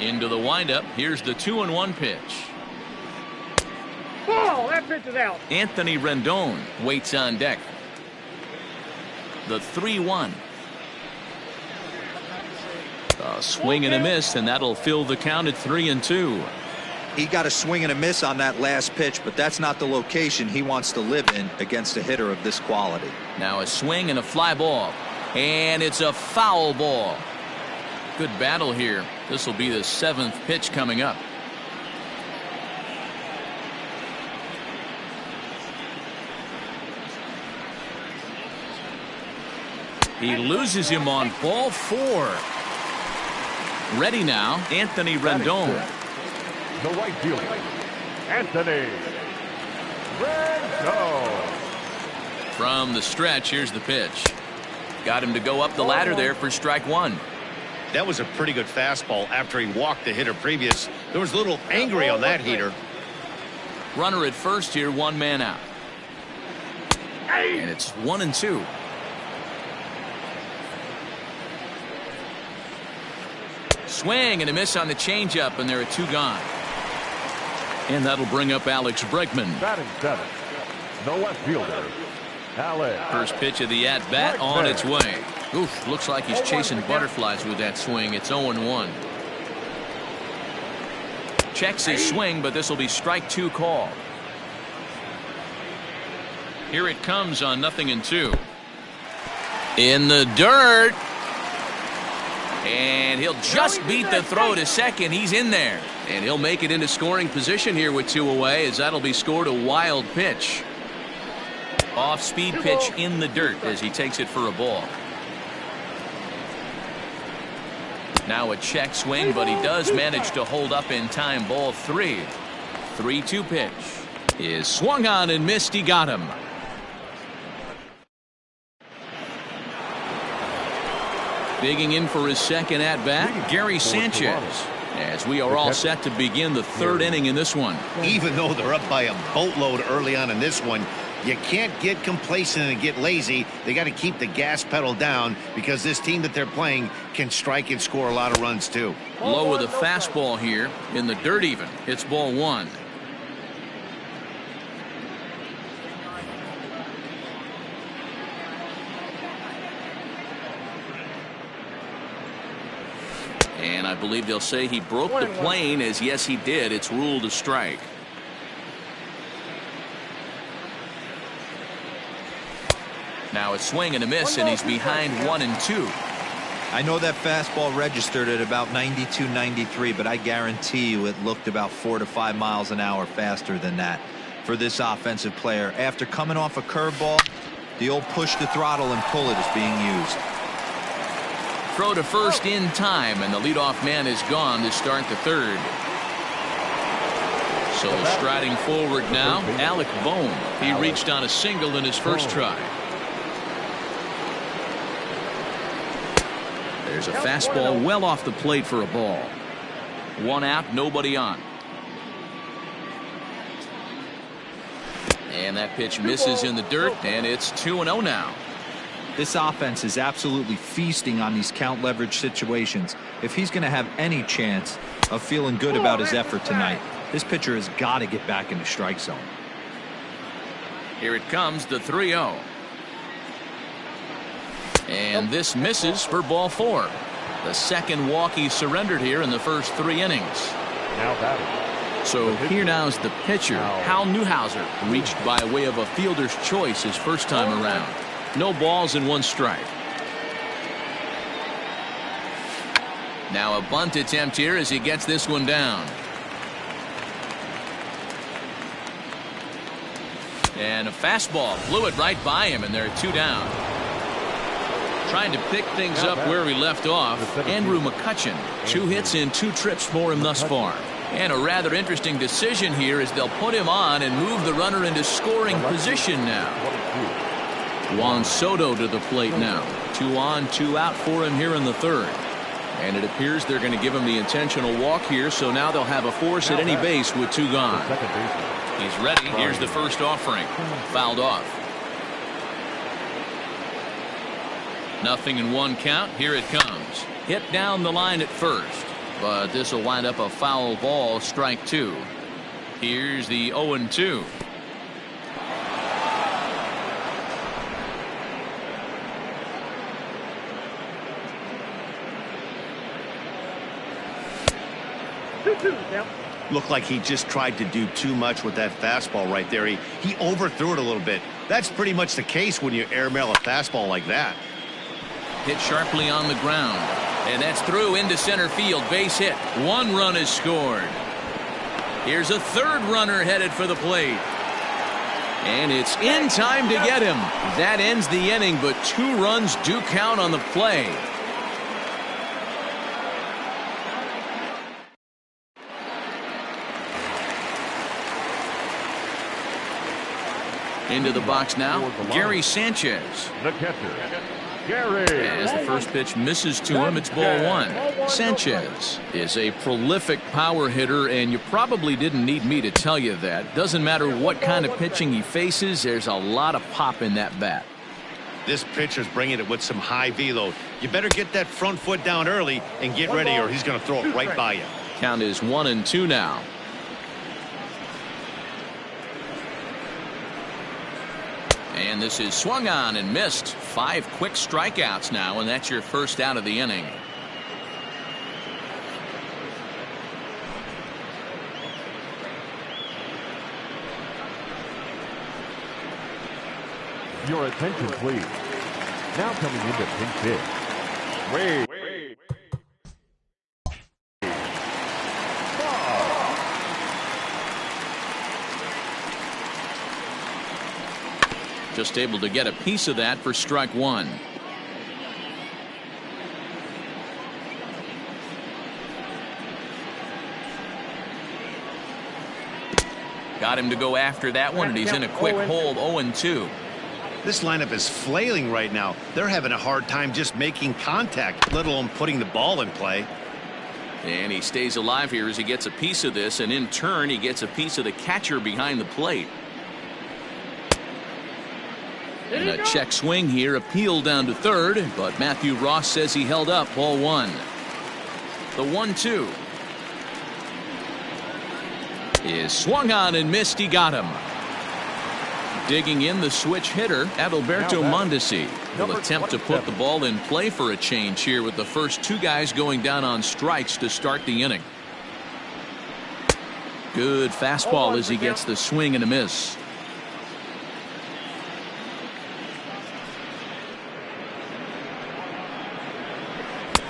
Into the windup. Here's the 2-1 pitch. Oh, that pitch is out. Anthony Rendon waits on deck. The 3-1. A swing and a miss, and that'll fill the count at 3-2. He got a swing and a miss on that last pitch, but that's not the location he wants to live in against a hitter of this quality. Now a swing and a fly ball, and it's a foul ball. Good battle here. This will be the 7th pitch coming up. He loses him on ball 4. Ready now, Anthony Rendon. The right fielder, Anthony Rendon. From the stretch, here's the pitch. Got him to go up the ladder there for strike 1. That was a pretty good fastball after he walked the hitter previous. There was a little angry on that heater. Runner at first here, 1 man out. And it's 1-2. Swing and a miss on the changeup, and there are 2 gone. And that'll bring up Alex Bregman. Batting 7, the left fielder, Alex. First pitch of the at-bat on its way. Oof, looks like he's chasing butterflies with that swing. It's 0-1. Checks his swing, but this will be strike 2 call. Here it comes on 0-2. In the dirt. And he'll just beat the throw to second. He's in there. And he'll make it into scoring position here with 2 away, as that'll be scored a wild pitch. Off-speed pitch in the dirt as he takes it for a ball. Now a check swing, but he does manage to hold up in time. Ball 3. 3-2 pitch is swung on and missed. He got him. Digging in for his second at-bat, Gary Sanchez, as we are all set to begin the 3rd inning in this one. Even though they're up by a boatload early on in this one, you can't get complacent and get lazy. They got to keep the gas pedal down, because this team that they're playing can strike and score a lot of runs too. Low with a fastball here in the dirt even. It's ball 1. And I believe they'll say he broke the plane, as yes he did. It's ruled a strike. Now a swing and a miss, and he's behind 1-2. I know that fastball registered at about 92, 93, but I guarantee you it looked about 4 to 5 miles an hour faster than that for this offensive player. After coming off a curveball, the old push the throttle and pull it is being used. Throw to first in time, and the leadoff man is gone to start the 3rd. So striding forward now, Alec Bohm. He reached on a single in his first try. There's a fastball well off the plate for a ball. 1 out, nobody on. And that pitch misses in the dirt, and it's 2-0 now. This offense is absolutely feasting on these count leverage situations. If he's going to have any chance of feeling good about his effort tonight, this pitcher has got to get back in the strike zone. Here it comes, the 3-0. And this misses for ball 4. The second walk he surrendered here in the first 3 innings. Now batting. So here now's the pitcher, Hal Newhouser, reached by way of a fielder's choice his first time around. No balls and 1 strike. Now a bunt attempt here as he gets this one down. And a fastball flew it right by him, and there are 2 down. Trying to pick things up where he left off, Andrew McCutchen. 2 hits and 2 trips for him thus far. And a rather interesting decision here as they'll put him on and move the runner into scoring position now. Juan Soto to the plate now. 2 on, 2 out for him here in the 3rd. And it appears they're going to give him the intentional walk here, so now they'll have a force at any base with 2 gone. He's ready. Here's the first offering. Fouled off. 0-1 count. Here it comes. Hit down the line at first, but this will wind up a foul ball, strike 2. Here's the 0-2. Looked like he just tried to do too much with that fastball right there. He overthrew it a little bit. That's pretty much the case when you airmail a fastball like that. Hit sharply on the ground, and that's through into center field. Base hit. 1 run is scored. Here's a 3rd runner headed for the plate, and it's in time to get him. That ends the inning, but 2 runs do count on the play. Into the box now, Gary Sanchez. The catcher, Gary. As the first pitch misses to him, it's ball 1. Sanchez is a prolific power hitter, and you probably didn't need me to tell you that. Doesn't matter what kind of pitching he faces, there's a lot of pop in that bat. This pitcher's bringing it with some high velo. You better get that front foot down early and get ready, or he's going to throw it right by you. Count is 1-2 now. And this is swung on and missed. 5 quick strikeouts now, and that's your first out of the inning. Your attention, please. Now coming into pinch hit. Wait. Just able to get a piece of that for strike 1. Got him to go after that one, and he's in a quick hold. 0-2. This lineup is flailing right now. They're having a hard time just making contact, let alone putting the ball in play. And he stays alive here as he gets a piece of this, and in turn he gets a piece of the catcher behind the plate. And a check swing here, appeal down to 3rd, but Matthew Ross says he held up. Ball 1. The 1-2 is swung on and missed. He got him. Digging in the switch hitter, Adalberto Mondesi will attempt to put the ball in play for a change here with the first 2 guys going down on strikes to start the inning. Good fastball as he gets the swing and a miss.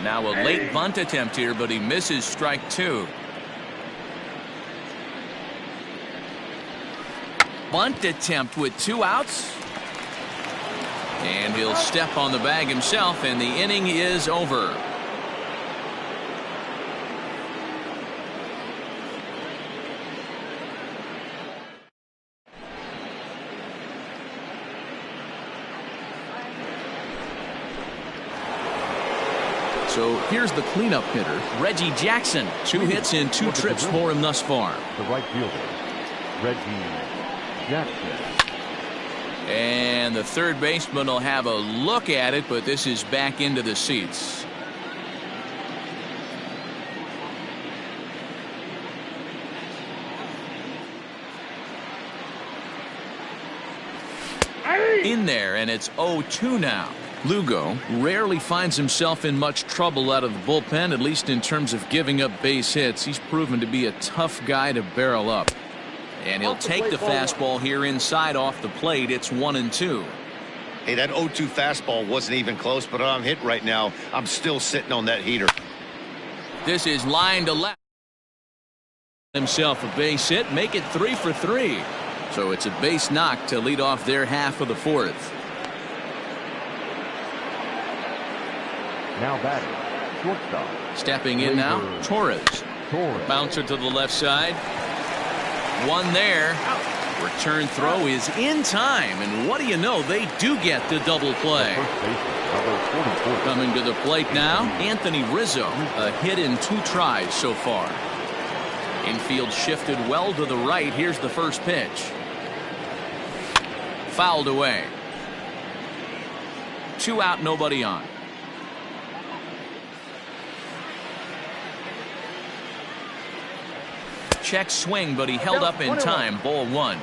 Now a late bunt attempt here, but he misses strike 2. Bunt attempt with 2 outs. And he'll step on the bag himself, and the inning is over. So here's the cleanup hitter, Reggie Jackson. 2 hits in 2 trips for him thus far. The right fielder, Reggie Jackson. And the third baseman will have a look at it, but this is back into the seats. In there, and it's 0-2 now. Lugo rarely finds himself in much trouble out of the bullpen, at least in terms of giving up base hits. He's proven to be a tough guy to barrel up. And he'll take the fastball here inside off the plate. It's 1-2. Hey, that 0-2 fastball wasn't even close, but I'm hit right now. I'm still sitting on that heater. This is line to left. Himself a base hit, make it 3 for 3. So it's a base knock to lead off their half of the 4th. Now batting, shortstop. Stepping in now, Torres. Bouncer to the left side. One there. Return throw is in time, and what do you know? They do get the double play. Coming to the plate now, Anthony Rizzo. A hit in 2 tries so far. Infield shifted well to the right. Here's the first pitch. Fouled away. 2 out, nobody on. Check swing, but he held up in time. Ball 1.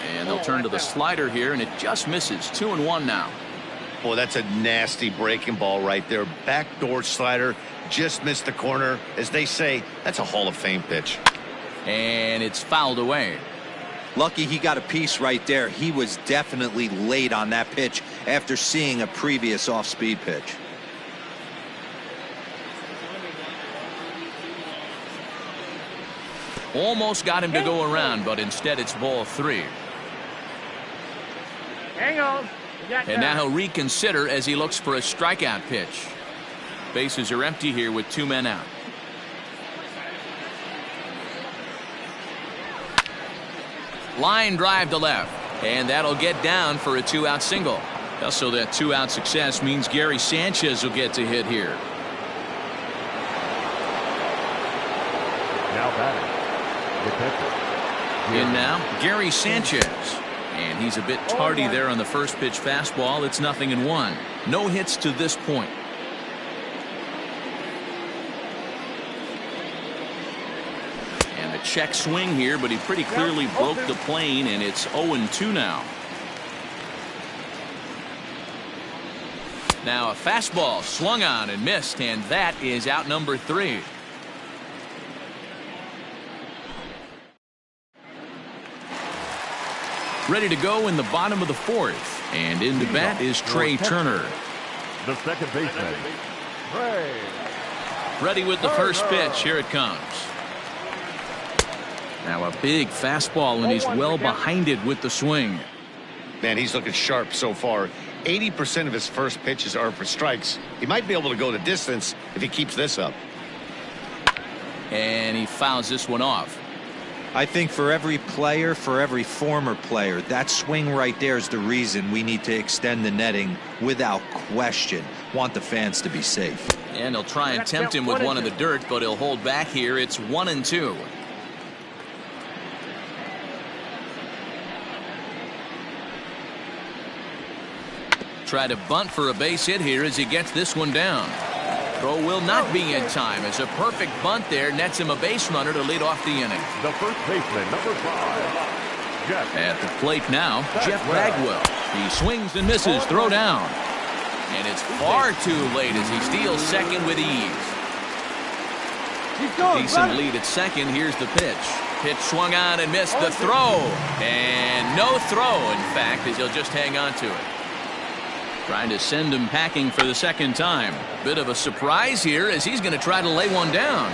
And they'll turn to the slider here, and it just misses. 2-1 now. Boy, that's a nasty breaking ball right there. Backdoor slider, just missed the corner. As they say, that's a Hall of Fame pitch. And it's fouled away. Lucky he got a piece right there. He was definitely late on that pitch after seeing a previous off-speed pitch. Almost got him to go around, but instead it's ball 3. Hang on. And now he'll reconsider as he looks for a strikeout pitch. Bases are empty here with 2 men out. Line drive to left, and that'll get down for a 2-out single. So that 2-out success means Gary Sanchez will get to hit here. Now batting, the catcher. In now, Gary Sanchez. And he's a bit tardy there on the first pitch fastball. It's 0-1. No hits to this point. And a check swing here, but he pretty clearly broke the plane, and it's 0-2 now. Now a fastball swung on and missed, and that is out number 3. Ready to go in the bottom of the 4th, and in to bat is Trey Turner. The second baseman, Trey. Ready with the first pitch. Here it comes. Now a big fastball, and he's well behind it with the swing. Man, he's looking sharp so far. 80% of his first pitches are for strikes. He might be able to go the distance if he keeps this up. And he fouls this one off. I think for every player, for every former player, that swing right there is the reason we need to extend the netting without question. Want the fans to be safe. And he'll try and tempt him with one in the dirt, but he'll hold back here. It's 1-2. Try to bunt for a base hit here as he gets this one down. Throw will not be in time as a perfect bunt there nets him a base runner to lead off the inning. The first baseman, number 5, Jeff. At the plate now, Jeff Bagwell. He swings and misses. Throw down. And it's far too late as he steals second with ease. Decent lead at second. Here's the pitch. Pitch swung on and missed the throw. And no throw, in fact, as he'll just hang on to it. Trying to send him packing for the second time. Bit of a surprise here as he's going to try to lay one down.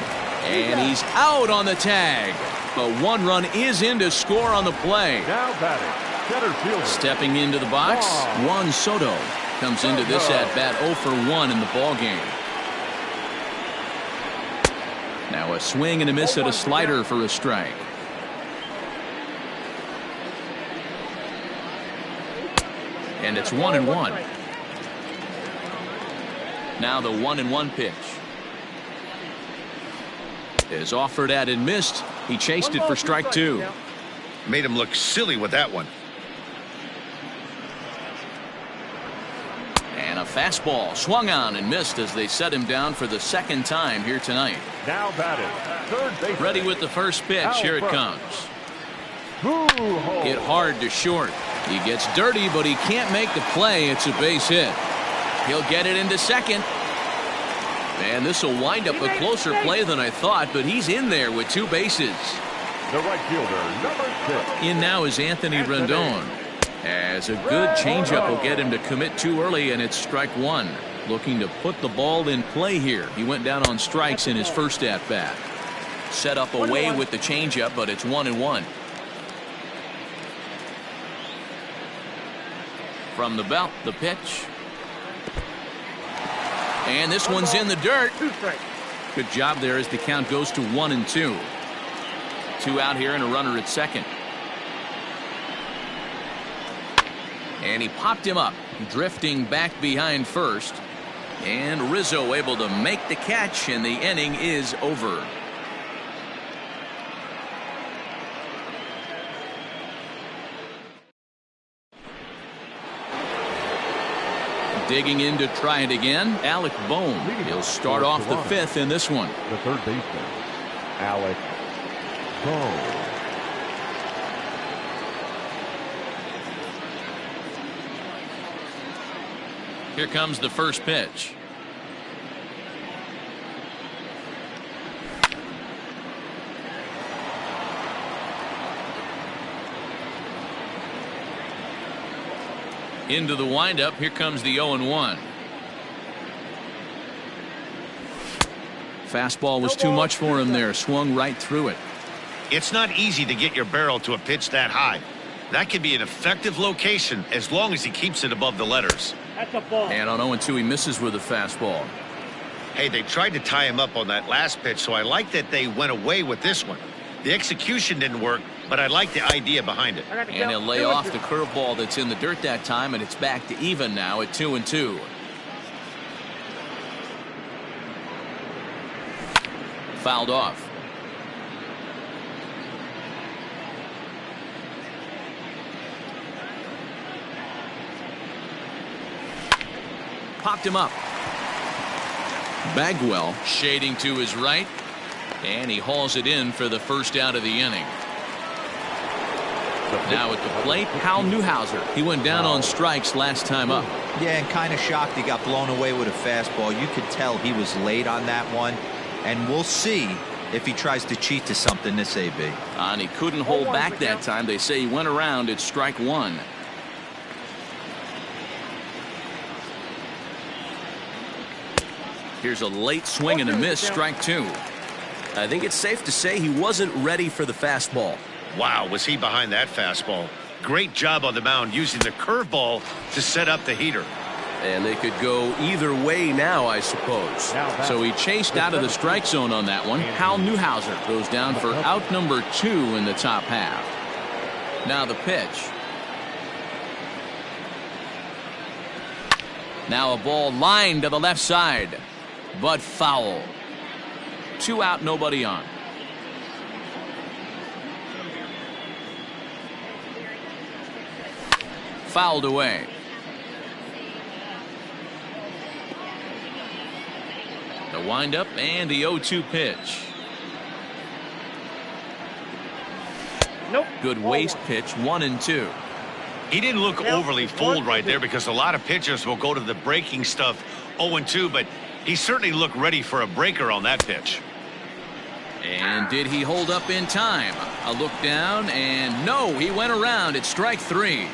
And he's out on the tag. But 1 run is in to score on the play. Now batting, center fielder. Stepping into the box, Juan Soto comes into this at-bat 0 for 1 in the ballgame. Now a swing and a miss at a slider for a strike. And it's 1-1. Now the 1-1 pitch is offered at and missed. He chased it for strike 2. Made him look silly with that one. And a fastball swung on and missed as they set him down for the second time here tonight. Now batted, third baseman. Ready with the first pitch. Here it comes. Hit hard to short. He gets dirty, but he can't make the play. It's a base hit. He'll get it into second. And this will wind up a closer play than I thought, but he's in there with 2 bases. The right fielder, number 6. In now is Anthony Rendon. As a good changeup will get him to commit too early, and it's strike 1. Looking to put the ball in play here. He went down on strikes in his first at-bat. Set up away with the changeup, but it's 1-1. From the belt, the pitch. And this one's in the dirt. 2 strikes. Good job there as the count goes to 1-2. 2 out here and a runner at second. And he popped him up, drifting back behind first. And Rizzo able to make the catch, and the inning is over. Digging in to try it again, Alec Bohm. He'll start off the 5th in this one. The third baseman, Alec Bohm. Here comes the first pitch. Into the windup. Here comes the 0-1. Fastball was too much for him there. Swung right through it. It's not easy to get your barrel to a pitch that high. That can be an effective location as long as he keeps it above the letters. That's a ball. And on 0-2, he misses with a fastball. Hey, they tried to tie him up on that last pitch, so I like that they went away with this one. The execution didn't work, but I like the idea behind it. And he'll lay off the curveball that's in the dirt that time, and it's back to even now at 2-2. Fouled off. Popped him up. Bagwell shading to his right, and he hauls it in for the first out of the inning. Now at the plate, Hal Newhouser. He went down on strikes last time up. Yeah, and kind of shocked he got blown away with a fastball. You could tell he was late on that one, and we'll see if he tries to cheat to something this AB. And he couldn't hold back that time. They say he went around at strike 1. Here's a late swing and a miss, strike 2. I think it's safe to say he wasn't ready for the fastball. Wow, was he behind that fastball. Great job on the mound using the curveball to set up the heater. And they could go either way now, I suppose. So he chased out of the strike zone on that one. Hal Newhouser goes down for out number 2 in the top half. Now the pitch. Now a ball lined to the left side, but foul. 2 out, nobody on. Fouled away. The windup and the 0-2 pitch. Nope. Good waist pitch, 1-2. He didn't look overly fooled right there because a lot of pitchers will go to the breaking stuff 0-2, but he certainly looked ready for a breaker on that pitch. And did he hold up in time? A look down, and no, he went around at strike 3.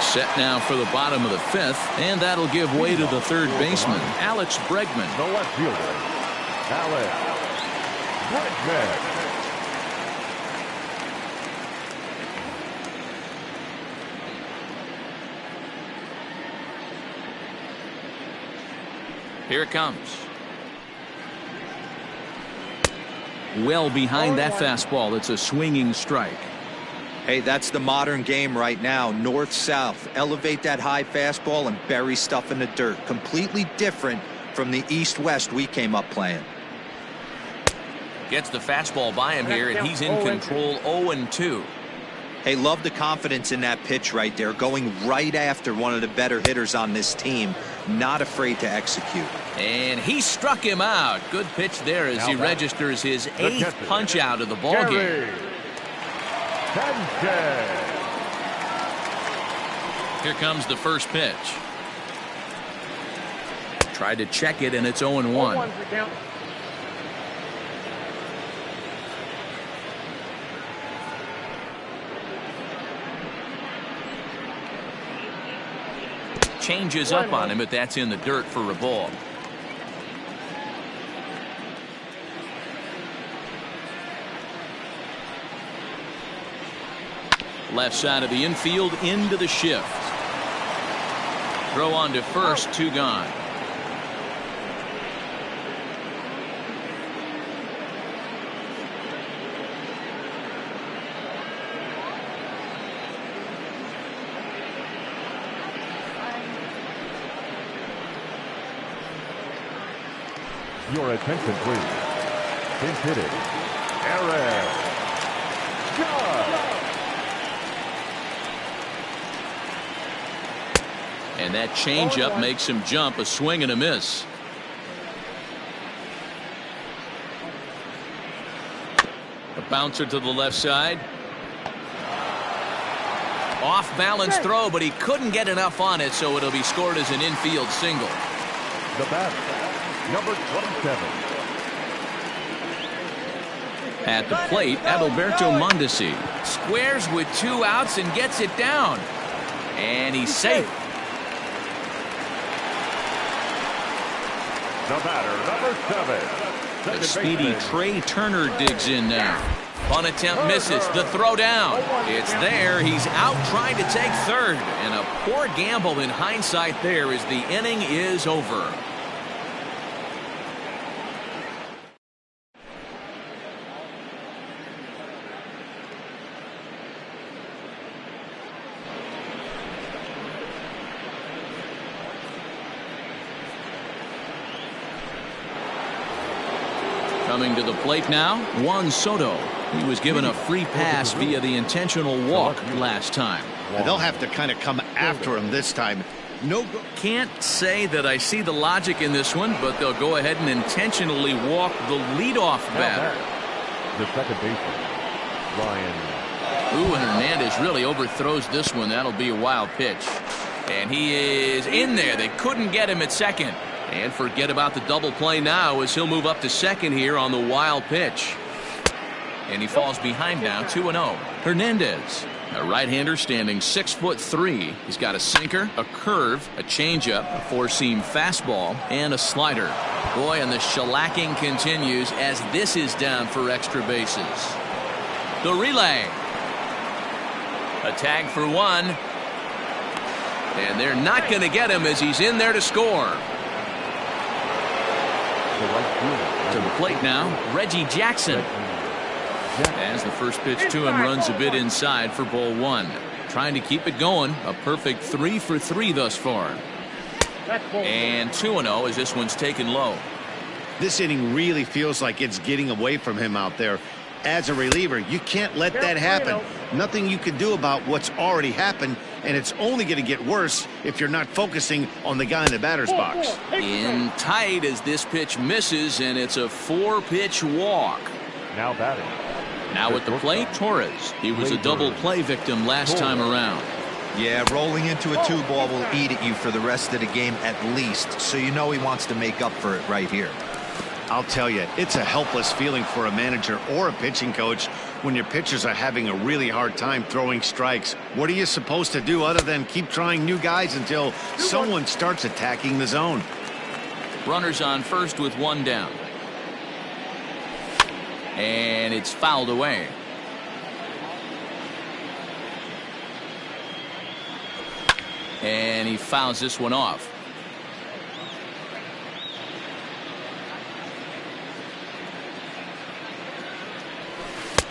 Set now for the bottom of the 5th, and that'll give way to the third baseman, Alex Bregman. The left fielder, Alex Bregman. Here it comes. Well behind that fastball. It's a swinging strike. Hey, that's the modern game right now. North-south. Elevate that high fastball and bury stuff in the dirt. Completely different from the east-west we came up playing. Gets the fastball by him here, and he's in control 0-2. Hey, love the confidence in that pitch right there. Going right after one of the better hitters on this team. Not afraid to execute. And he struck him out. Good pitch there as he registers his 8th punch out of the ball game. Here comes the first pitch. Tried to check it, and it's 0-1. Changes up on him, but that's in the dirt for a ball. Left side of the infield into the shift. Throw on to first, 2 gone. Your attention, please. Pinch hitting, Aaron Judge. And that changeup makes him jump. A swing and a miss. A bouncer to the left side. Off balance throw, but he couldn't get enough on it, so it'll be scored as an infield single. The batter, number 27. At the plate, Adalberto Mondesi squares with 2 outs and gets it down. And he's safe. The batter, number 7. The speedy Trey Turner digs in now. Bunt attempt misses. The throw down. It's there. He's out trying to take third. And a poor gamble in hindsight there as the inning is over. Coming to the plate now, Juan Soto. He was given a free pass via the intentional walk last time. And they'll have to kind of come after him this time. Can't say that I see the logic in this one, but they'll go ahead and intentionally walk the leadoff batter. The second baseman, Ryan. Ooh, and Hernandez really overthrows this one. That'll be a wild pitch. And he is in there. They couldn't get him at second. And forget about the double play now as he'll move up to second here on the wild pitch. And he falls behind now, 2-0. Hernandez, a right-hander standing 6'3". He's got a sinker, a curve, a changeup, a four-seam fastball, and a slider. Boy, and the shellacking continues as this is down for extra bases. The relay. A tag for 1. And they're not going to get him as he's in there to score. To the plate now, Reggie Jackson. As the first pitch to him runs a bit inside for ball 1. Trying to keep it going. A perfect 3 for 3 thus far. And 2-0 as this one's taken low. This inning really feels like it's getting away from him out there. As a reliever, you can't let that happen. Nothing you can do about what's already happened, and it's only going to get worse if you're not focusing on the guy in the batter's box. In tight as this pitch misses, and it's a 4-pitch walk. Now batting. Now at the plate, Torres. He was a double play victim last time around. Yeah, rolling into a 2-ball will eat at you for the rest of the game at least, so you know he wants to make up for it right here. I'll tell you, it's a helpless feeling for a manager or a pitching coach when your pitchers are having a really hard time throwing strikes. What are you supposed to do other than keep trying new guys until someone starts attacking the zone? Runners on first with 1 down. And it's fouled away. And he fouls this one off.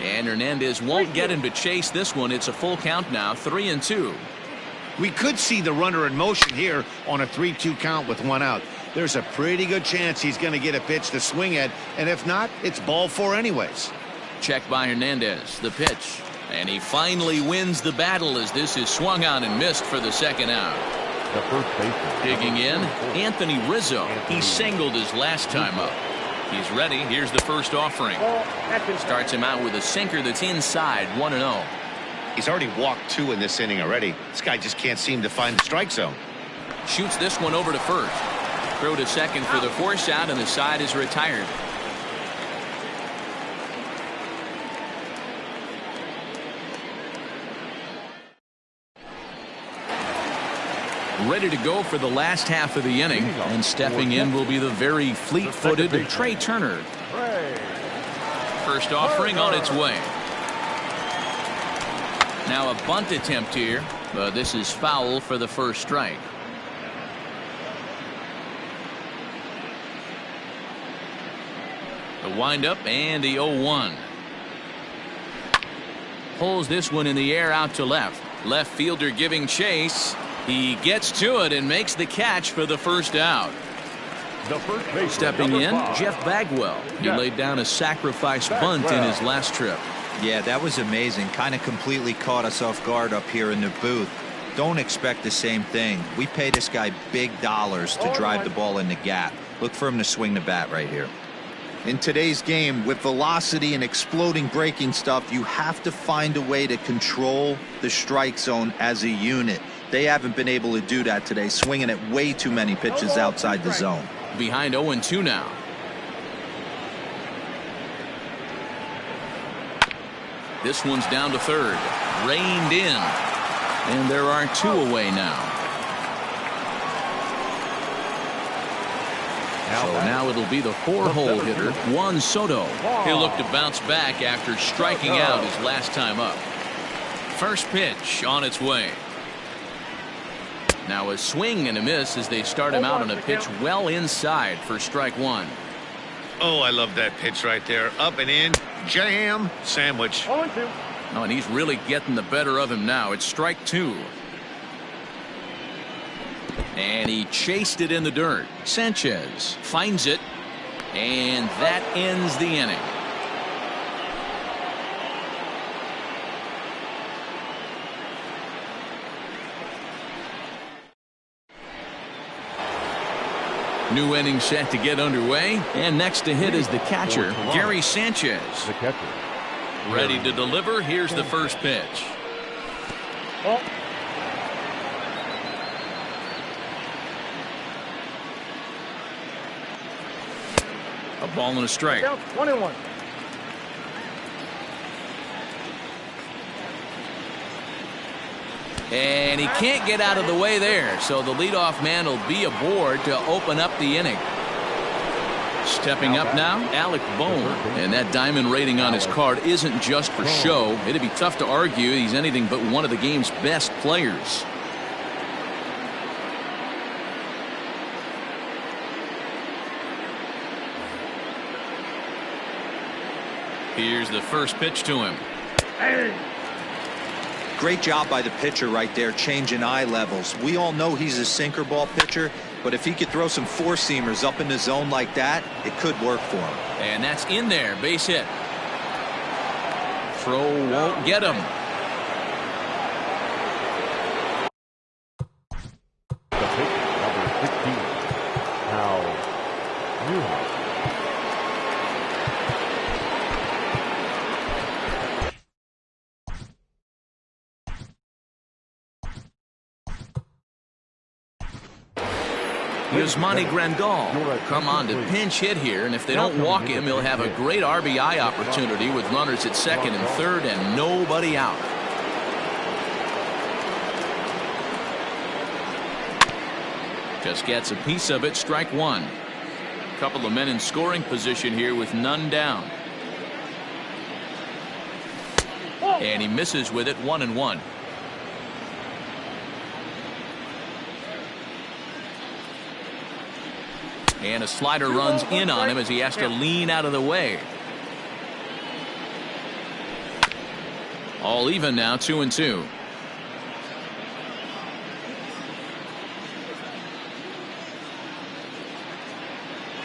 And Hernandez won't get him to chase this one. It's a full count now, 3-2. We could see the runner in motion here on a 3-2 count with 1 out. There's a pretty good chance he's going to get a pitch to swing at, and if not, it's ball 4 anyways. Check by Hernandez, the pitch. And he finally wins the battle as this is swung on and missed for the second out. The first baseman. Digging in, Anthony Rizzo. He singled his last time up. He's ready. Here's the first offering. Starts him out with a sinker that's inside, 1-0. He's already walked 2 in this inning already. This guy just can't seem to find the strike zone. Shoots this one over to first. Throw to second for the force out, and the side is retired. Ready to go for the last half of the inning, and stepping in will be the very fleet-footed Trey Turner. First offering on its way. Now a bunt attempt here, but this is foul for the first strike. The windup and the 0-1. Pulls this one in the air out to left. Left fielder giving chase. He gets to it and makes the catch for the first out. Stepping in, Jeff Bagwell. He laid down a sacrifice bunt in his last trip. Yeah, that was amazing. Kind of completely caught us off guard up here in the booth. Don't expect the same thing. We pay this guy big dollars to drive the ball in the gap. Look for him to swing the bat right here. In today's game, with velocity and exploding breaking stuff, you have to find a way to control the strike zone as a unit. They haven't been able to do that today, swinging at way too many pitches outside the zone. Behind 0-2 now. This one's down to third. Reined in. And there are 2 away now. So now it'll be the 4-hole hitter, Juan Soto. He'll look to bounce back after striking out his last time up. First pitch on its way. Now a swing and a miss as they start him out on a pitch well inside for strike 1. Oh, I love that pitch right there. Up and in. Jam. Sandwich. 0-2. Oh, and he's really getting the better of him now. It's strike 2. And he chased it in the dirt. Sanchez finds it. And that ends the inning. New inning set to get underway. And next to hit is the catcher, Gary Sanchez. The catcher. Ready to deliver. Here's the first pitch. Ball. A ball and a strike. Down 1-1. And he can't get out of the way there, so the leadoff man will be aboard to open up the inning. Stepping up now, Alec Bohm. And that diamond rating on his card isn't just for show. It'd be tough to argue he's anything but one of the game's best players. Here's the first pitch to him. Great job by the pitcher right there, changing eye levels. We all know he's a sinker ball pitcher, but if he could throw some four-seamers up in the zone like that, it could work for him. And that's in there, base hit. Throw won't get him. The pitch, number 16. Now, Newhouse. Yasmani Grandal come on to pinch hit here, and if they don't walk him, he'll have a great RBI opportunity with runners at second and third and nobody out. Just gets a piece of it, strike one. A couple of men in scoring position here with none down. And he misses with it, 1-1. And a slider runs in on him as he has to lean out of the way. All even now, 2-2.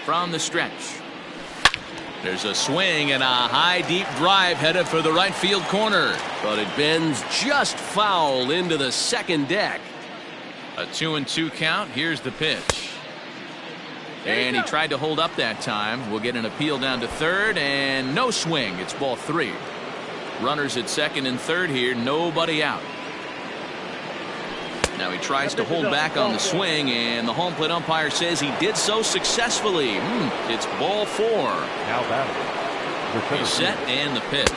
From the stretch. There's a swing and a high deep drive headed for the right field corner. But it bends just foul into the second deck. A 2-2 count. Here's the pitch. And he tried to hold up that time. We'll get an appeal down to third and no swing. It's ball three. Runners at second and third here. Nobody out. Now he tries to hold back on the swing, and the home plate umpire says he did so successfully. It's ball four. Now batting. He's set and the pitch.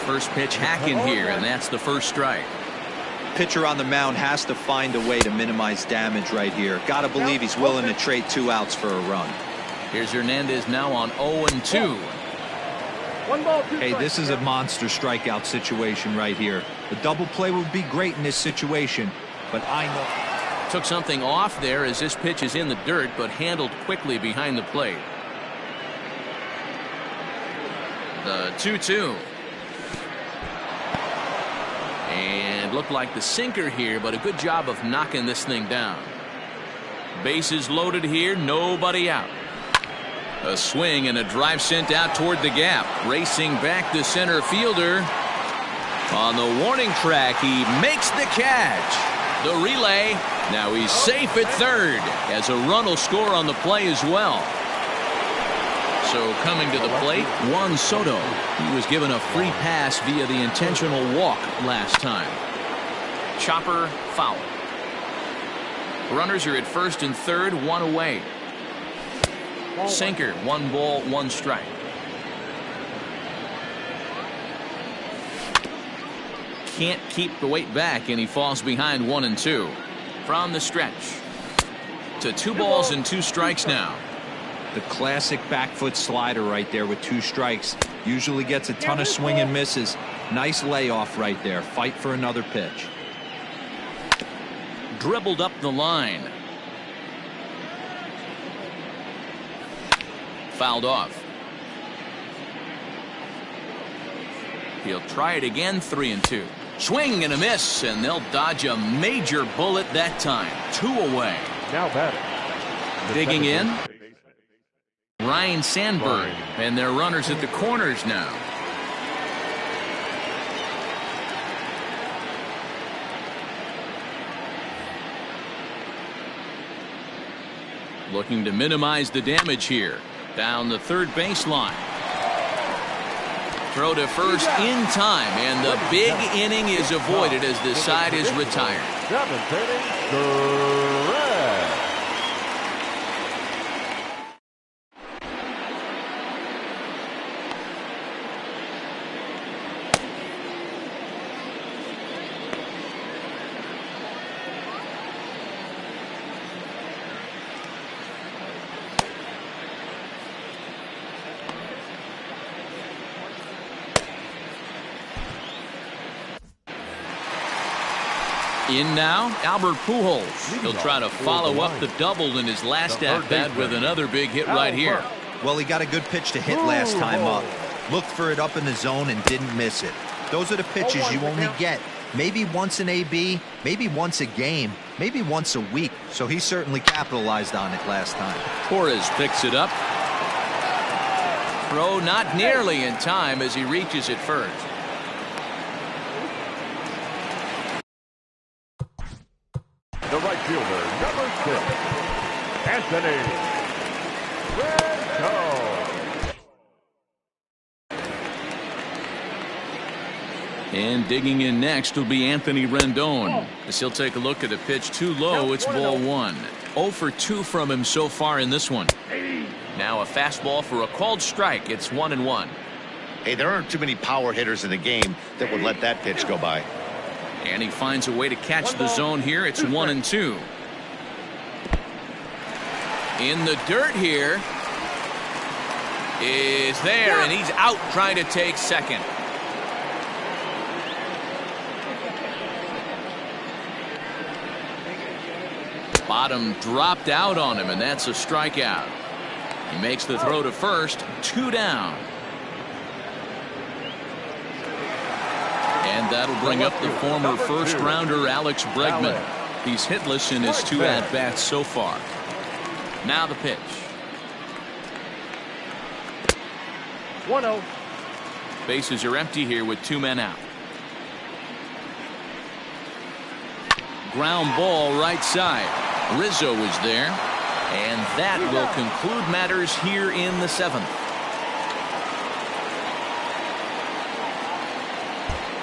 First pitch hacking here, and that's the first strike. Pitcher on the mound has to find a way to minimize damage right here. Got to believe he's willing to trade 2 outs for a run. Here's Hernandez now on 0-2. 1 ball, 2 Hey, this is a monster strikeout situation right here. A double play would be great in this situation, but I know. Took something off there as this pitch is in the dirt, but handled quickly behind the plate. The 2-2. And looked like the sinker here, but a good job of knocking this thing down. Bases loaded here, nobody out. A swing and a drive sent out toward the gap. Racing back the center fielder. On the warning track, he makes the catch. The relay. Now he's safe at third, as a run will score on the play as well. So coming to the plate, Juan Soto. He was given a free pass via the intentional walk last time. Chopper foul. Runners are at first and third, one away. Sinker, 1 ball, 1 strike. Can't keep the weight back, and he falls behind 1-2. From the stretch to 2 balls and 2 strikes now. The classic back foot slider right there with 2 strikes. Usually gets a ton of swing and misses. Nice layoff right there. Fight for another pitch. Dribbled up the line. Fouled off. He'll try it again, 3-2. Swing and a miss, and they'll dodge a major bullet that time. 2 away. Now batting. Digging in, Ryan Sandberg, and their runners at the corners now. Looking to minimize the damage here. Down the third baseline. Throw to first in time, and the big inning is avoided as the side is retired. 7th inning, correct. In now, Albert Pujols. He'll try to follow up the double in his last at-bat with another big hit right here. Well, he got a good pitch to hit last time up. Looked for it up in the zone and didn't miss it. Those are the pitches you only get maybe once in AB, maybe once a game, maybe once a week. So he certainly capitalized on it last time. Torres picks it up. Throw not nearly in time as he reaches it first. The right fielder, number 6, Anthony Rendon. And digging in next will be Anthony Rendon. As he'll take a look at a pitch too low, it's ball 1. 0 for 2 from him so far in this one. Now a fastball for a called strike. It's 1-1. Hey, there aren't too many power hitters in the game that would let that pitch go by. And he finds a way to catch the zone here. It's 1-2. In the dirt here is there, and he's out trying to take second. Bottom dropped out on him, and that's a strikeout. He makes the throw to first. 2 down. And that'll bring up the former first-rounder Alex Bregman. He's hitless in his 2 at-bats so far. Now the pitch. 1-0. Bases are empty here with 2 men out. Ground ball right side. Rizzo is there. And that will conclude matters here in the 7th.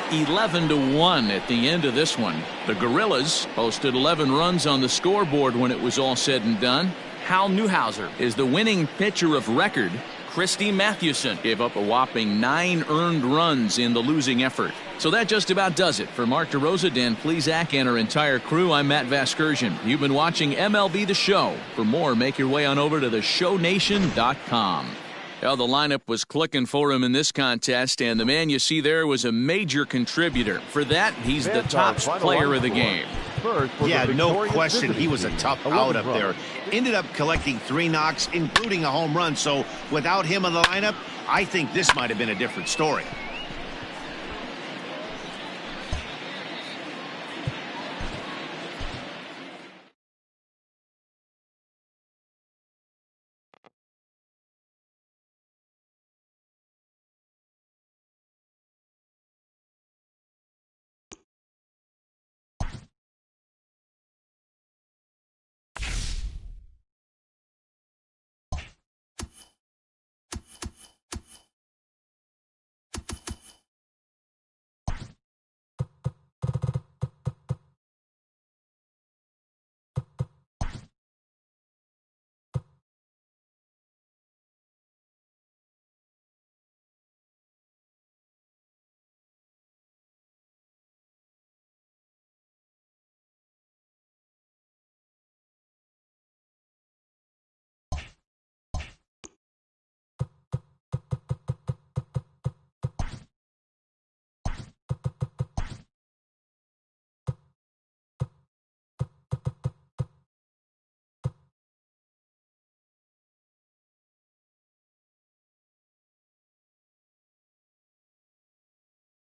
11-1 at the end of this one. The Gorillas posted 11 runs on the scoreboard when it was all said and done. Hal Newhouser is the winning pitcher of record. Christy Mathewson gave up a whopping 9 earned runs in the losing effort. So that just about does it. For Mark DeRosa, Dan Plesac, and our entire crew, I'm Matt Vasgersian. You've been watching MLB The Show. For more, make your way on over to theshownation.com. Well, the lineup was clicking for him in this contest, and the man you see there was a major contributor. For that, he's the top player of the game. first for Yeah, the no victorious question. He visiting was a team. tough 11 out up runs. there. Ended up collecting 3 knocks, including a home run. So without him in the lineup, I think this might have been a different story.